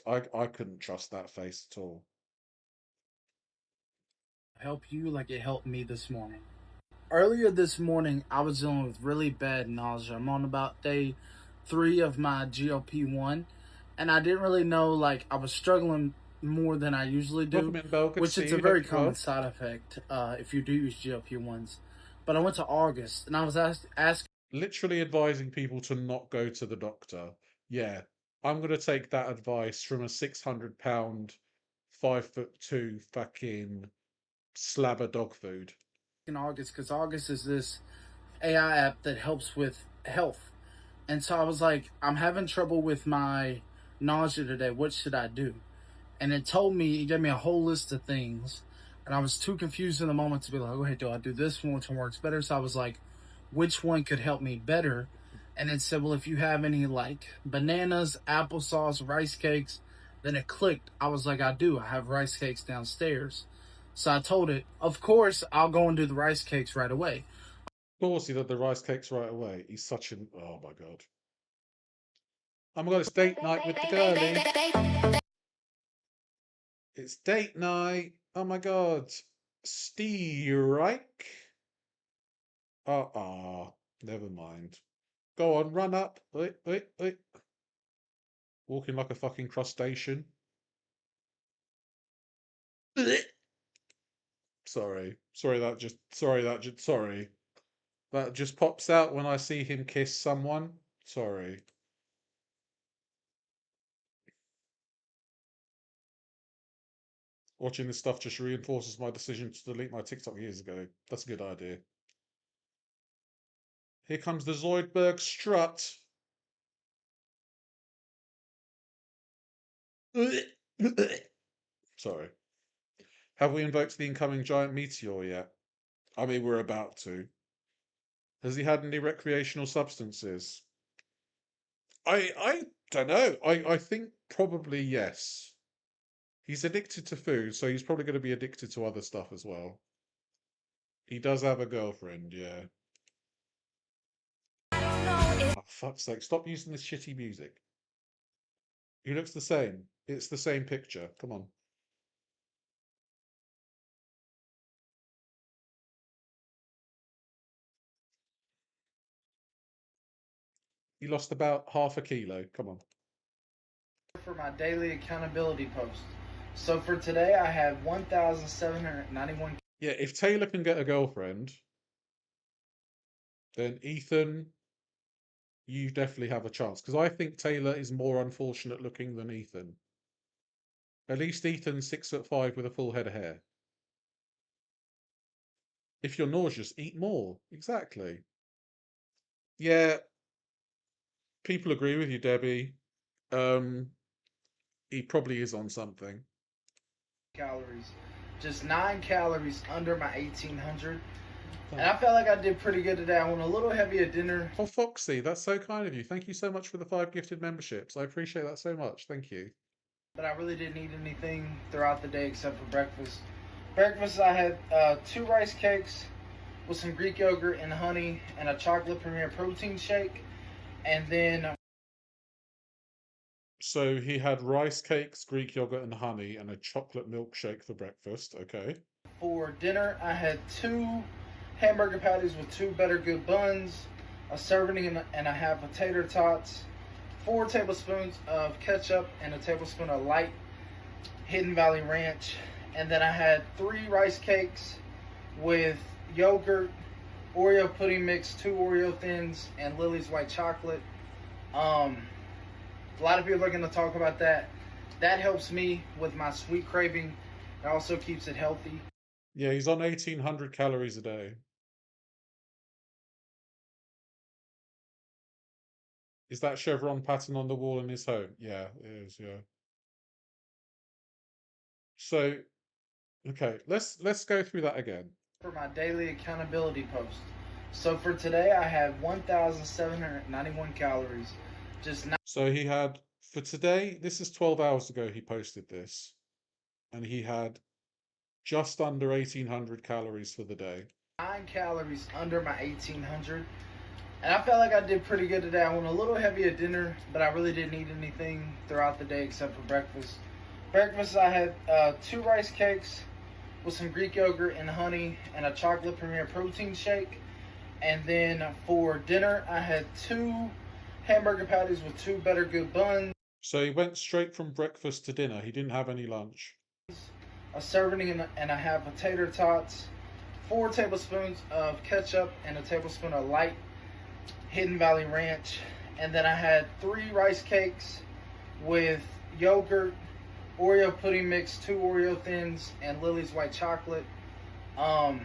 I couldn't trust that face at all. Help you like it helped me this morning. Earlier this morning, I was dealing with really bad nausea. I'm on about day 3 of my GLP-1, and I didn't really know, like, I was struggling more than I usually do, which is a very common side effect if you do use GLP-1s. But I went to August, and I was asking. Literally advising people to not go to the doctor. Yeah, I'm gonna take that advice from a 600-pound, 5'2" fucking slab of dog food. In August, because August is this AI app that helps with health. And so I was like, I'm having trouble with my nausea today. What should I do? And it gave me a whole list of things. And I was too confused in the moment to be like, okay, do I do this one? Which one works better? So I was like, which one could help me better? And it said, well, if you have any like bananas, applesauce, rice cakes, then it clicked. I was like, I do. I have rice cakes downstairs. So I told it, of course, I'll go and do the rice cakes right away. Of course, he did the rice cakes right away. He's such an... Oh, my God. Oh, my God, it's date night with the girlie. It's date night. Oh, my God. Strike. Never mind. Go on, run up. Wait. Walking like a fucking crustacean. Sorry. That just pops out when I see him kiss someone. Sorry. Watching this stuff just reinforces my decision to delete my TikTok years ago. That's a good idea. Here comes the Zoidberg strut. Sorry. Have we invoked the incoming giant meteor yet? I mean, we're about to. Has he had any recreational substances? I don't know. I think probably yes. He's addicted to food, so he's probably going to be addicted to other stuff as well. He does have a girlfriend, yeah. Oh, fuck's sake. Stop using this shitty music. He looks the same. It's the same picture. Come on. He lost about half a kilo. Come on. For my daily accountability post. So for today, I have 1,791. Yeah, if Taylor can get a girlfriend, then Ethan, you definitely have a chance. Because I think Taylor is more unfortunate looking than Ethan. At least Ethan's 6'5" with a full head of hair. If you're nauseous, eat more. Exactly. Yeah. People agree with you, Debbie. He probably is on something. Calories. Just 9 calories under my 1,800. And I felt like I did pretty good today. I went a little heavy at dinner. Oh, Foxy, that's so kind of you. Thank you so much for the 5 gifted memberships. I appreciate that so much. Thank you. But I really didn't eat anything throughout the day except for breakfast. Breakfast, I had 2 rice cakes with some Greek yogurt and honey and a chocolate Premier protein shake. And then... So he had rice cakes, Greek yogurt and honey, and a chocolate milkshake for breakfast. Okay. For dinner, I had 2 hamburger patties with 2 Better Good buns, a serving and a half of tater tots, 4 tablespoons of ketchup, and a tablespoon of light Hidden Valley Ranch. And then I had 3 rice cakes with yogurt, Oreo pudding mix, 2 Oreo thins, and Lily's white chocolate. A lot of people are going to talk about that. That helps me with my sweet craving. It also keeps it healthy. Yeah, he's on 1,800 calories a day. Is that chevron pattern on the wall in his home? Yeah, it is, yeah. So, okay, let's go through that again. For my daily accountability post. So for today, I have 1,791 calories. So he had, for today, this is 12 hours ago he posted this, and he had just under 1,800 calories for the day. 9 calories under my 1,800. And I felt like I did pretty good today. I went a little heavy at dinner, but I really didn't eat anything throughout the day except for breakfast. Breakfast, I had 2 rice cakes with some Greek yogurt and honey and a chocolate Premier protein shake. And then for dinner, I had 2 hamburger patties with 2 Better Good buns. So he went straight from breakfast to dinner. He didn't have any lunch. A serving and a half of tater tots, 4 tablespoons of ketchup, and a tablespoon of light Hidden Valley Ranch. and then I had 3 rice cakes with yogurt, Oreo pudding mix, 2 Oreo thins, and Lily's white chocolate. A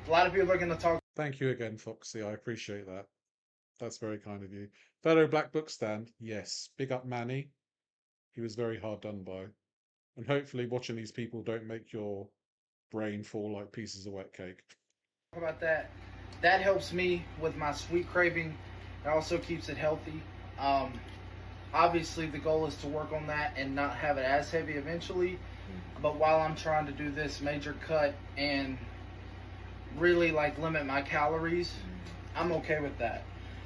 lot of people are going to talk. Thank you again, Foxy. I appreciate that. That's very kind of you. Fellow Black Book stand, yes. Big up Manny. He was very hard done by. And hopefully watching these people don't make your brain fall like pieces of wet cake. About that. That helps me with my sweet craving. It also keeps it healthy. Obviously, the goal is to work on that and not have it as heavy eventually. But while I'm trying to do this major cut and really like limit my calories, I'm okay with that.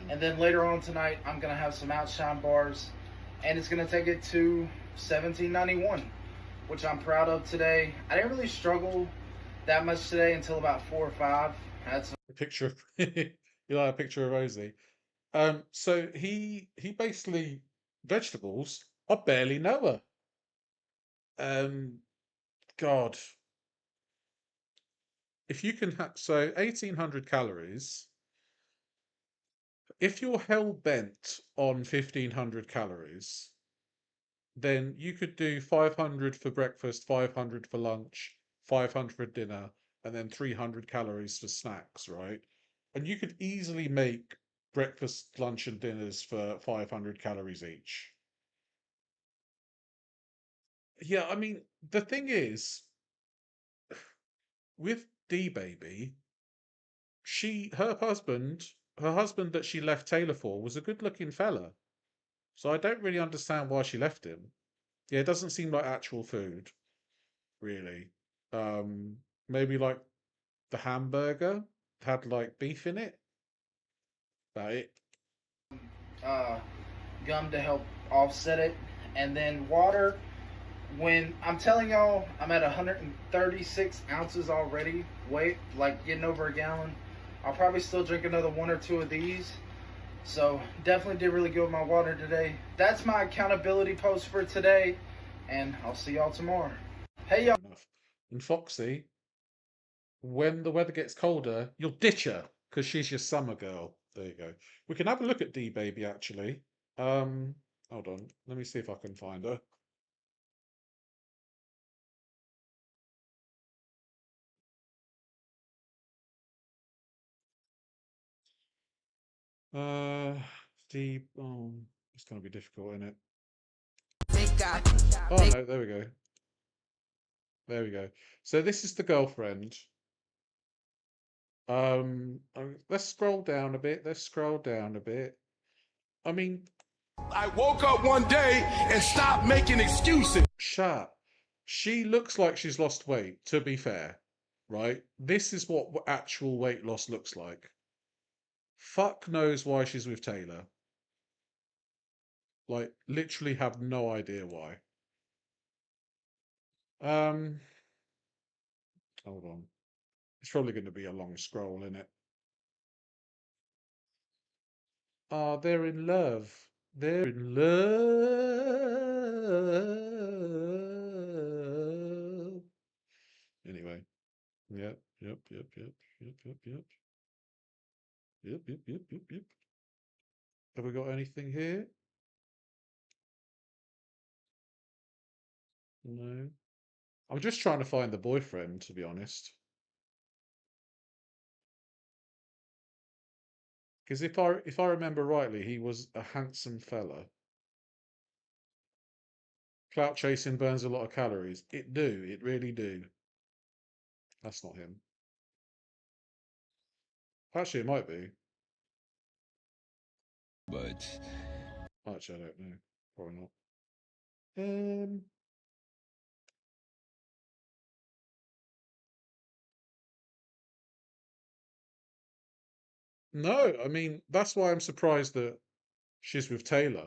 And then later on tonight, I'm gonna have some Outshine bars, and it's gonna take it to $17.91, which I'm proud of today. I didn't really struggle that much today until about 4 or 5. I had some A picture of you like a picture of Rosie. So he basically vegetables. I barely know her. God, if you can have 1800 calories. If you're hell bent on 1500 calories, then you could do 500 for breakfast, 500 for lunch, 500 for dinner, and then 300 calories for snacks, right? And you could easily make breakfast, lunch, and dinners for 500 calories each. Yeah, I mean, the thing is, with D Baby, her husband that she left Taylor for was a good looking fella. So I don't really understand why she left him. Yeah, it doesn't seem like actual food, really. Maybe like the hamburger had like beef in it. That it. gum to help offset it, and then water. When I'm telling y'all, I'm at 136 ounces already, weight, like getting over a gallon. I'll probably still drink another 1 or 2 of these. So definitely did really good with my water today. That's my accountability post for today, and I'll see y'all tomorrow. Hey y'all. And Foxy, when the weather gets colder, you'll ditch her because she's your summer girl. There you go. We can have a look at D Baby actually. Hold on. Let me see if I can find her. D. Oh, it's gonna be difficult, isn't it? Oh no, there we go. There we go. So this is the girlfriend. Let's scroll down a bit. Let's scroll down a bit. I mean, I woke up one day and stopped making excuses. Shut. She looks like she's lost weight, to be fair. Right? This is what actual weight loss looks like. Fuck knows why she's with Taylor. Like, literally have no idea why. Hold on. It's probably going to be a long scroll, isn't it? Ah, they're in love. They're in love. Anyway. Yep, yep, yep, yep, yep, yep, yep. Yep, yep, yep, yep, yep. Have we got anything here? No. I'm just trying to find the boyfriend, to be honest. Because if I remember rightly, he was a handsome fella. Clout chasing burns a lot of calories. It do. It really do. That's not him. Actually, it might be. But Actually, I don't know. Probably not. No, I mean, that's why I'm surprised that she's with Taylor.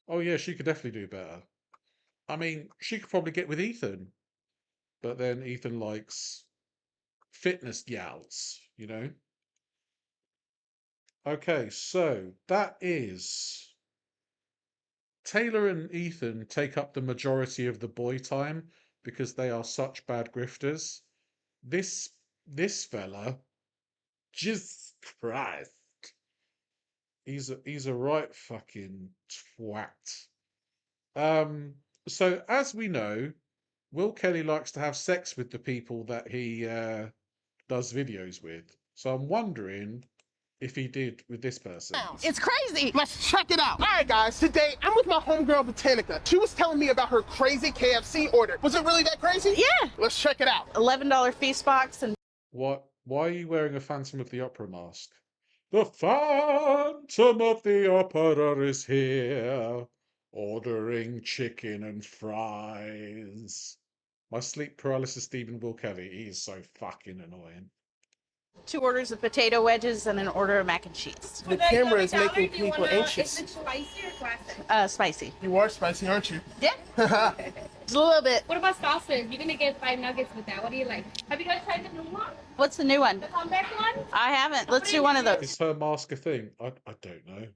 Oh yeah, she could definitely do better. I mean, she could probably get with Ethan. But then Ethan likes fitness gals, you know? Okay, so that is Taylor and Ethan take up the majority of the boy time because they are such bad grifters. This fella, Jesus Christ. He's a right fucking twat. So as we know, Will Kelly likes to have sex with the people that he does videos with. So I'm wondering if he did with this person. It's crazy. Let's check it out. All right, guys. Today, I'm with my homegirl, Botanica. She was telling me about her crazy KFC order. Was it really that crazy? Yeah. Let's check it out. $11 feast box and... What? Why are you wearing a Phantom of the Opera mask? The Phantom of the Opera is here, ordering chicken and fries. My sleep paralysis demon Will Kelly, he is so fucking annoying. 2 orders of potato wedges and an order of mac and cheese. The camera is making people anxious. Is it spicy or classic? Spicy. You are spicy, aren't you? Yeah. Just a little bit. What about sausage? You're gonna get 5 nuggets with that. What do you like? Have you guys tried the new one? What's the new one? The comeback one? I haven't. Let's do one of those. Is her mask a thing? I don't know.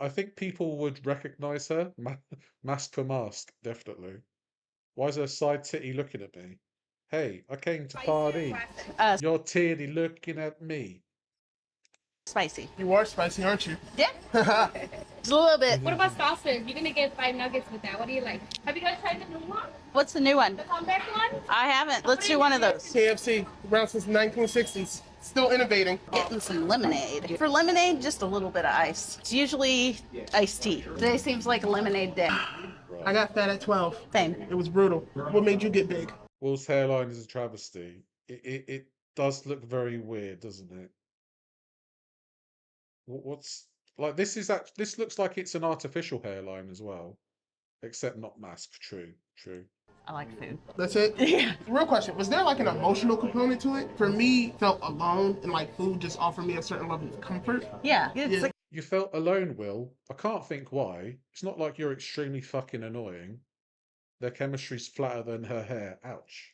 I think people would recognise her. Mask for mask, definitely. Why is her side titty looking at me? Hey, I came to party. You're titty looking at me. Spicy. You are spicy, aren't you? Yeah. Just a little bit. What about sausage? You're gonna get 5 nuggets with that. What do you like? Have you guys tried the new one? What's the new one? The comeback one? I haven't. Let's do one of those. KFC, around since the 1960s. Still innovating. Getting some lemonade. For lemonade, just a little bit of ice. It's usually iced tea. Today seems like a lemonade day. I got fat at 12. Same. It was brutal. What made you get big? Will's hairline is a travesty. It does look very weird, doesn't it? What's like this looks like it's an artificial hairline as well, except not masked. True. I like food. That's it? Yeah. Real question, was there like an emotional component to it? For me, felt alone and like food just offered me a certain level of comfort. Yeah. It's like You felt alone, Will. I can't think why. It's not like you're extremely fucking annoying. Their chemistry's flatter than her hair. Ouch.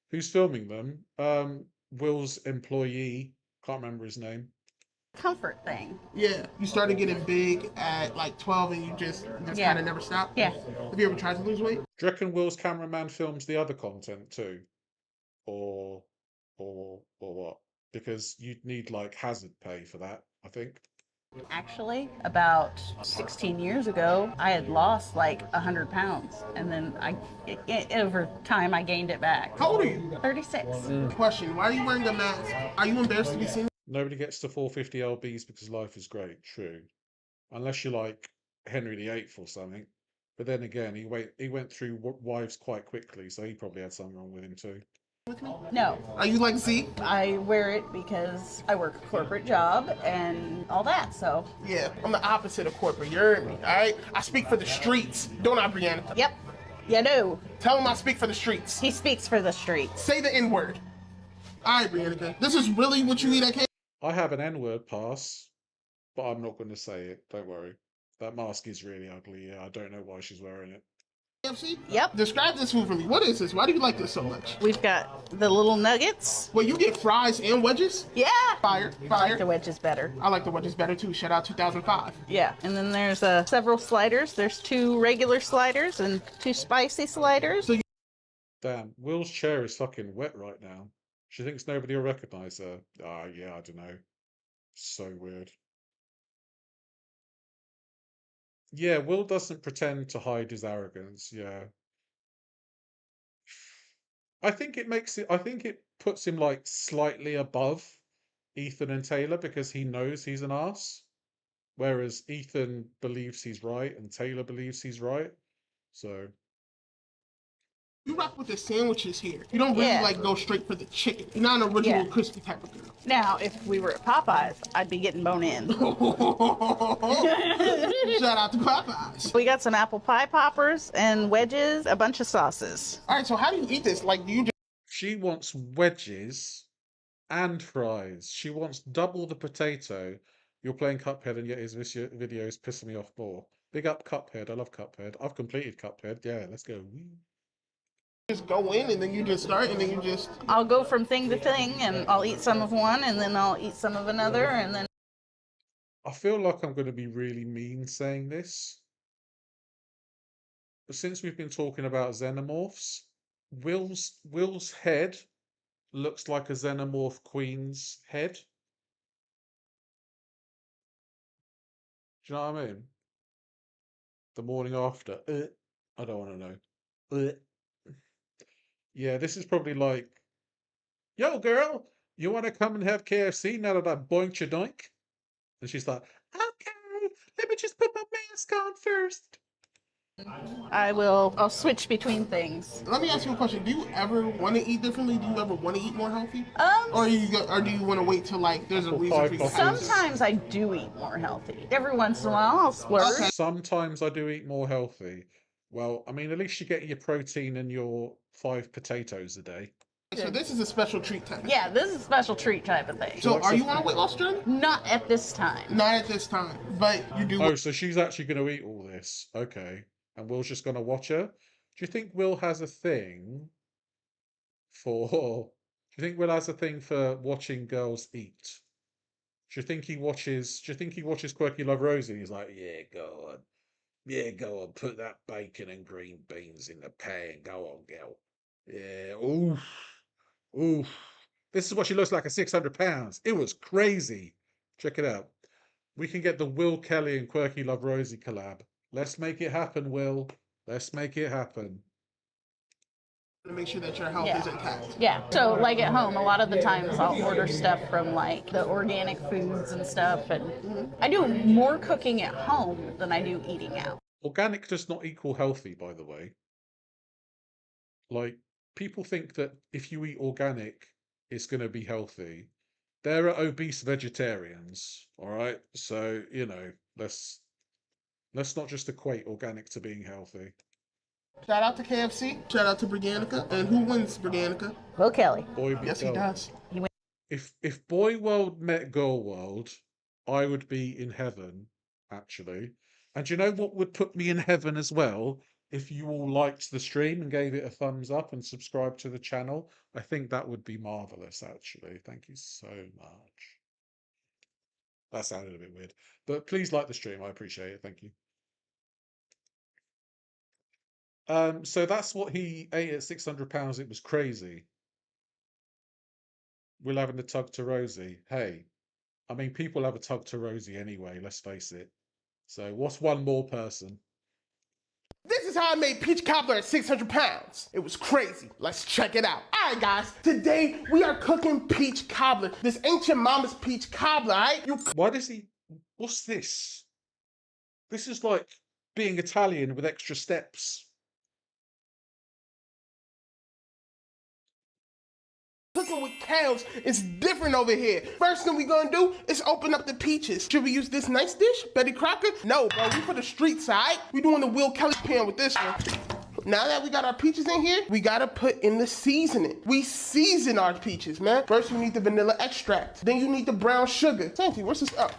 Who's filming them? Will's employee. Can't remember his name. comfort thing. Yeah, you started getting big at like 12 and you just Yeah. kind of never stopped? Yeah. Have you ever tried to lose weight? Do you reckon Will's cameraman films the other content too? Or what? Because you'd need like hazard pay for that, I think. Actually, about 16 years ago, I had lost like 100 pounds, and then over time I gained it back. How old are you? 36. Question, why are you wearing a mask? Are you embarrassed to be seen? Nobody gets to 450 lbs because life is great. True, unless you're like Henry VIII or something. But then again, he went through wives quite quickly, so he probably had something wrong with him too. No. Are you like Z? I wear it because I work a corporate job and all that, so. Yeah, I'm the opposite of corporate. You heard me, all right? I speak for the streets. Don't I, Brianna? Yep. You do. Tell him I speak for the streets. He speaks for the streets. Say the N-word. All right, Brianna. This is really what you eat at K? I have an N-word pass, but I'm not going to say it. Don't worry. That mask is really ugly. Yeah, I don't know why she's wearing it. KFC? Yep. Describe this food for me. What is this? Why do you like this so much? We've got the little nuggets. Well, you get fries and wedges? Yeah. Fire. I like the wedges better. I like the wedges better too. Shout out 2005. Yeah, and then there's several sliders. There's 2 regular sliders and 2 spicy sliders. Damn, Will's chair is fucking wet right now. She thinks nobody will recognize her. Yeah, I don't know. So weird. Yeah, Will doesn't pretend to hide his arrogance. Yeah. I think it puts him like slightly above Ethan and Taylor because he knows he's an ass. Whereas Ethan believes he's right and Taylor believes he's right. So You rock with the sandwiches here. You don't really like go straight for the chicken. You're not an original crispy type of girl. Now, if we were at Popeyes, I'd be getting bone in. Shout out to Popeyes. We got some apple pie poppers and wedges, a bunch of sauces. All right, so how do you eat this? Like, do you just... she wants wedges and fries. She wants double the potato. You're playing Cuphead and yet his video is pissing me off more. Big up Cuphead. I love Cuphead. I've completed Cuphead. Yeah, let's go. just go in and then you just start and then you just... I'll go from thing to thing and I'll eat some of one and then I'll eat some of another and then... I feel like I'm going to be really mean saying this. But since we've been talking about xenomorphs, Will's head looks like a xenomorph queen's head. Do you know what I mean? The morning after. I don't want to know. Yeah, this is probably like, yo, girl, you want to come and have KFC now that I boinked your doink? And she's like, okay, let me just put my mask on first. I'll switch between things. Let me ask you a question. Do you ever want to eat differently? Do you ever want to eat more healthy? Or do you want to wait till like there's a reason for you? Sometimes I do eat more healthy. Every once in a while I'll splurge. Sometimes I do eat more healthy. Well, I mean, at least you get your protein and your 5 potatoes a day. So this is a special treat type. Yeah, this is a special treat type of thing. So are you on a weight loss journey? Not at this time. Not at this time, but you do. Oh, so she's actually going to eat all this. Okay. And Will's just going to watch her. Do you think Will has a thing for... Do you think Will has a thing for watching girls eat? Do you think he watches Quirky Love Rosie and he's like, yeah, go on. Yeah, go on, put that bacon and green beans in the pan. Go on, girl. Yeah, oof. Oof. This is what she looks like at 600 pounds. It was crazy. Check it out. We can get the Will Kelly and Quirky Love Rosie collab. Let's make it happen, Will. Let's make it happen. To make sure that your health is intact. Yeah. So like at home, a lot of the times I'll order stuff from like the organic foods and stuff, and I do more cooking at home than I do eating out. Organic does not equal healthy, by the way. Like, people think that if you eat organic, it's going to be healthy. There are obese vegetarians, all right? So, you know, let's not just equate organic to being healthy. Shout out to KFC. Shout out to Brigannica. And who wins Brigannica? Will Kelly. Boy beat Yes, he girl. does. If Boy World met Girl World, I would be in heaven, actually. And you know what would put me in heaven as well? If you all liked the stream and gave it a thumbs up and subscribed to the channel, I think that would be marvelous, actually. Thank you so much. That sounded a bit weird. But please like the stream. I appreciate it. Thank you. So that's what he ate at 600 pounds. It was crazy. We're having a tug to Rosie. Hey, I mean, people have a tug to Rosie anyway, let's face it. So what's one more person? This is how I made peach cobbler at 600 pounds. It was crazy. Let's check it out. All right, guys. Today, we are cooking peach cobbler. This ain't your mama's peach cobbler, all right? Why does he... What's this? This is like being Italian with extra steps. Cooking with cows is different over here. First thing we gonna do is open up the peaches. Should we use this nice dish, Betty Crocker? No, bro, we for the street side. We doing the Will Kelly pan with this one. Now that we got our peaches in here, we gotta put in the seasoning. We season our peaches, man. First, we need the vanilla extract. Then you need the brown sugar. Santi, what's this up?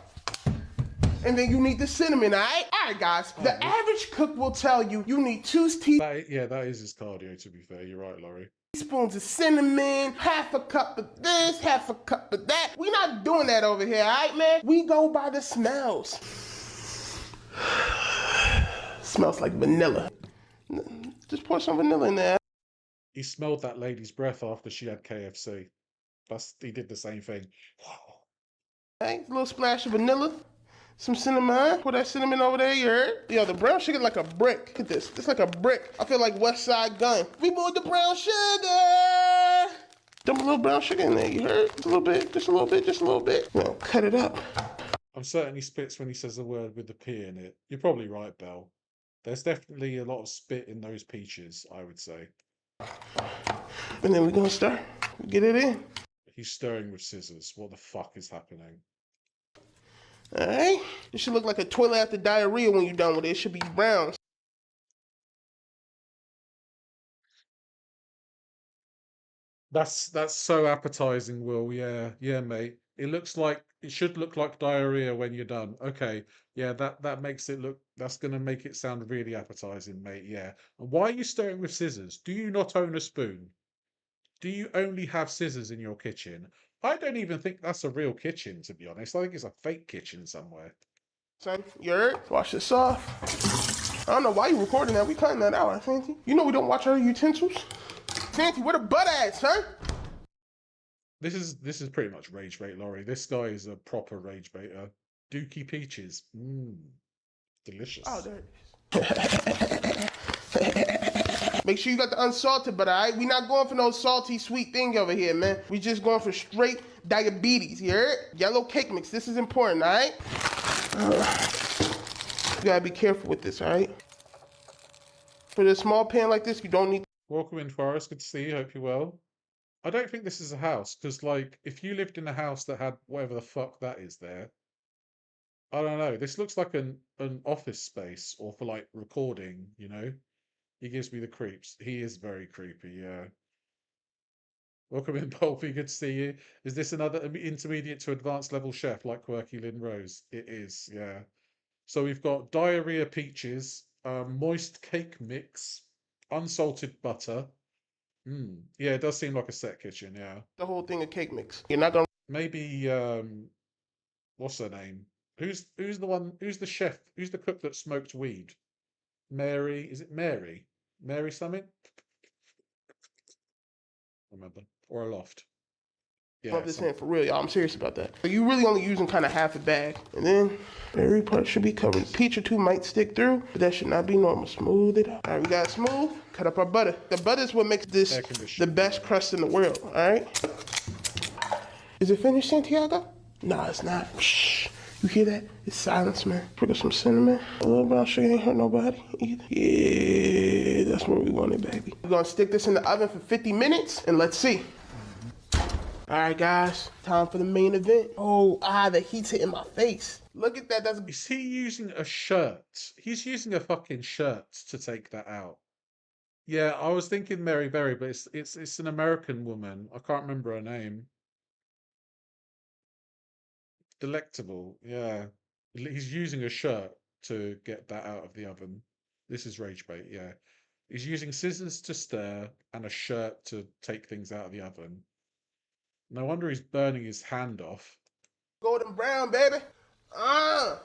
And then you need the cinnamon, all right? All right, guys. The average cook will tell you you need 2 teaspoons. Yeah, that is his cardio, to be fair. You're right, Laurie. Teaspoons of cinnamon, half a cup of this, half a cup of that. We not doing that over here, all right, man? We go by the smells. Smells like vanilla. Just pour some vanilla in there. He smelled that lady's breath after she had KFC. He did the same thing. Okay, a little splash of vanilla. Some cinnamon. Pour that cinnamon over there, you heard? Yo, the brown sugar like a brick. Look at this. It's like a brick. I feel like West Side Gun. We moved the brown sugar. Dump a little brown sugar in there, you heard? Just a little bit, just a little bit, just a little bit. Now, cut it up. I'm certain he spits when he says the word with the P in it. You're probably right, Belle. There's definitely a lot of spit in those peaches, I would say. And then we're gonna stir. Get it in. He's stirring with scissors. What the fuck is happening? Alright? It should look like a toilet after diarrhea when you're done with it. It should be brown. That's so appetizing, Will. Yeah, mate. It should look like diarrhea when you're done. Okay. Yeah, that makes it look, that's gonna make it sound really appetizing, mate. Yeah. And why are you stirring with scissors? Do you not own a spoon? Do you only have scissors in your kitchen? I don't even think that's a real kitchen, to be honest. I think it's a fake kitchen somewhere. Son, you heard? Wash this off. I don't know why you recording that. We cutting that out, Santi. You know we don't watch our utensils. Santi, where the butt at, son? This is pretty much rage bait, Laurie. This guy is a proper rage baiter. Dookie peaches. Mmm. Delicious. Oh, there it is. Make sure you got the unsalted butter, all right? We not going for no salty, sweet thing over here, man. We just going for straight diabetes, you heard? Yellow cake mix, this is important, all right? You gotta be careful with this, all right? For a small pan like this, you don't need... Welcome in, Forrest. Good to see you. Hope you're well. I don't think this is a house, because, like, if you lived in a house that had whatever the fuck that is there, I don't know. This looks like an office space or for, like, recording, you know? He gives me the creeps. He is very creepy, yeah. Welcome in, Polpy. Good to see you. Is this another intermediate to advanced level chef like Quirky Lynn Rose? It is, yeah. So we've got diarrhea peaches, moist cake mix, unsalted butter. Yeah, it does seem like a set kitchen, yeah. The whole thing of cake mix. You're not gonna... Maybe, what's her name? Who's the chef? Who's the cook that smoked weed? Mary, is it Mary? Mary something? Remember. Or a loft. Yeah. I'm just saying for real, y'all. I'm serious about that. So you really only using kind of half a bag. And then every part should be covered. A peach or two might stick through, but that should not be normal. Smooth it out. All right, we got it smooth. Cut up our butter. The butter is what makes this the best crust in the world, all right? Is it finished, Santiago? No, it's not. Shh. You hear that? It's silence, man. Put up some cinnamon. A little brown sugar ain't hurt nobody either. Yeah, that's where we want it, baby. We're gonna stick this in the oven for 50 minutes, and let's see. All right, guys, time for the main event. Oh, the heat's hitting my face. Look at that. That's... Is he using a shirt? He's using a fucking shirt to take that out. Yeah, I was thinking Mary Berry, but it's an American woman. I can't remember her name. Delectable, yeah. He's using a shirt to get that out of the oven. This is rage bait, yeah. He's using scissors to stir and a shirt to take things out of the oven. No wonder he's burning his hand off. Golden brown, baby. Nah.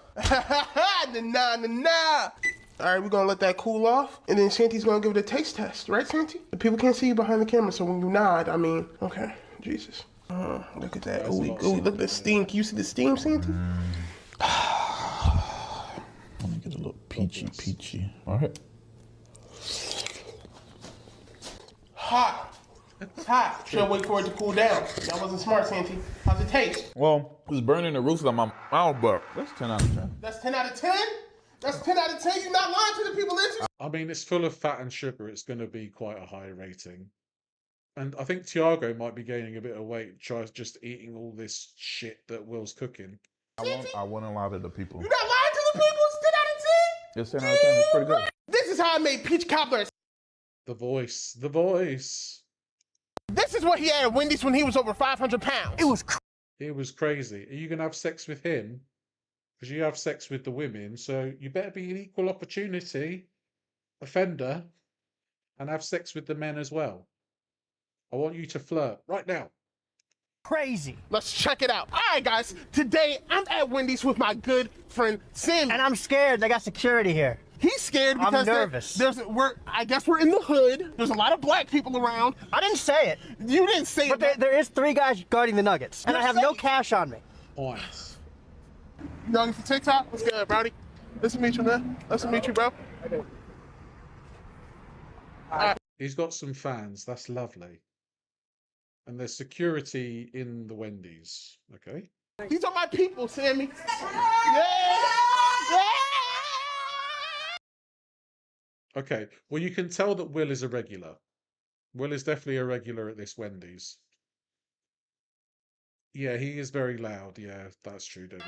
All right, we're gonna let that cool off, and then Santi's gonna give it a taste test, right, Santi? The people can't see you behind the camera, so when you nod, I mean, okay, Jesus. Look at that. Ooh, look at the steam. Can you see the steam, Santi? Let me get a little peachy. All right. Hot. It's hot. Should wait for it to cool down. That wasn't smart, Santi. How's it taste? Well, it's burning the roof of my mouth, but that's 10 out of 10. That's 10 out of 10? That's 10 out of 10? You're not lying to the people, is you? I mean, it's full of fat and sugar. It's going to be quite a high rating. And I think Tiago might be gaining a bit of weight just eating all this shit that Will's cooking. I wouldn't lie to the people. You're not lying to the people? It's 10 out of 10? It's 10 out of 10. It's pretty good. This is how I made peach cobbler. The voice. The voice. This is what he had at Wendy's when he was over 500 pounds. It was crazy. Are you going to have sex with him? Because you have sex with the women, so you better be an equal opportunity offender and have sex with the men as well. I want you to flirt right now. Crazy. Let's check it out. All right, guys. Today, I'm at Wendy's with my good friend, Sam. And I'm scared. They got security here. He's scared because I'm nervous. I guess we're in the hood. There's a lot of black people around. I didn't say it. You didn't say it. But there is 3 guys guarding the Nuggets. And I have no cash on me. Points. You know, for TikTok? What's good, Brownie? Nice to meet you, man. Nice to meet you, bro. He's got some fans. That's lovely. And there's security in the Wendy's. Okay. These are my people, Sammy. Yeah! Okay. Well, you can tell that Will is a regular. Will is definitely a regular at this Wendy's. Yeah, he is very loud. Yeah, that's true, Debbie.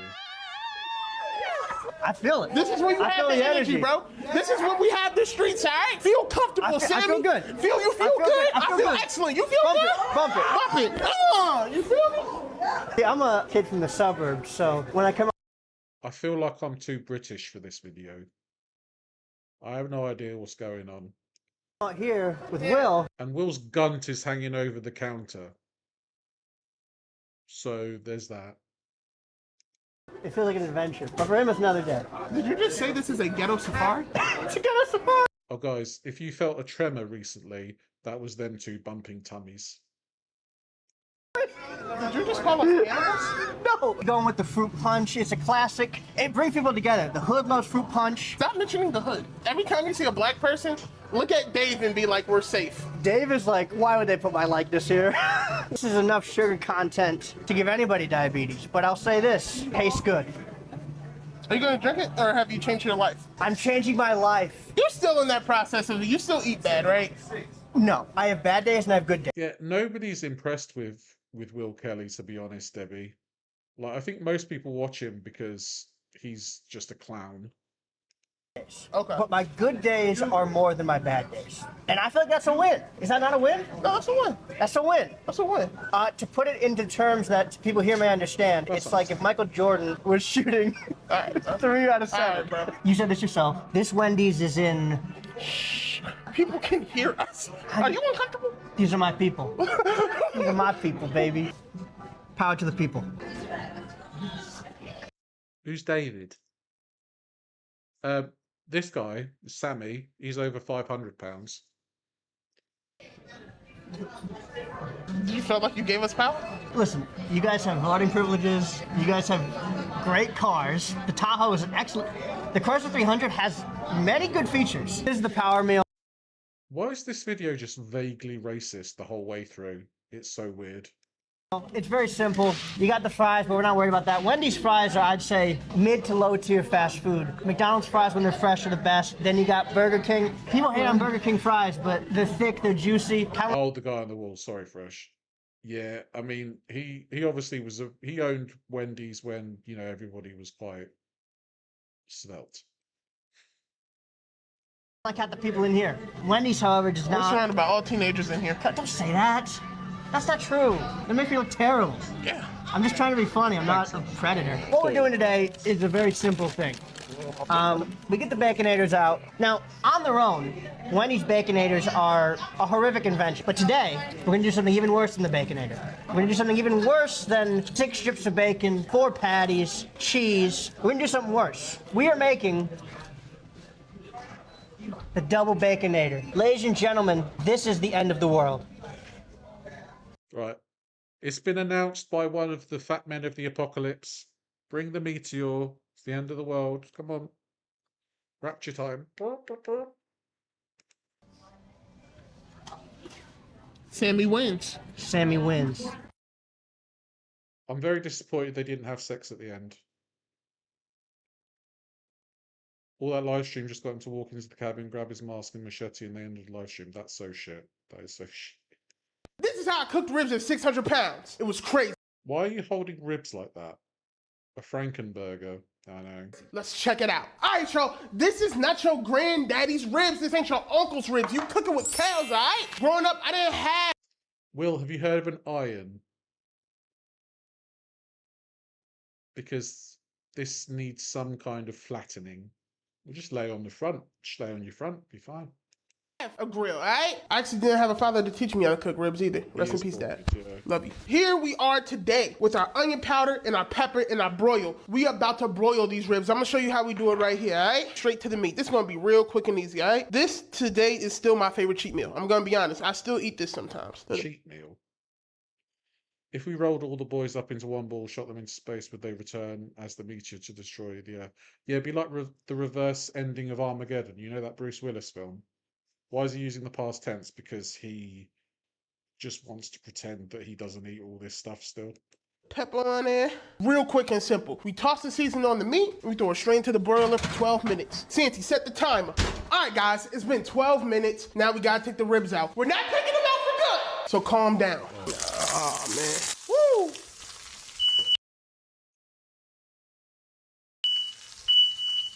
I feel it. This is when you have the energy, bro. This is when we have the streets, all right? Feel comfortable, Sammy. I feel good. You feel good? I feel excellent. You feel good? Bump it. Bump it. You feel me? Yeah, I'm a kid from the suburbs, so when I come I feel like I'm too British for this video. I have no idea what's going on. out here with Will. And Will's gunt is hanging over the counter. So there's that. It feels like an adventure, but for him it's another day. Did you just say this is a ghetto safari? It's a ghetto safari! Oh guys, if you felt a tremor recently, that was them two bumping tummies. Did you just call us animals? No. Going with the fruit punch. It's a classic. It brings people together. The hood loves fruit punch. Stop mentioning the hood. Every time you see a black person, look at Dave and be like, we're safe. Dave is like, why would they put my likeness here? This is enough sugar content to give anybody diabetes, but I'll say this, tastes good. Are you gonna drink it, or have you changed your life? I'm changing my life. You're still in that process of, you still eat bad, right? No, I have bad days and I have good days. Yeah, nobody's impressed with Will Kelly, to be honest, Debbie. Like, I think most people watch him because he's just a clown. Okay. But my good days are more than my bad days. And I feel like that's a win. Is that not a win? No, that's a win. That's a win. That's a win. To put it into terms that people here may understand, it's like if Michael Jordan was shooting 3 out of 7. Bro. You said this yourself. This Wendy's is in... People can hear us. Are you uncomfortable? These are my people. These are my people, baby. Power to the people. Who's David? This guy, Sammy, he's over 500 pounds. You felt like you gave us power? Listen, you guys have voting privileges. You guys have great cars. The Tahoe is an excellent... The Chrysler 300 has many good features. This is the power meal. Why is this video just vaguely racist the whole way through? It's so weird. It's very simple. You got the fries, but we're not worried about that. Wendy's fries are, I'd say, mid to low tier fast food. McDonald's fries, when they're fresh, are the best. Then you got Burger King. People hate on Burger King fries, but they're thick, they're juicy. Oh, the guy on the wall. Sorry, Fresh. Yeah, I mean, he obviously was he owned Wendy's when, you know, everybody was quite svelte. Like at the people in here. Wendy's, however, does not. We're surrounded by all teenagers in here. Don't say that. That's not true. They make me look terrible. Yeah. I'm just trying to be funny. I'm not a predator. What we're doing today is a very simple thing. We get the Baconators out. Now, on their own, Wendy's Baconators are a horrific invention. But today, we're going to do something even worse than the Baconator. We're going to do something even worse than 6 strips of bacon, 4 patties, cheese. We're going to do something worse. We are making the double Baconator. Ladies and gentlemen, this is the end of the world. Right. It's been announced by one of the fat men of the apocalypse. Bring the meteor. It's the end of the world. Come on. Rapture time. Sammy wins. Sammy wins. I'm very disappointed they didn't have sex at the end. All that live stream just got him to walk into the cabin, grab his mask and machete, and they ended the live stream. That's so shit. That is so shit. This is how I cooked ribs at 600 pounds. It was crazy. Why are you holding ribs like that? A Frankenburger. I know. Let's check it out. All right, y'all. This is not your granddaddy's ribs. This ain't your uncle's ribs. You cook it with cows, all right? Growing up, I didn't have... Will, have you heard of an iron? Because this needs some kind of flattening. We'll just lay on the front. Just lay on your front. Be fine. A grill, all right? I actually didn't have a father to teach me how to cook ribs either. Rest in peace, Dad. Love you. Here we are today with our onion powder and our pepper and our broil. We about to broil these ribs. I'm gonna show you how we do it right here, all right? Straight to the meat. This is gonna be real quick and easy, all right? This today is still my favorite cheat meal. I'm gonna be honest. I still eat this sometimes. Cheat meal. If we rolled all the boys up into one ball, shot them into space, would they return as the meteor to destroy the Earth? Yeah, it'd be like the reverse ending of Armageddon. You know that Bruce Willis film? Why is he using the past tense? Because he just wants to pretend that he doesn't eat all this stuff still. Pepper on there. Real quick and simple. We toss the seasoning on the meat, and we throw it straight into the broiler for 12 minutes. Santi, set the timer. All right, guys, it's been 12 minutes. Now we gotta take the ribs out. We're not taking them out for good. So calm down. Oh, man. Woo!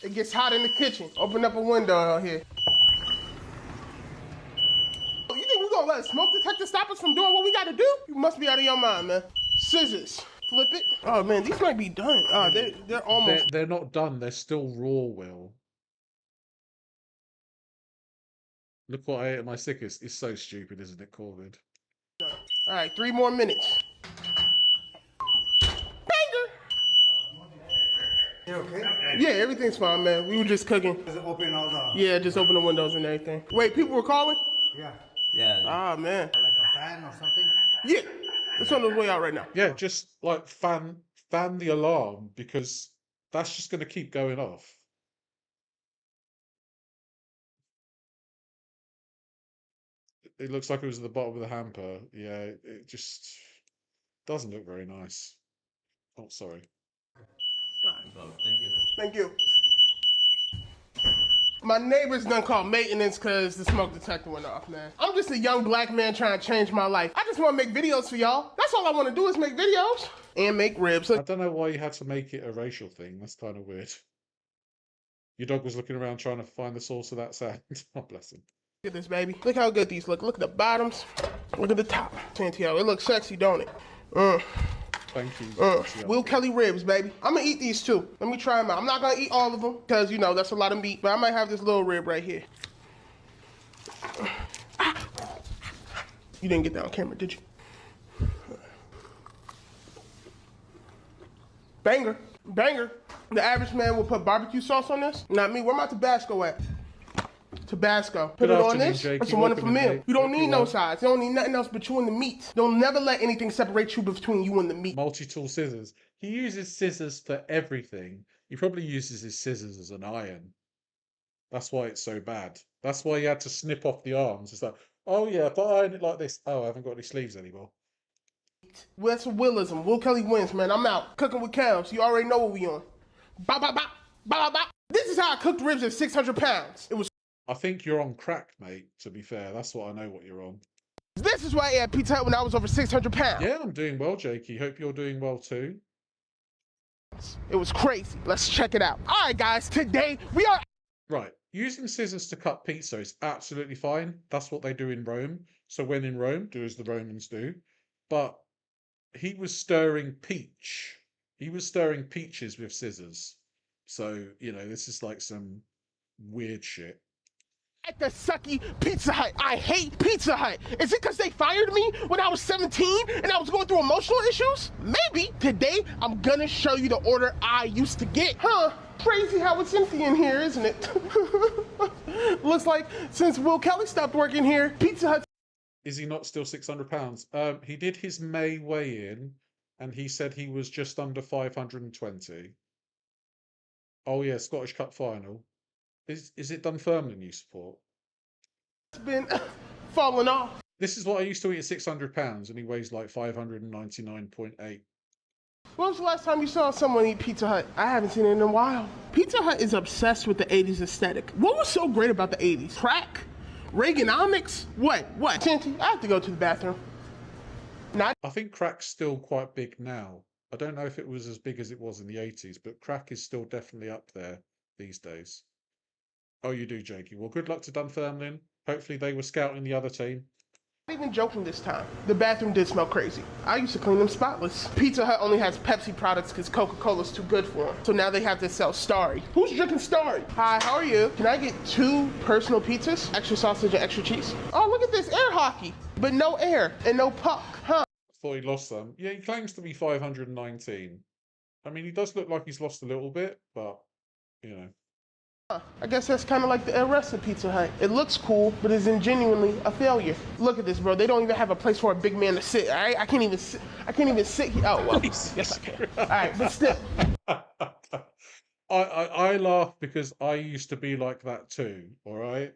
It gets hot in the kitchen. Open up a window out here. You think we're gonna let a smoke detector stop us from doing what we gotta do? You must be out of your mind, man. Scissors. Flip it. Oh, man, these might be done. Oh, they're almost... They're not done. They're still raw, Will. Look what I ate at my sickest. It's so stupid, isn't it, Corvid? All right, 3 more minutes. Banger! You okay? Yeah, everything's fine, man. We were just cooking. Just open all the... Yeah, just open the windows and everything. Wait, people were calling? Yeah. Yeah. Ah, man. Like a fan or something? Yeah. It's on the way out right now. Yeah, just like fan the alarm because that's just going to keep going off. It looks like it was at the bottom of the hamper. Yeah, it just doesn't look very nice. Oh, sorry. Thank you. My neighbors done called maintenance because the smoke detector went off, man. I'm just a young black man trying to change my life. I just want to make videos for y'all. That's all I want to do is make videos and make ribs. I don't know why you had to make it a racial thing. That's kind of weird. Your dog was looking around trying to find the source of that sound. Oh, bless him. Look at this, baby. Look how good these look. Look at the bottoms. Look at the top. Santiago, it looks sexy, don't it? Thank you. Will Kelly ribs, baby. I'm gonna eat these too. Let me try them out. I'm not gonna eat all of them because, you know, that's a lot of meat, but I might have this little rib right here. You didn't get that on camera, did you? Banger. Banger. The average man will put barbecue sauce on this. Not me. Where my Tabasco at? Tabasco. Put it on this. It's a wonderful meal. You don't need no sides. You don't need nothing else but you and the meat. Don't never let anything separate you between you and the meat. Multi-tool scissors. He uses scissors for everything. He probably uses his scissors as an iron. That's why it's so bad. That's why he had to snip off the arms. It's like, oh yeah, if I iron it like this. Oh, I haven't got any sleeves anymore. Well, that's a Willism. Will Kelly wins, man. I'm out. Cooking with cows. You already know what we on. Bop, bop, bop. Bop, bop, bop. This is how I cooked ribs at 600 pounds. It was. I think you're on crack, mate, to be fair. That's what I know what you're on. This is why I ate Pizza Hut when I was over 600 pounds. Yeah, I'm doing well, Jakey. Hope you're doing well too. It was crazy. Let's check it out. All right, guys. Today, we are... Right. Using scissors to cut pizza is absolutely fine. That's what they do in Rome. So when in Rome, do as the Romans do. But he was stirring peach. He was stirring peaches with scissors. So, you know, this is like some weird shit. At the sucky Pizza Hut. I hate Pizza Hut. Is it because they fired me when I was 17 and I was going through emotional issues? Maybe. Today, I'm gonna show you the order I used to get. Huh? Crazy how it's empty in here, isn't it? Looks like since Will Kelly stopped working here, Pizza Hut... Is he not still 600 pounds? He did his May weigh-in and he said he was just under 520. Oh yeah, Scottish Cup final. Is it Dunfermline you support? It's been falling off. This is what I used to eat at 600 pounds and he weighs like 599.8. When was the last time you saw someone eat Pizza Hut? I haven't seen it in a while. Pizza Hut is obsessed with the 80s aesthetic. What was so great about the 80s? Crack? Reaganomics? What? Santi, I have to go to the bathroom. I think crack's still quite big now. I don't know if it was as big as it was in the 80s, but crack is still definitely up there these days. Oh, you do, Jakey. Well, good luck to Dunfermline. Hopefully they were scouting the other team. Not even joking this time. The bathroom did smell crazy. I used to clean them spotless. Pizza Hut only has Pepsi products because Coca-Cola's too good for them. So now they have to sell Starry. Who's drinking Starry? Hi, how are you? Can I get 2 personal pizzas? Extra sausage and extra cheese? Oh, look at this air hockey. But no air and no puck, huh? I thought he lost some. Yeah, he claims to be 519. I mean, he does look like he's lost a little bit, but, you know. I guess that's kind of like the rest of Pizza Hut. It looks cool, but is genuinely a failure. Look at this, bro. They don't even have a place for a big man to sit, all right? I can't even sit here. Oh, well, yes, I can. All right, but still. I laugh because I used to be like that too, all right?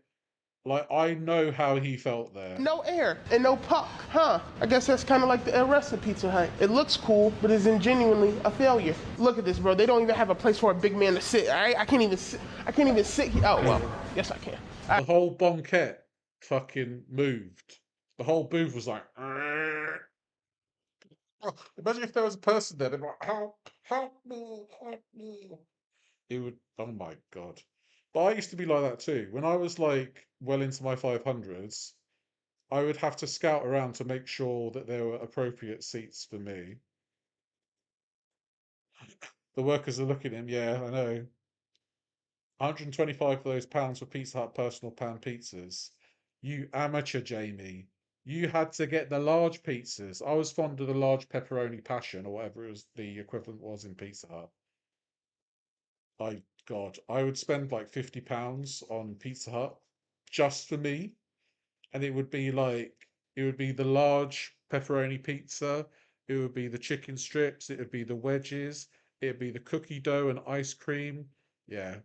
Like, I know how he felt there. No air and no puck, huh? I guess that's kind of like the rest of Pizza Hut. It looks cool, but is genuinely a failure. Look at this, bro. They don't even have a place for a big man to sit, all right? I can't even sit here. Oh, well, yes, I can. The whole banquette fucking moved. The whole booth was like... Imagine if there was a person there, they'd be like, help me. It would, oh my God. But I used to be like that too. When I was like well into my 500s, I would have to scout around to make sure that there were appropriate seats for me. The workers are looking at him, yeah, I know. 125 of those pounds for Pizza Hut personal pan pizzas. You amateur, Jamie. You had to get the large pizzas. I was fond of the large pepperoni passion, or whatever it was the equivalent was in Pizza Hut. God, I would spend like £50 on Pizza Hut just for me, and it would be like It would be the large pepperoni pizza. It would be the chicken strips. It would be the wedges. It would be the cookie dough and ice cream. Yeah,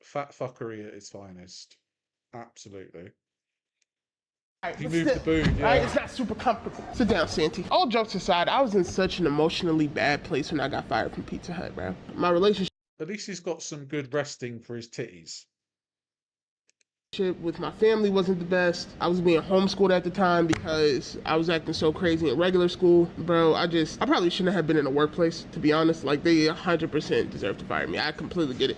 fat fuckery at its finest. Absolutely. Right, He but moved the still, booth, right? yeah. It's not super comfortable. Sit down, Santi. All jokes aside, I was in such an emotionally bad place when I got fired from Pizza Hut, bro. My relationship At least he's got some good resting for his titties. with my family wasn't the best. I was being homeschooled at the time because I was acting so crazy in regular school. Bro, I probably shouldn't have been in a workplace, to be honest. Like, they 100% deserve to fire me. I completely get it.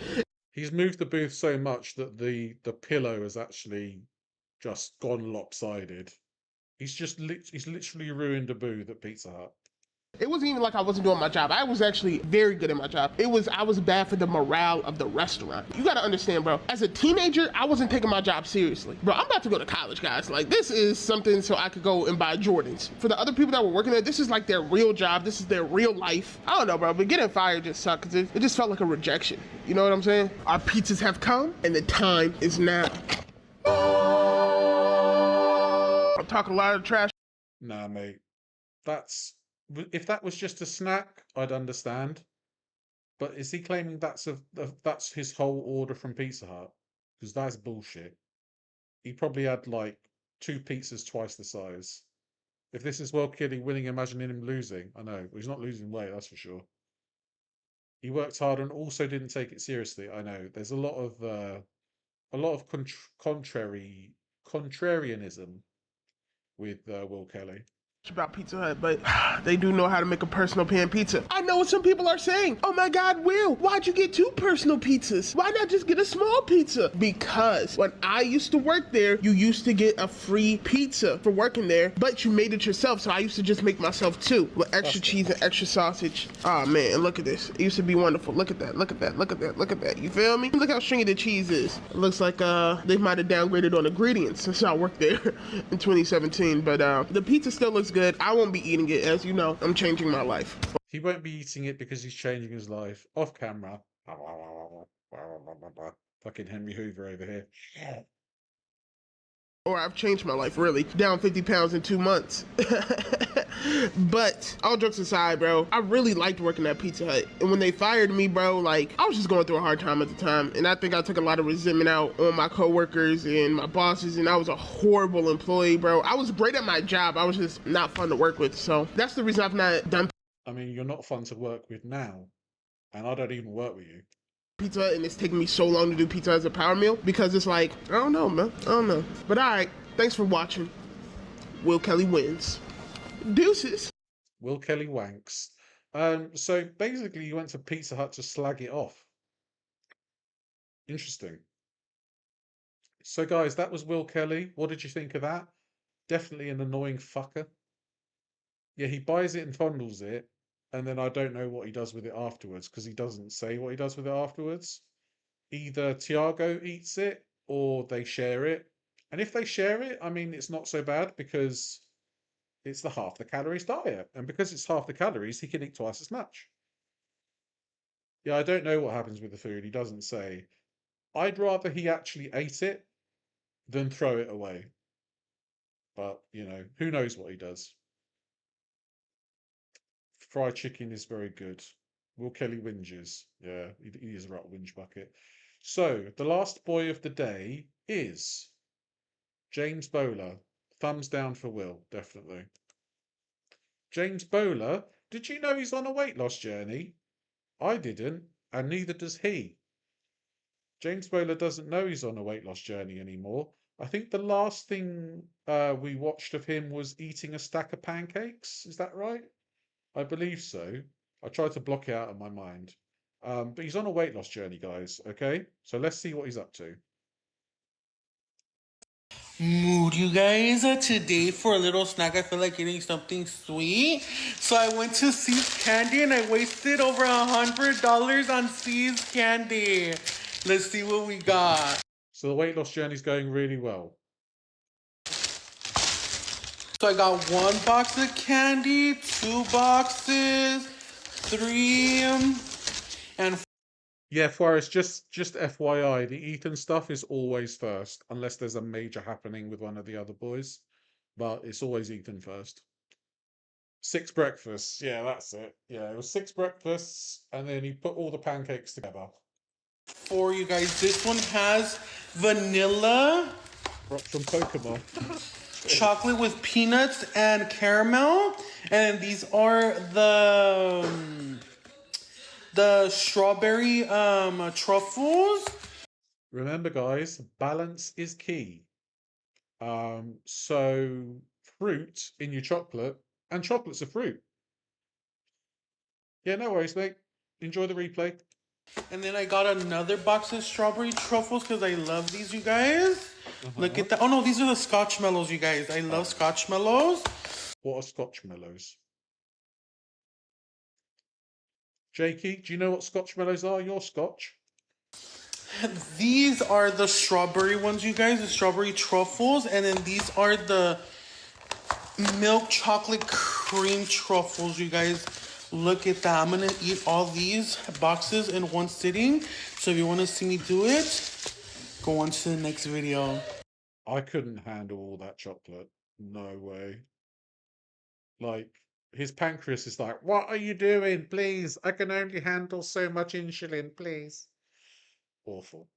He's moved the booth so much that the pillow has actually just gone lopsided. He's literally ruined a booth at Pizza Hut. It wasn't even like I wasn't doing my job. I was actually very good at my job. I was bad for the morale of the restaurant. You gotta understand, bro. As a teenager, I wasn't taking my job seriously. Bro, I'm about to go to college, guys. Like, this is something so I could go and buy Jordans. For the other people that were working there, this is like their real job. This is their real life. I don't know, bro, but getting fired just sucked because it just felt like a rejection. You know what I'm saying? Our pizzas have come and the time is now. I'm talking a lot of trash. Nah, mate. If that was just a snack, I'd understand. But is he claiming that's his whole order from Pizza Hut? Because that's bullshit. He probably had like 2 pizzas twice the size. If this is Will Kelly winning, imagining him losing. I know, but he's not losing weight, that's for sure. He worked hard and also didn't take it seriously. I know. There's a lot of contrarianism with Will Kelly. About Pizza Hut, but they do know how to make a personal pan pizza. I know what some people are saying. Oh my God, Will, why'd you get 2 personal pizzas? Why not just get a small pizza? Because when I used to work there, you used to get a free pizza for working there, but you made it yourself. So I used to just make myself 2 with extra cheese and extra sausage. Oh man, look at this. It used to be wonderful. Look at that, look at that, look at that, look at that. You feel me? Look how stringy the cheese is. It looks like they might have downgraded on ingredients since I worked there in 2017, but the pizza still looks good. I won't be eating it. As you know, I'm changing my life. He won't be eating it because he's changing his life. Off camera. Fucking Henry Hoover over here. Or I've changed my life, really. Down 50 pounds in 2 months. But all jokes aside, bro, I really liked working at Pizza Hut. And when they fired me, bro, like, I was just going through a hard time at the time. And I think I took a lot of resentment out on my coworkers and my bosses. And I was a horrible employee, bro. I was great at my job. I was just not fun to work with. So that's the reason I've not done. I mean, you're not fun to work with now. And I don't even work with you. Pizza Hut, and it's taking me so long to do pizza as a power meal because it's like, I don't know, man. I don't know. But all right, thanks for watching. Will Kelly wins. Deuces. Will Kelly wanks. So basically, you went to Pizza Hut to slag it off. Interesting. So guys, that was Will Kelly. What did you think of that? Definitely an annoying fucker. Yeah, he buys it and fondles it, and then I don't know what he does with it afterwards because he doesn't say what he does with it afterwards. Either Tiago eats it or they share it. And if they share it, I mean, it's not so bad because it's the half the calories diet. And because it's half the calories, he can eat twice as much. Yeah, I don't know what happens with the food. He doesn't say. I'd rather he actually ate it than throw it away. But, you know, who knows what he does. Fried chicken is very good. Will Kelly whinges. Yeah, he is a right whinge bucket. So, the last boy of the day is James Bowler. Thumbs down for Will, definitely. James Bowler, did you know he's on a weight loss journey? I didn't, and neither does he. James Bowler doesn't know he's on a weight loss journey anymore. I think the last thing we watched of him was eating a stack of pancakes. Is that right? I believe so. I tried to block it out of my mind. But he's on a weight loss journey, guys, okay? So let's see what he's up to. Mood, you guys. Today for a little snack, I feel like eating something sweet. So I went to See's Candy and I wasted over $100 on See's Candy. Let's see what we got. So the weight loss journey is going really well. So I got 1 box of candy, 2 boxes, 3, and... Yeah, Forrest, just FYI, the Ethan stuff is always first, unless there's a major happening with one of the other boys. but it's always Ethan first. 6 breakfasts. Yeah, that's it. Yeah, it was 6 breakfasts, and then he put all the pancakes together. For you guys, this one has vanilla, from Pokemon, chocolate with peanuts and caramel, and these are the strawberry truffles. Remember, guys, balance is key. So fruit in your chocolate, and chocolate's a fruit. Yeah, no worries, mate. Enjoy the replay. And then I got another box of strawberry truffles because I love these, you guys. Look at that. Oh no, these are the Scotch mellows, you guys. I love Scotch mellows. What are Scotch mellows? Jakey, do you know what Scotch mellows are? You're Scotch. These are the strawberry ones, you guys. The strawberry truffles. And then these are the milk chocolate cream truffles, you guys. Look at that. I'm going to eat all these boxes in one sitting. So if you want to see me do it, go on to the next video. I couldn't handle all that chocolate. No way. Like, his pancreas is like, what are you doing? Please, I can only handle so much insulin, please. Awful.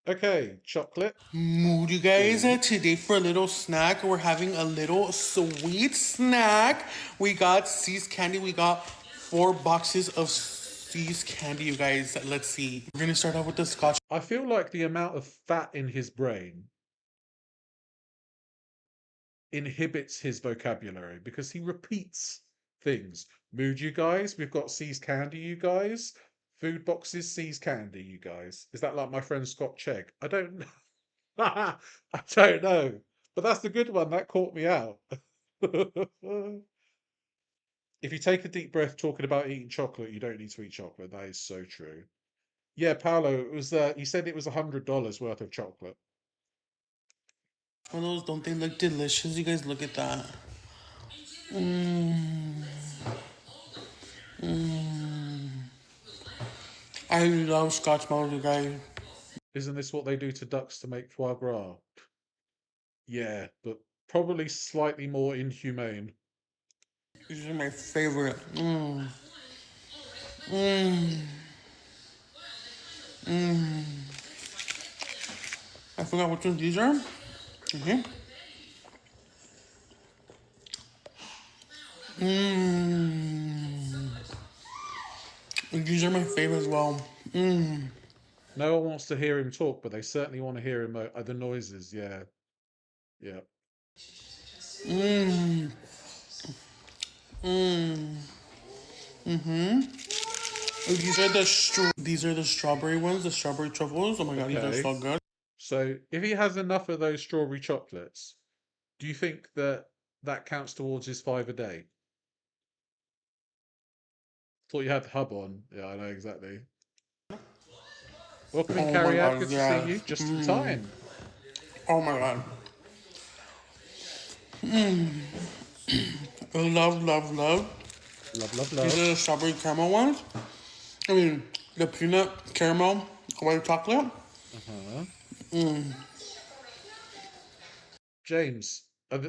Okay, chocolate. Mood, you guys. Today for a little snack, we're having a little sweet snack. We got See's candy. We got 4 boxes of See's candy, you guys. Let's see. We're gonna start off with the Scotch. I feel like the amount of fat in his brain inhibits his vocabulary because he repeats things. Mood, you guys. We've got See's candy, you guys. Food boxes, See's candy, you guys. Is that like my friend Scott Chegg? I don't know. I don't know. But that's the good one. That caught me out. If you take a deep breath talking about eating chocolate, you don't need to eat chocolate. That is so true. Yeah, Paolo, it was he said it was $100 worth of chocolate. Oh, those, don't they look delicious? You guys look at that. Mmm. Mmm. I love Scotch mellows, you guys. Isn't this what they do to ducks to make foie gras? Yeah, but probably slightly more inhumane. These are my favorite. Mmm. Mmm. Mmm. I forgot which ones these are. Okay. Mmm. These are my favorite as well. Mmm. No one wants to hear him talk, but they certainly want to hear him the noises. Yeah, yeah. Mmm. Mmm. Mm-hmm. These are the strawberry ones, the strawberry truffles. Oh my god, these are so good. So if he has enough of those strawberry chocolates, do you think that that counts towards his 5 a day? Thought you had the hub on. Yeah, I know exactly. Welcome in, Carrie Ann. Good to see you. Just in time. Oh my god. Mmm. Love, love, love. Love, love, love. These are the strawberry caramel ones. I mean, the peanut caramel white chocolate. Mmm. James,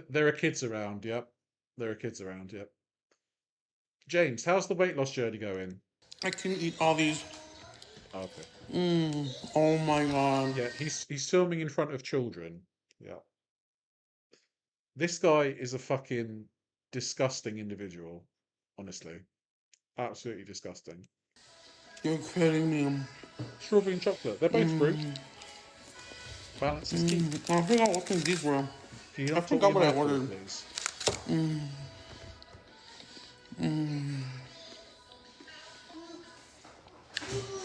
there are kids around. Yep, there are kids around. Yep. James, how's the weight loss journey going? I can eat all these. Okay. Mmm. Oh my god. Yeah, he's filming in front of children. Yeah. This guy is a fucking disgusting individual. Honestly, absolutely disgusting. You're kidding me. Strawberry and chocolate. They're both fruit. Balance is key. I forgot what things these were. I forgot what I ordered. Mmm. Mmm.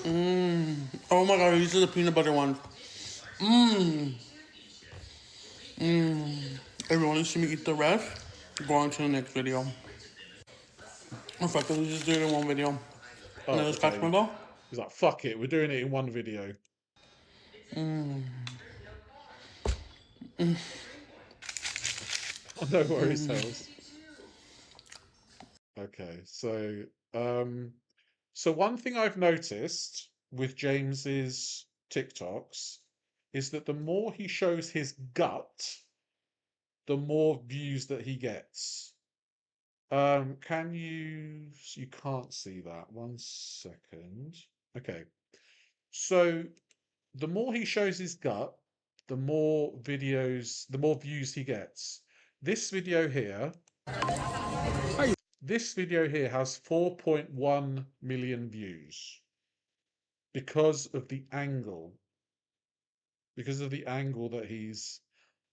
Mmm. Oh my god, these are the peanut butter ones. Mmm. Mmm. If you want to see me eat the rest, go on to the next video. In fact, let's just do it in one video. Oh, Another Scotch mellow. He's like, fuck it, we're doing it in one video. Mmm. No worries, Hells. Okay, so one thing I've noticed with James's TikToks is that the more he shows his gut, the more views that he gets. Can you can't see that. 1 second. Okay. So the more he shows his gut, the more views he gets. This video here has 4.1 million views because of the angle. Because of the angle that he's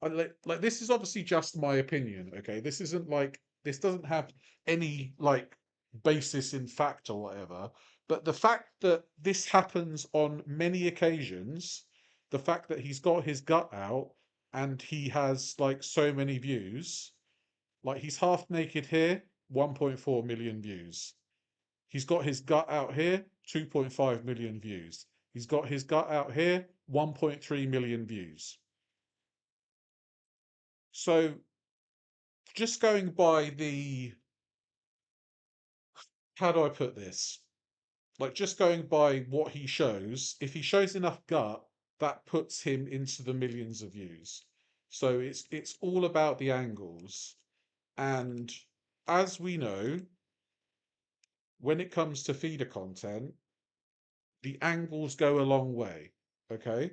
like this is obviously just my opinion, okay? This doesn't have any like basis in fact or whatever. But the fact that this happens on many occasions, the fact that he's got his gut out and he has like so many views, like he's half naked here, 1.4 million views. He's got his gut out here, 2.5 million views. He's got his gut out here, 1.3 million views. So just going by the, how do I put this? Like just going by what he shows, if he shows enough gut, that puts him into the millions of views. So it's all about the angles. And as we know, when it comes to feeder content, the angles go a long way. Okay?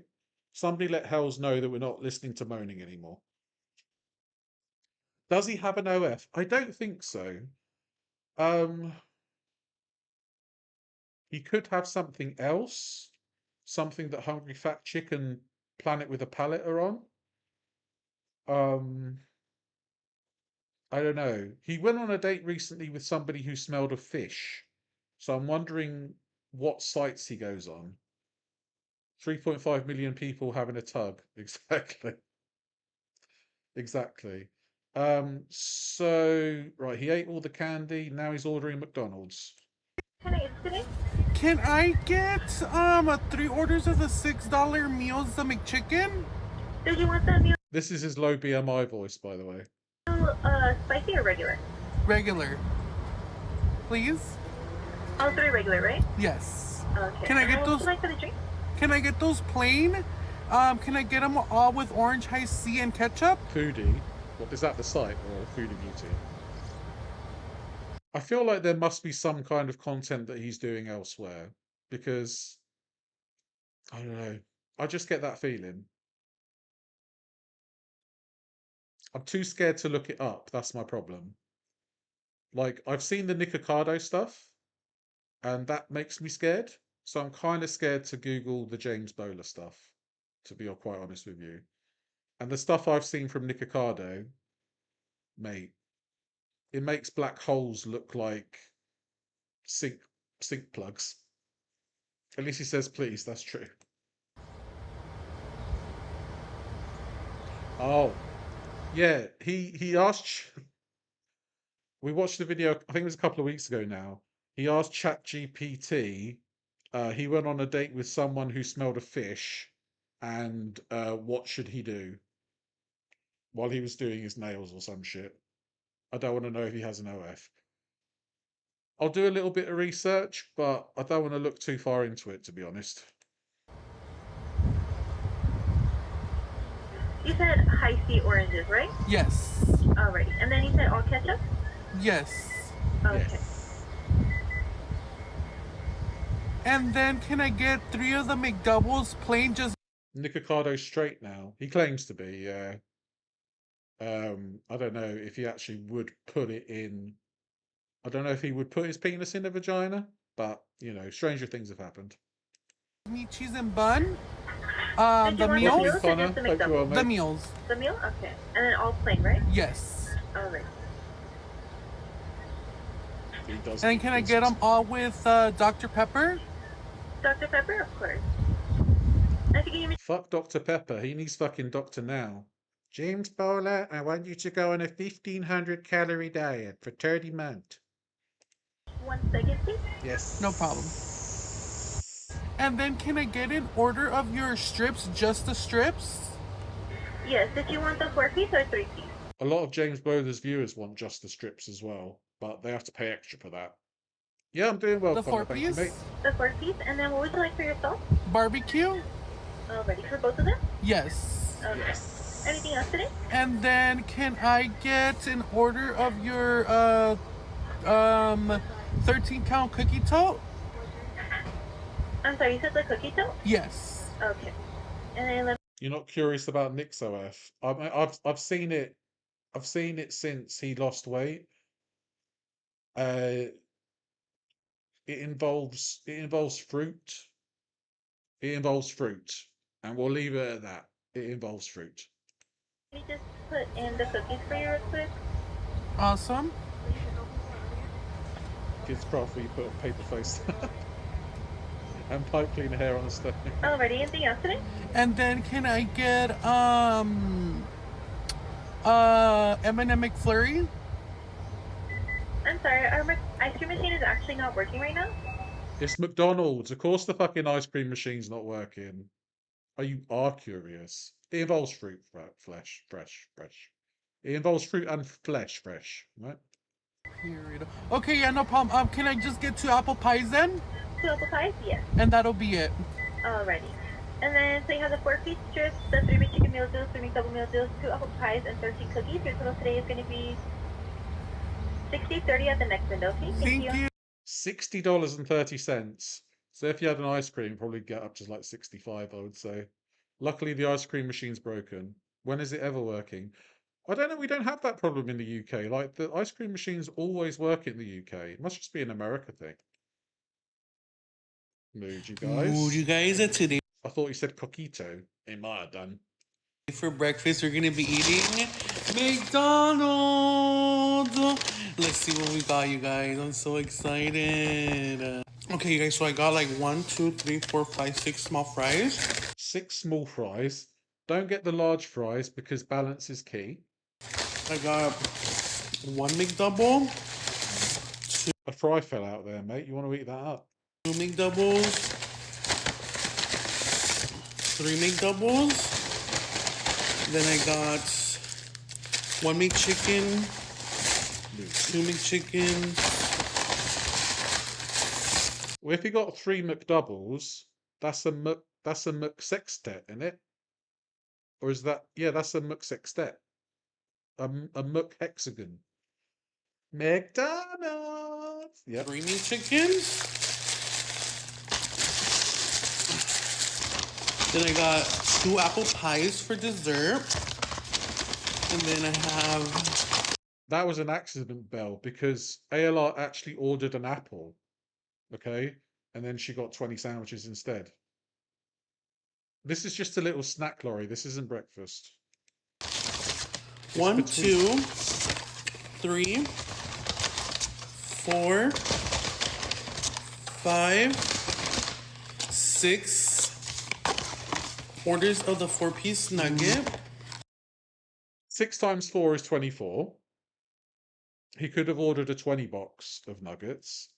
Somebody let Hells know that we're not listening to moaning anymore. Does he have an OF? I don't think so. He could have something else. Something that Hungry Fat Chicken Planet with a Palette are on. I don't know. He went on a date recently with somebody who smelled of fish. So I'm wondering what sites he goes on. 3.5 million people having a tug. Exactly. Exactly. So, right, he ate all the candy. Now he's ordering McDonald's. Can I get 3 orders of the $6 meals, the McChicken? Did you want that meal? This is his low BMI voice, by the way. Spicy or regular? Regular. Please? All 3 regular, right? Yes. Okay. Can I get those? What would you like for the drink? Can I get those plain? Can I get them all with orange high C and ketchup? Foodie. What is that, the site or Foodie Beauty? I feel like there must be some kind of content that he's doing elsewhere because I don't know. I just get that feeling. I'm too scared to look it up. That's my problem. Like, I've seen the Nikocado stuff and that makes me scared. So I'm kind of scared to Google the James Bowler stuff, to be quite honest with you. And the stuff I've seen from Nikocado, mate, it makes black holes look like sink plugs. At least he says please, that's true. Oh. Yeah, he asked we watched the video, I think it was a couple of weeks ago now. He asked ChatGPT, he went on a date with someone who smelled a fish, and what should he do? While he was doing his nails or some shit. I don't want to know if he has an OF. I'll do a little bit of research, but I don't want to look too far into it, to be honest. You said high C oranges, right? Yes. Alrighty. And then you said all ketchup? Yes. Okay. Yes. And then can I get 3 of the McDoubles plain just... Nikocado straight now. He claims to be, yeah. I don't know if he actually would put it in. I don't know if he would put his penis in a vagina, but, you know, stranger things have happened. Meat, cheese, and bun? The meals? The meals. The meal? Okay. And then all plain, right? Yes. Alright. He does. And can I get them all with Dr. Pepper? Dr. Pepper, of course. Fuck Dr. Pepper. He needs fucking doctor now. James Bowler, I want you to go on a 1,500 calorie diet for 30 months. 1 second, please. Yes. No problem. And then can I get an order of your strips, just the strips? Yes, did you want the 4-piece or 3-piece? A lot of James Bowler's viewers want just the strips as well, but they have to pay extra for that. Yeah, I'm doing well. The 4-piece? The 4-piece, and then what would you like for yourself? Barbecue? Ready for both of them? Yes. Okay. Yes. Anything else today? And then can I get an order of your 13 count cookie tote? I'm sorry, you said the cookie dough? Yes. Okay. And then let You're not curious about Nick's OF? I've seen it. I've seen it since he lost weight. It involves fruit. It involves fruit, and we'll leave it at that. It involves fruit. me just put in the cookies for you real quick. Awesome. Kids craft where you put a paper face and pipe cleaner hair on the stone. Alrighty, anything else today? And then can I get M&M McFlurry? I'm sorry, our ice cream machine is actually not working right now. It's McDonald's. Of course, the fucking ice cream machine's not working. You are curious. It involves fruit, fresh. It involves fruit and flesh, fresh, right? Period. Okay, yeah, no problem. Can I just get 2 apple pies then? 2 apple pies? Yes. And that'll be it. Alrighty. And then, so you have the 4-piece strips, the 3 big chicken meal deals, 3 big double meal deals, 2 apple pies, and 13 cookies. Your total today is going to be $60.30 at the next window. Okay, thank you. $60.30. So if you had an ice cream, probably get up to like 65, I would say. Luckily, the ice cream machine's broken. When is it ever working? I don't know. We don't have that problem in the UK. Like, the ice cream machines always work in the UK. It must just be an America thing. Mood, you guys. Mood, you guys. Today, I thought you said coquito. It might have done. For breakfast, we're gonna be eating McDonald's. Let's see what we got, you guys. I'm so excited. Okay, you guys. So I got like 1, 2, 3, 4, 5, 6 small fries. 6 small fries. Don't get the large fries because balance is key. I got 1 McDouble. A fry fell out there, mate. You want to eat that up? 2 McDoubles. 3 McDoubles. Then I got 1 McChicken. 2 McChickens. Well, if you got 3 McDoubles, that's a McSextet, isn't it? Or is that? Yeah, that's a McSextet. A McHexagon. McDonald's. Yep. 3 McChickens. Then I got 2 apple pies for dessert. And then I have... That was an accident, Belle, because ALR actually ordered an apple. Okay? And then she got 20 sandwiches instead. This is just a little snack lorry. This isn't breakfast. 1, 2, 3, 4, 5, 6 orders of the 4-piece nugget. 6 times 4 is 24. He could have ordered a 20 box of nuggets.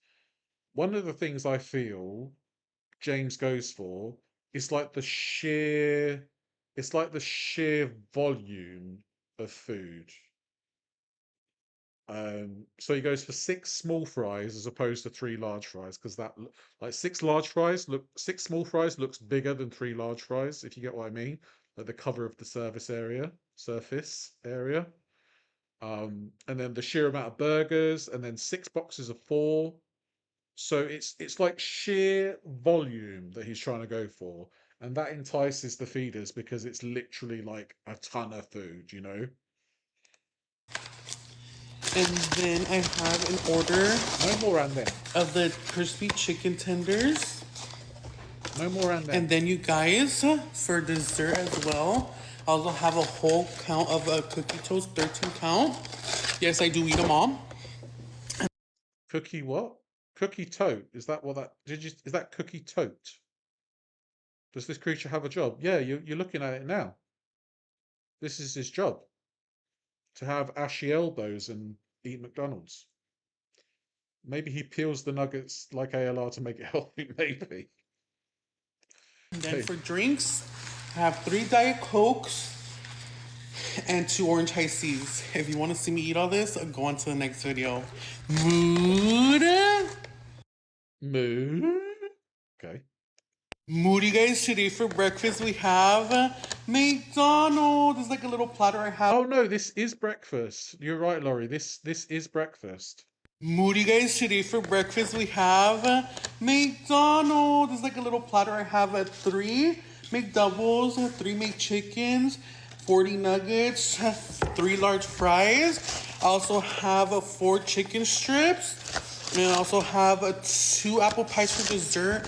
One of the things I feel James goes for is like the sheer volume of food. So he goes for 6 small fries as opposed to 3 large fries, because that, like, 6 small fries looks bigger than 3 large fries, if you get what I mean. Like the cover of the surface area. And then the sheer amount of burgers, and then 6 boxes of 4. So it's like sheer volume that he's trying to go for, and that entices the feeders because it's literally like a ton of food, you know. And then I have an order. No more and then. Of the crispy chicken tenders. No more and then. And then you guys, for dessert as well, I also have a whole count of cookie toast, 13 count. Yes, I do eat them all. Cookie what? Cookie tote? Is that what that? Is that cookie tote? Does this creature have a job? Yeah, you're looking at it now. This is his job. To have ashy elbows and eat McDonald's. Maybe he peels the nuggets like ALR to make it healthy. Maybe. And then for drinks, I have 3 Diet Cokes and 2 orange high C's. If you want to see me eat all this, go on to the next video. Mood. Okay. Moody guys, today for breakfast we have McDonald's. It's like a little platter I have. Oh no, this is breakfast. You're right, Laurie. This is breakfast. Moody guys, today for breakfast we have McDonald's. It's like a little platter I have 3 McDoubles, 3 McChickens, 40 nuggets, 3 large fries. I also have 4 chicken strips, and I also have 2 apple pies for dessert,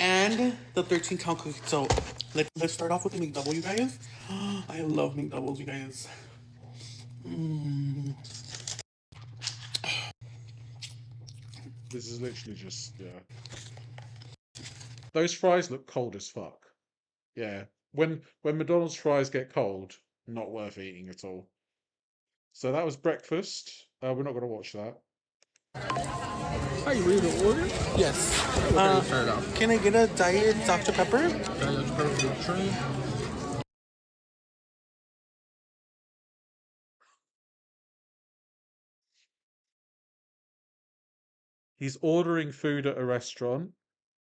and the 13-count cookie. So let's start off with the McDouble, you guys. I love McDoubles, you guys. This is literally just, yeah. Those fries look cold as fuck. Yeah. When McDonald's fries get cold, not worth eating at all. So that was breakfast. We're not going to watch that. Are you ready to order? Yes. Can I get a diet Dr. Pepper? Diet Dr. Pepper for the train. He's ordering food at a restaurant,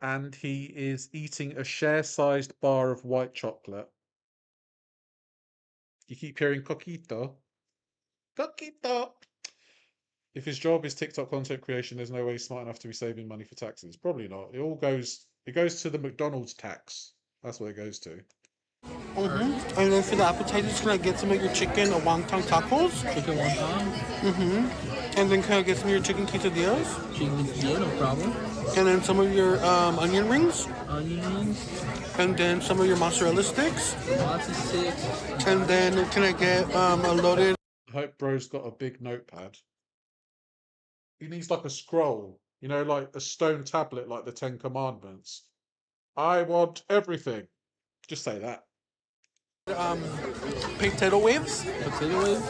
and he is eating a share-sized bar of white chocolate. You keep hearing coquito. Coquito! If his job is TikTok content creation, there's no way he's smart enough to be saving money for taxes. Probably not. It goes to the McDonald's tax. That's what it goes to. And then for the appetizers, can I get some of your chicken wonton tacos? Chicken wonton? And then can I get some of your chicken quesadillas? Chicken quesadilla, no problem. And then some of your onion rings? Onion rings. And then some of your mozzarella sticks? Mozzarella sticks. And then can I get a loaded... I hope bro's got a big notepad. He needs like a scroll, you know, like a stone tablet like the 10 Commandments. I want everything. Just say that. Potato waves. Potato waves.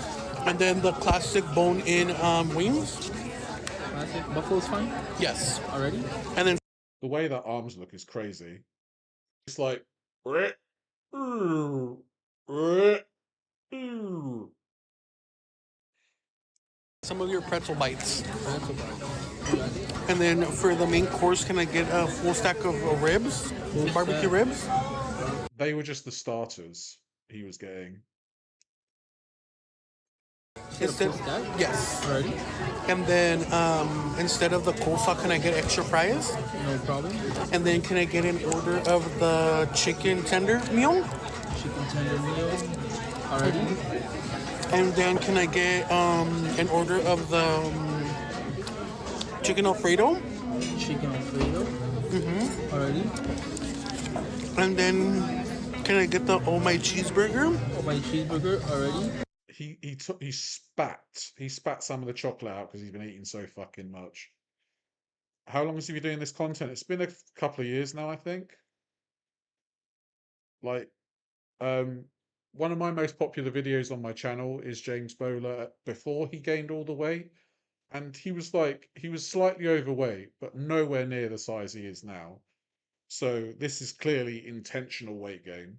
And then the classic bone-in wings. Classic buffalo's fine? Yes. Already? And then... The way that arms look is crazy. It's like... Some of your pretzel bites. And then for the main course, can I get a full stack of ribs? Barbecue ribs? They were just the starters he was getting. Yes. Already. And then instead of the coleslaw, can I get extra fries? No problem. And then can I get an order of the chicken tender meal? Chicken tender meal. Already. And then can I get an order of the chicken Alfredo? Chicken Alfredo. Already. And then can I get the oh my cheeseburger? Oh my cheeseburger already. He spat some of the chocolate out because he's been eating so fucking much. How long has he been doing this content? It's been a couple of years now, I think. Like, one of my most popular videos on my channel is James Bowler before he gained all the weight, and he was slightly overweight, but nowhere near the size he is now. So this is clearly intentional weight gain.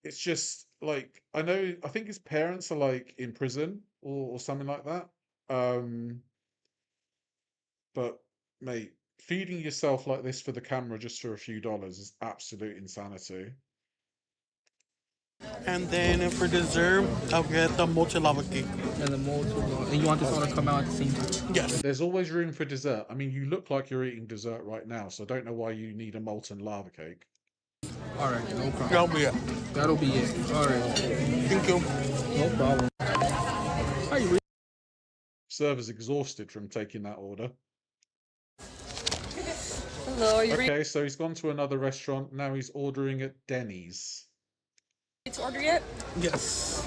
It's just like I think his parents are like in prison or something like that. But mate, feeding yourself like this for the camera just for a few dollars is absolute insanity. And then for dessert, I'll get the mocha lava cake. And the mocha lava. And you want this one to come out at the same time? Yes. There's always room for dessert. I mean, you look like you're eating dessert right now, so I don't know why you need a molten lava cake. Alright, no problem. That'll be it. That'll be it. Alright. Thank you. No problem. How you Server's exhausted from taking that order. Hello, are you Okay, so he's gone to another restaurant. Now he's ordering at Denny's. ready to order yet? Yes.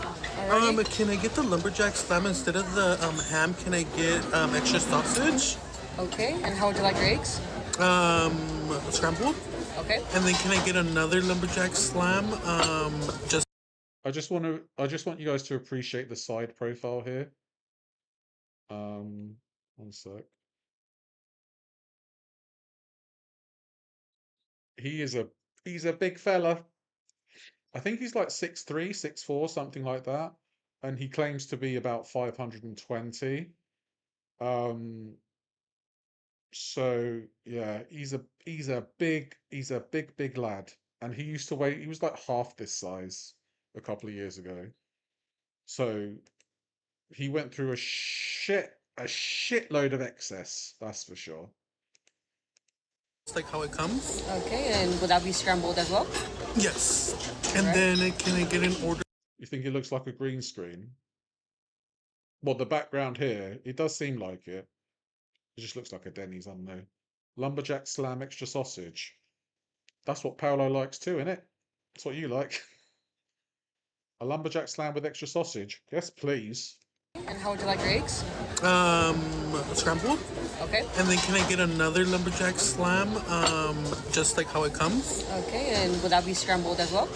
Can I get the lumberjack slam instead of the ham? Can I get extra sausage? Okay, and how would you like your eggs? Scrambled. Okay. And then can I get another lumberjack slam? I just want you guys to appreciate the side profile here. One sec. He's a big fella. I think he's like 6'3", 6'4", something like that. And he claims to be about 520. So yeah, he's a big lad, and he used to weigh. He was like half this size a couple of years ago. So he went through a shitload of excess. That's for sure. It's like how it comes. Okay, and would that be scrambled as well? Yes. And then can I get an order? You think it looks like a green screen? Well, the background here, it does seem like it. It just looks like a Denny's, I don't know. Lumberjack slam extra sausage. That's what Paolo likes too, innit? That's what you like. A lumberjack slam with extra sausage. Yes, please. And how would you like your eggs? Scrambled. Okay. And then can I get another lumberjack slam, just like how it comes? Okay, and would that be scrambled as well?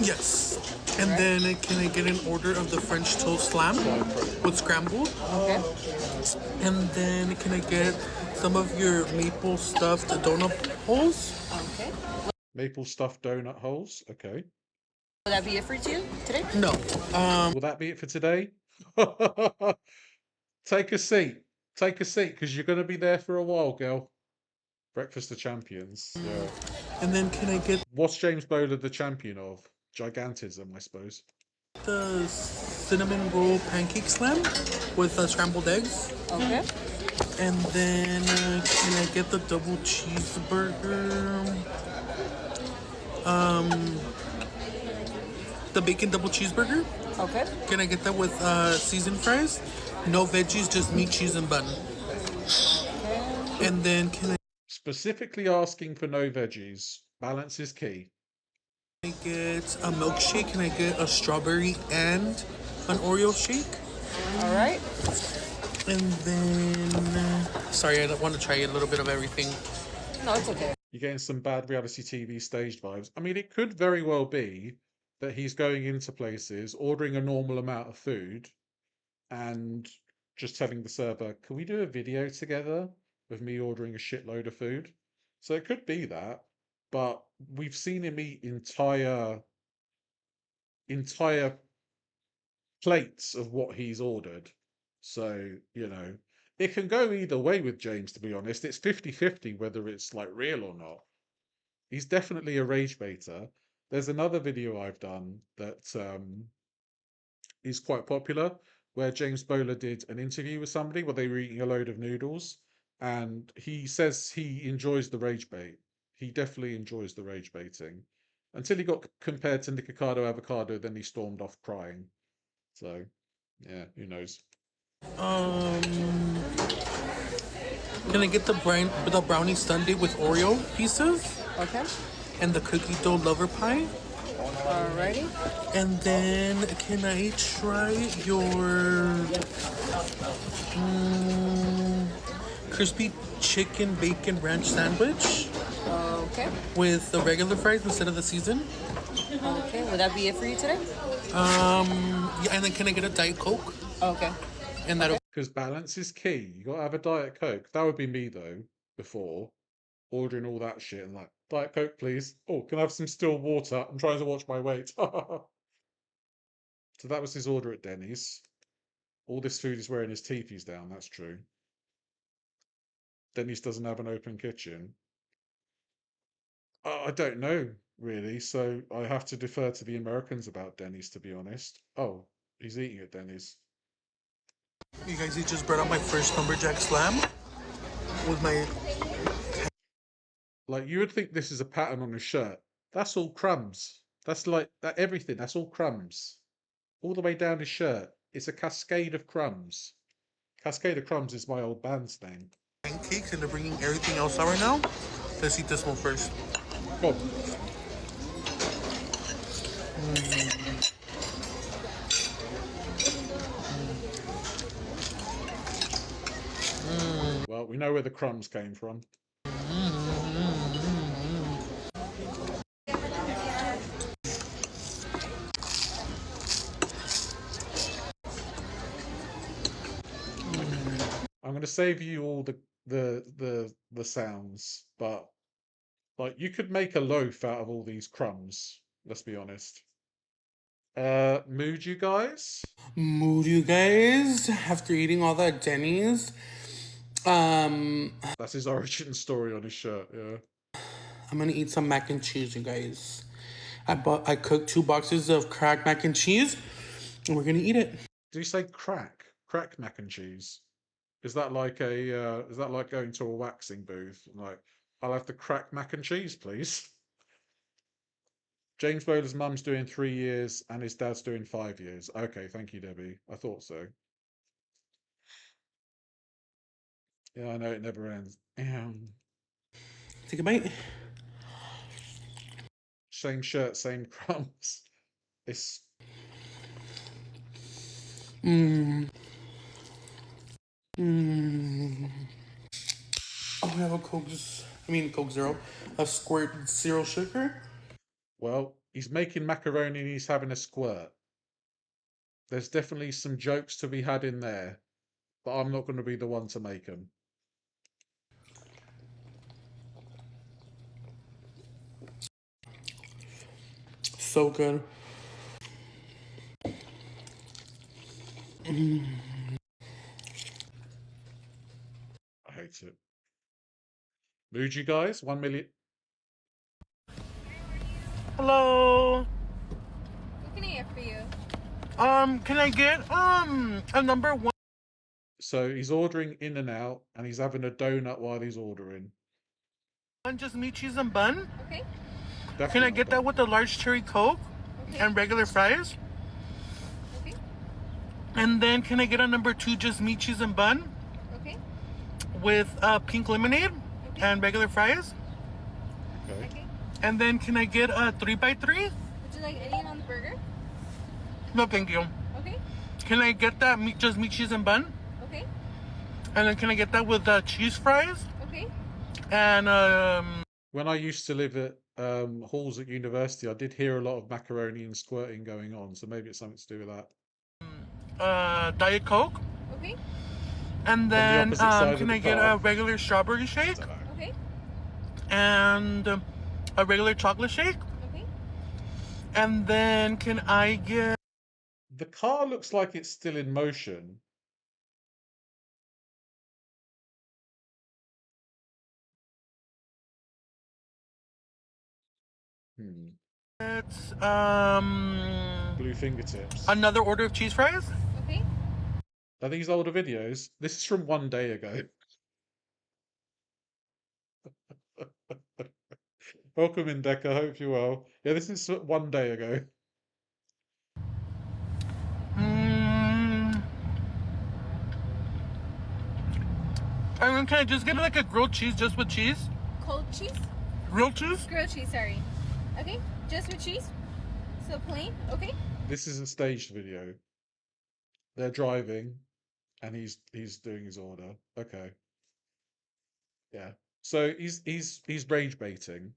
Yes. And then can I get an order of the French toast slam with scrambled? Okay. And then can I get some of your maple stuffed donut holes? Okay. Maple stuffed donut holes. Okay. Will that be it for you today? No. Will that be it for today? Take a seat. Take a seat, because you're going to be there for a while, girl. Breakfast of Champions. Yeah. And then can I get... What's James Bowler the champion of? Gigantism, I suppose. The cinnamon roll pancake slam with scrambled eggs. Okay. And then can I get the double cheeseburger? The bacon double cheeseburger. Okay. Can I get that with seasoned fries? No veggies, just meat, cheese, and bun. Okay. And then can I Specifically asking for no veggies. Balance is key. get a milkshake? Can I get a strawberry and an Oreo shake? All right. And then, sorry, I want to try a little bit of everything. No, it's okay. You're getting some bad reality TV staged vibes. I mean, it could very well be that he's going into places, ordering a normal amount of food, and just telling the server, can we do a video together of me ordering a shitload of food? So it could be that, but we've seen him eat entire plates of what he's ordered. So, it can go either way with James, to be honest. It's 50-50 whether it's like real or not. He's definitely a rage baiter. There's another video I've done that is quite popular, where James Bowler did an interview with somebody where they were eating a load of noodles, and he says he enjoys the rage bait. He definitely enjoys the rage baiting. Until he got compared to Nikocado Avocado, then he stormed off crying. So, yeah, who knows? Can I get the brownie sundae with Oreo pieces? Okay. And the cookie dough lover pie? Alrighty. And then can I try your crispy chicken bacon ranch sandwich? Okay. With the regular fries instead of the seasoned? Okay. Would that be it for you today? Yeah, and then can I get a Diet Coke? Okay. And that'll... Because balance is key. You gotta have a Diet Coke. That would be me, though, before. Ordering all that shit and like, Diet Coke, please. Oh, can I have some still water? I'm trying to watch my weight. So that was his order at Denny's. All this food is wearing his teethies down, that's true. Denny's doesn't have an open kitchen. I don't know, really, so I have to defer to the Americans about Denny's, to be honest. Oh, he's eating at Denny's. You guys, he just brought out my first lumberjack slam with my... Like, you would think this is a pattern on his shirt. That's all crumbs. That's like, that everything, that's all crumbs. All the way down his shirt. It's a cascade of crumbs. Cascade of Crumbs is my old band's name. Pancakes, and they're bringing everything else out right now. Let's eat this one first. Go. Well, we know where the crumbs came from. I'm going to save you all the sounds, but like you could make a loaf out of all these crumbs. Let's be honest. Mood, you guys? Mood, you guys? After eating all that Denny's, That's his origin story on his shirt, yeah. I'm gonna eat some mac and cheese, you guys. I cooked 2 boxes of cracked mac and cheese, and we're gonna eat it. Do you say crack? Crack mac and cheese? Is that like going to a waxing booth? Like, I'll have the crack mac and cheese, please. James Bowler's mum's doing 3 years and his dad's doing 5 years. Okay, thank you, Debbie. I thought so. Yeah, I know it never ends. Take a bite. Same shirt, same crumbs. It's. Oh, I have a Coke Zero. A squirt zero sugar. Well, he's making macaroni and he's having a squirt. There's definitely some jokes to be had in there, but I'm not going to be the one to make them. So good. I hate it. Mood, you guys? 1 million. Hello. What can I get for you? Can I get a number 1? So he's ordering in and out, and he's having a donut while he's ordering. Just meat, cheese, and bun. Okay. Definitely Can I get that with a large cherry Coke and regular fries? Okay. And then can I get a number 2, just meat, cheese, and bun? Okay. With pink lemonade and regular fries? Okay. And then can I get a 3x3? Would you like onion on the burger? No, thank you. Okay. Can I get that just meat, cheese, and bun? Okay. And then can I get that with cheese fries? Okay. And when I used to live at halls at university, I did hear a lot of macaroni and squirting going on, so maybe it's something to do with that. Diet Coke. Okay. And then can I get a regular strawberry shake? Okay. And a regular chocolate shake? Okay. And then can I get... The car looks like it's still in motion. It's blue fingertips. Another order of cheese fries? Okay. Are these older videos? This is from 1 day ago. Welcome in, Decker. Hope you're well. Yeah, this is 1 day ago. And then can I just get like a grilled cheese just with cheese? Cold cheese? Grilled cheese? Grilled cheese, sorry. Okay, just with cheese? So plain? Okay. This is a staged video. They're driving, and he's doing his order. Okay. Yeah. So he's rage baiting.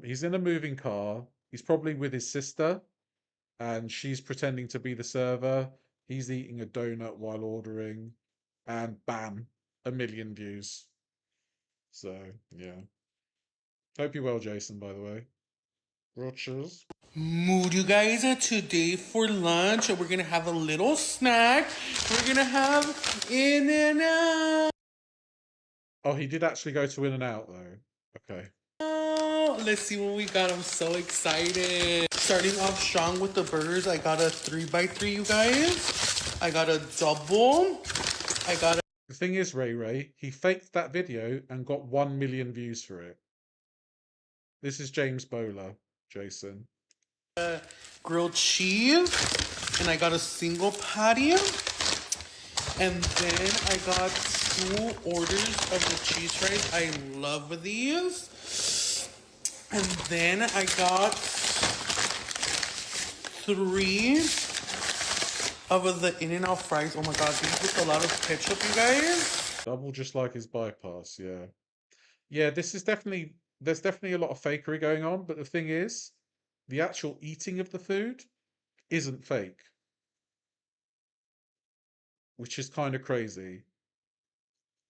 He's in a moving car. He's probably with his sister, and she's pretending to be the server. He's eating a donut while ordering, and bam, 1 million views. So yeah. Hope you're well, Jason, by the way. Rogers. Mood, you guys. Today for lunch, we're gonna have a little snack. We're gonna have In-N-Out. Oh, he did actually go to In-N-Out, though. Okay. Oh, let's see what we got. I'm so excited. Starting off strong with the burgers, I got a 3x3, you guys. I got a double. I got a... The thing is, Ray, he faked that video and got 1 million views for it. This is James Bowler, Jason. Grilled cheese, and I got a single patty, and then I got 2 orders of the cheese fries. I love these. And then I got 3 of the In-N-Out fries. Oh my god, these with a lot of ketchup, you guys. Double just like his bypass, yeah. Yeah, this is definitely... There's definitely a lot of fakery going on, but the thing is, the actual eating of the food isn't fake. Which is kind of crazy.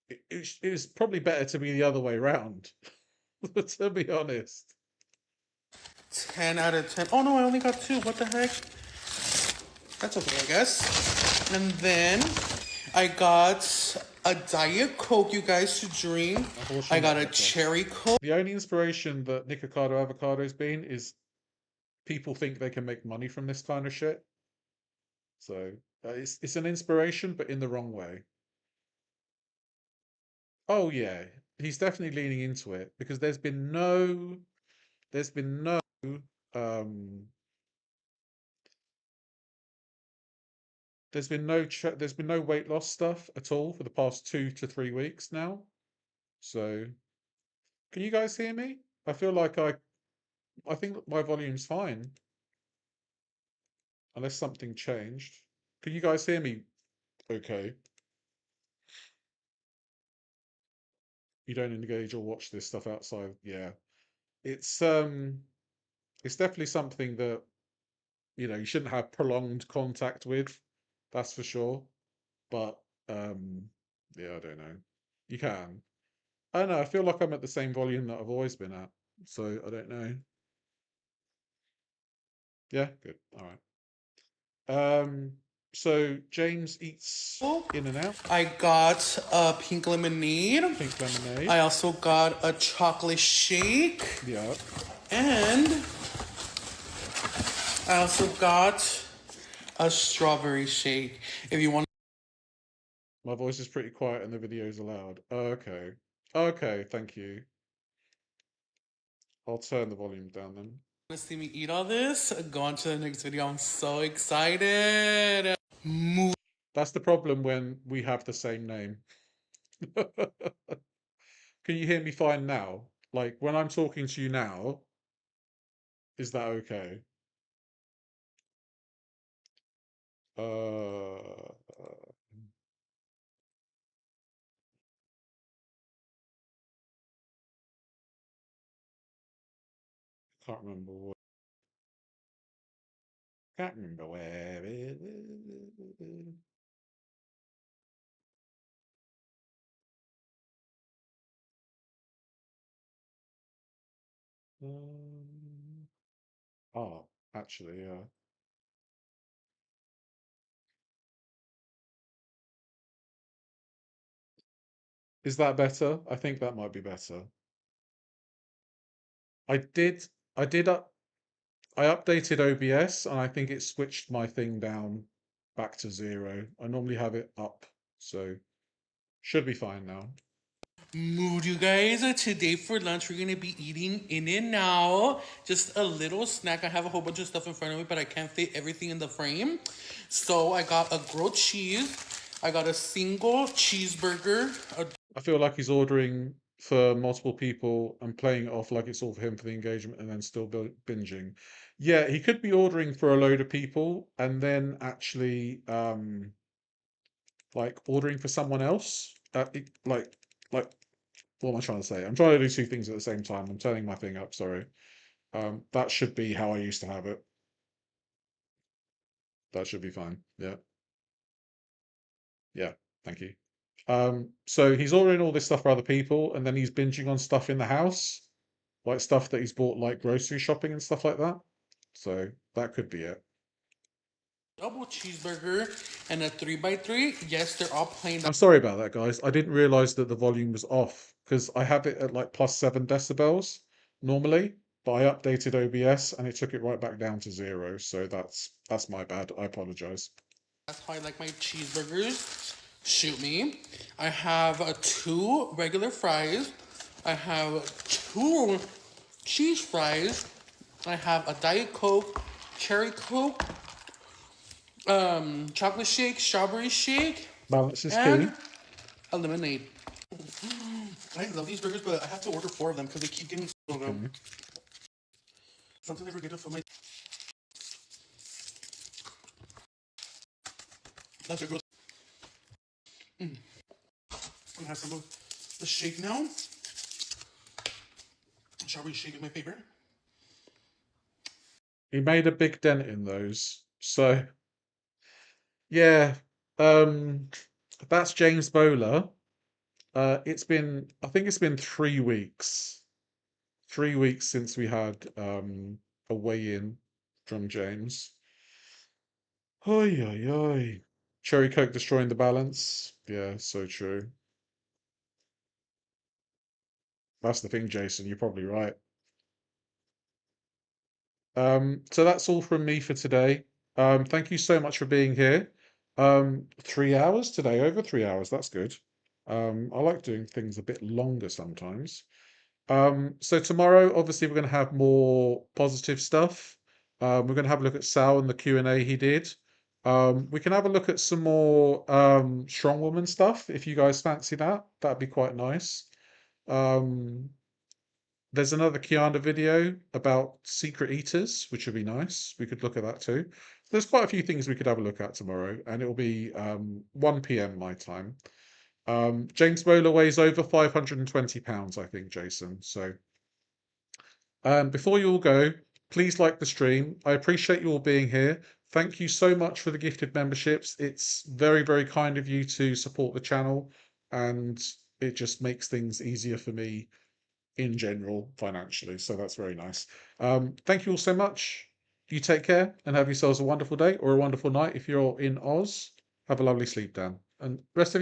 It was probably better to be the other way around, to be honest. 10 out of 10. Oh no, I only got 2. What the heck? That's okay, I guess. And then I got a Diet Coke, you guys, to drink. I got a cherry Coke. The only inspiration that Nikocado Avocado's been is people think they can make money from this kind of shit. So it's an inspiration, but in the wrong way. Oh yeah, he's definitely leaning into it because there's been no um there's been no weight loss stuff at all for the past 2 to 3 weeks now. So can you guys hear me? I feel like I think my volume's fine. Unless something changed. Can you guys hear me okay? You don't engage or watch this stuff outside. Yeah. It's definitely something that you shouldn't have prolonged contact with. That's for sure. But yeah, I don't know. You can. I don't know, I feel like I'm at the same volume that I've always been at. So I don't know. Yeah, good. All right. So James eats in and out. I got a pink lemonade. Pink lemonade. I also got a chocolate shake. Yeah. And I also got a strawberry shake. If you want. My voice is pretty quiet and the videos are loud. Okay. Okay, thank you. I'll turn the volume down then. Want to see me eat all this? Go on to the next video. I'm so excited. That's the problem when we have the same name. Can you hear me fine now? Like when I'm talking to you now, is that okay? Can't remember what. Can't remember where it is. Oh, actually, yeah. Is that better? I think that might be better. I did I updated OBS and I think it switched my thing down back to 0. I normally have it up, so should be fine now. Mood, you guys. Today for lunch, we're gonna be eating In and Out. Just a little snack. I have a whole bunch of stuff in front of me, but I can't fit everything in the frame. So I got a grilled cheese. I got a single cheeseburger. I feel like he's ordering for multiple people and playing it off like it's all for him for the engagement and then still binging. Yeah, he could be ordering for a load of people and then actually like ordering for someone else. Like what am I trying to say? I'm trying to do 2 things at the same time. I'm turning my thing up, sorry. That should be how I used to have it. That should be fine. Yeah. Yeah, thank you. So he's ordering all this stuff for other people, and then he's binging on stuff in the house, like stuff that he's bought, like grocery shopping and stuff like that. So that could be it. Double cheeseburger and a 3x3. Yes, they're all plain. I'm sorry about that, guys. I didn't realize that the volume was off because I have it at like +7 decibels normally, but I updated OBS and it took it right back down to 0. So that's my bad. I apologize. That's how I like my cheeseburgers. Shoot me. I have 2 regular fries. I have 2 cheese fries. I have a Diet Coke, cherry Coke, chocolate shake, strawberry shake, balance is and key. a lemonade. I love these burgers, but I have to order 4 of them because they keep getting so good. Something I forget for my. That's a good. I'm gonna have some of the shake now. Strawberry shake is my favorite. He made a big dent in those. So yeah, that's James Bowler. I think it's been 3 weeks. 3 weeks since we had a weigh-in from James. Oi, oi, oi. Cherry Coke destroying the balance. Yeah, so true. That's the thing, Jason. You're probably right. So that's all from me for today. Thank you so much for being here. 3 hours today, over 3 hours. That's good. I like doing things a bit longer sometimes. So tomorrow, obviously, we're going to have more positive stuff. We're going to have a look at Sal and the Q&A he did. We can have a look at some more strong woman stuff if you guys fancy that. That'd be quite nice. There's another Kiana video about secret eaters, which would be nice. We could look at that too. There's quite a few things we could have a look at tomorrow, and it'll be 1 p.m. my time. James Bowler weighs over 520 pounds, I think, Jason. So before you all go, please like the stream. I appreciate you all being here. Thank you so much for the gifted memberships. It's very, very kind of you to support the channel, and it just makes things easier for me in general financially. So that's very nice. Thank you all so much. You take care and have yourselves a wonderful day or a wonderful night if you're in Oz. Have a lovely sleep, Dan. And rest of you.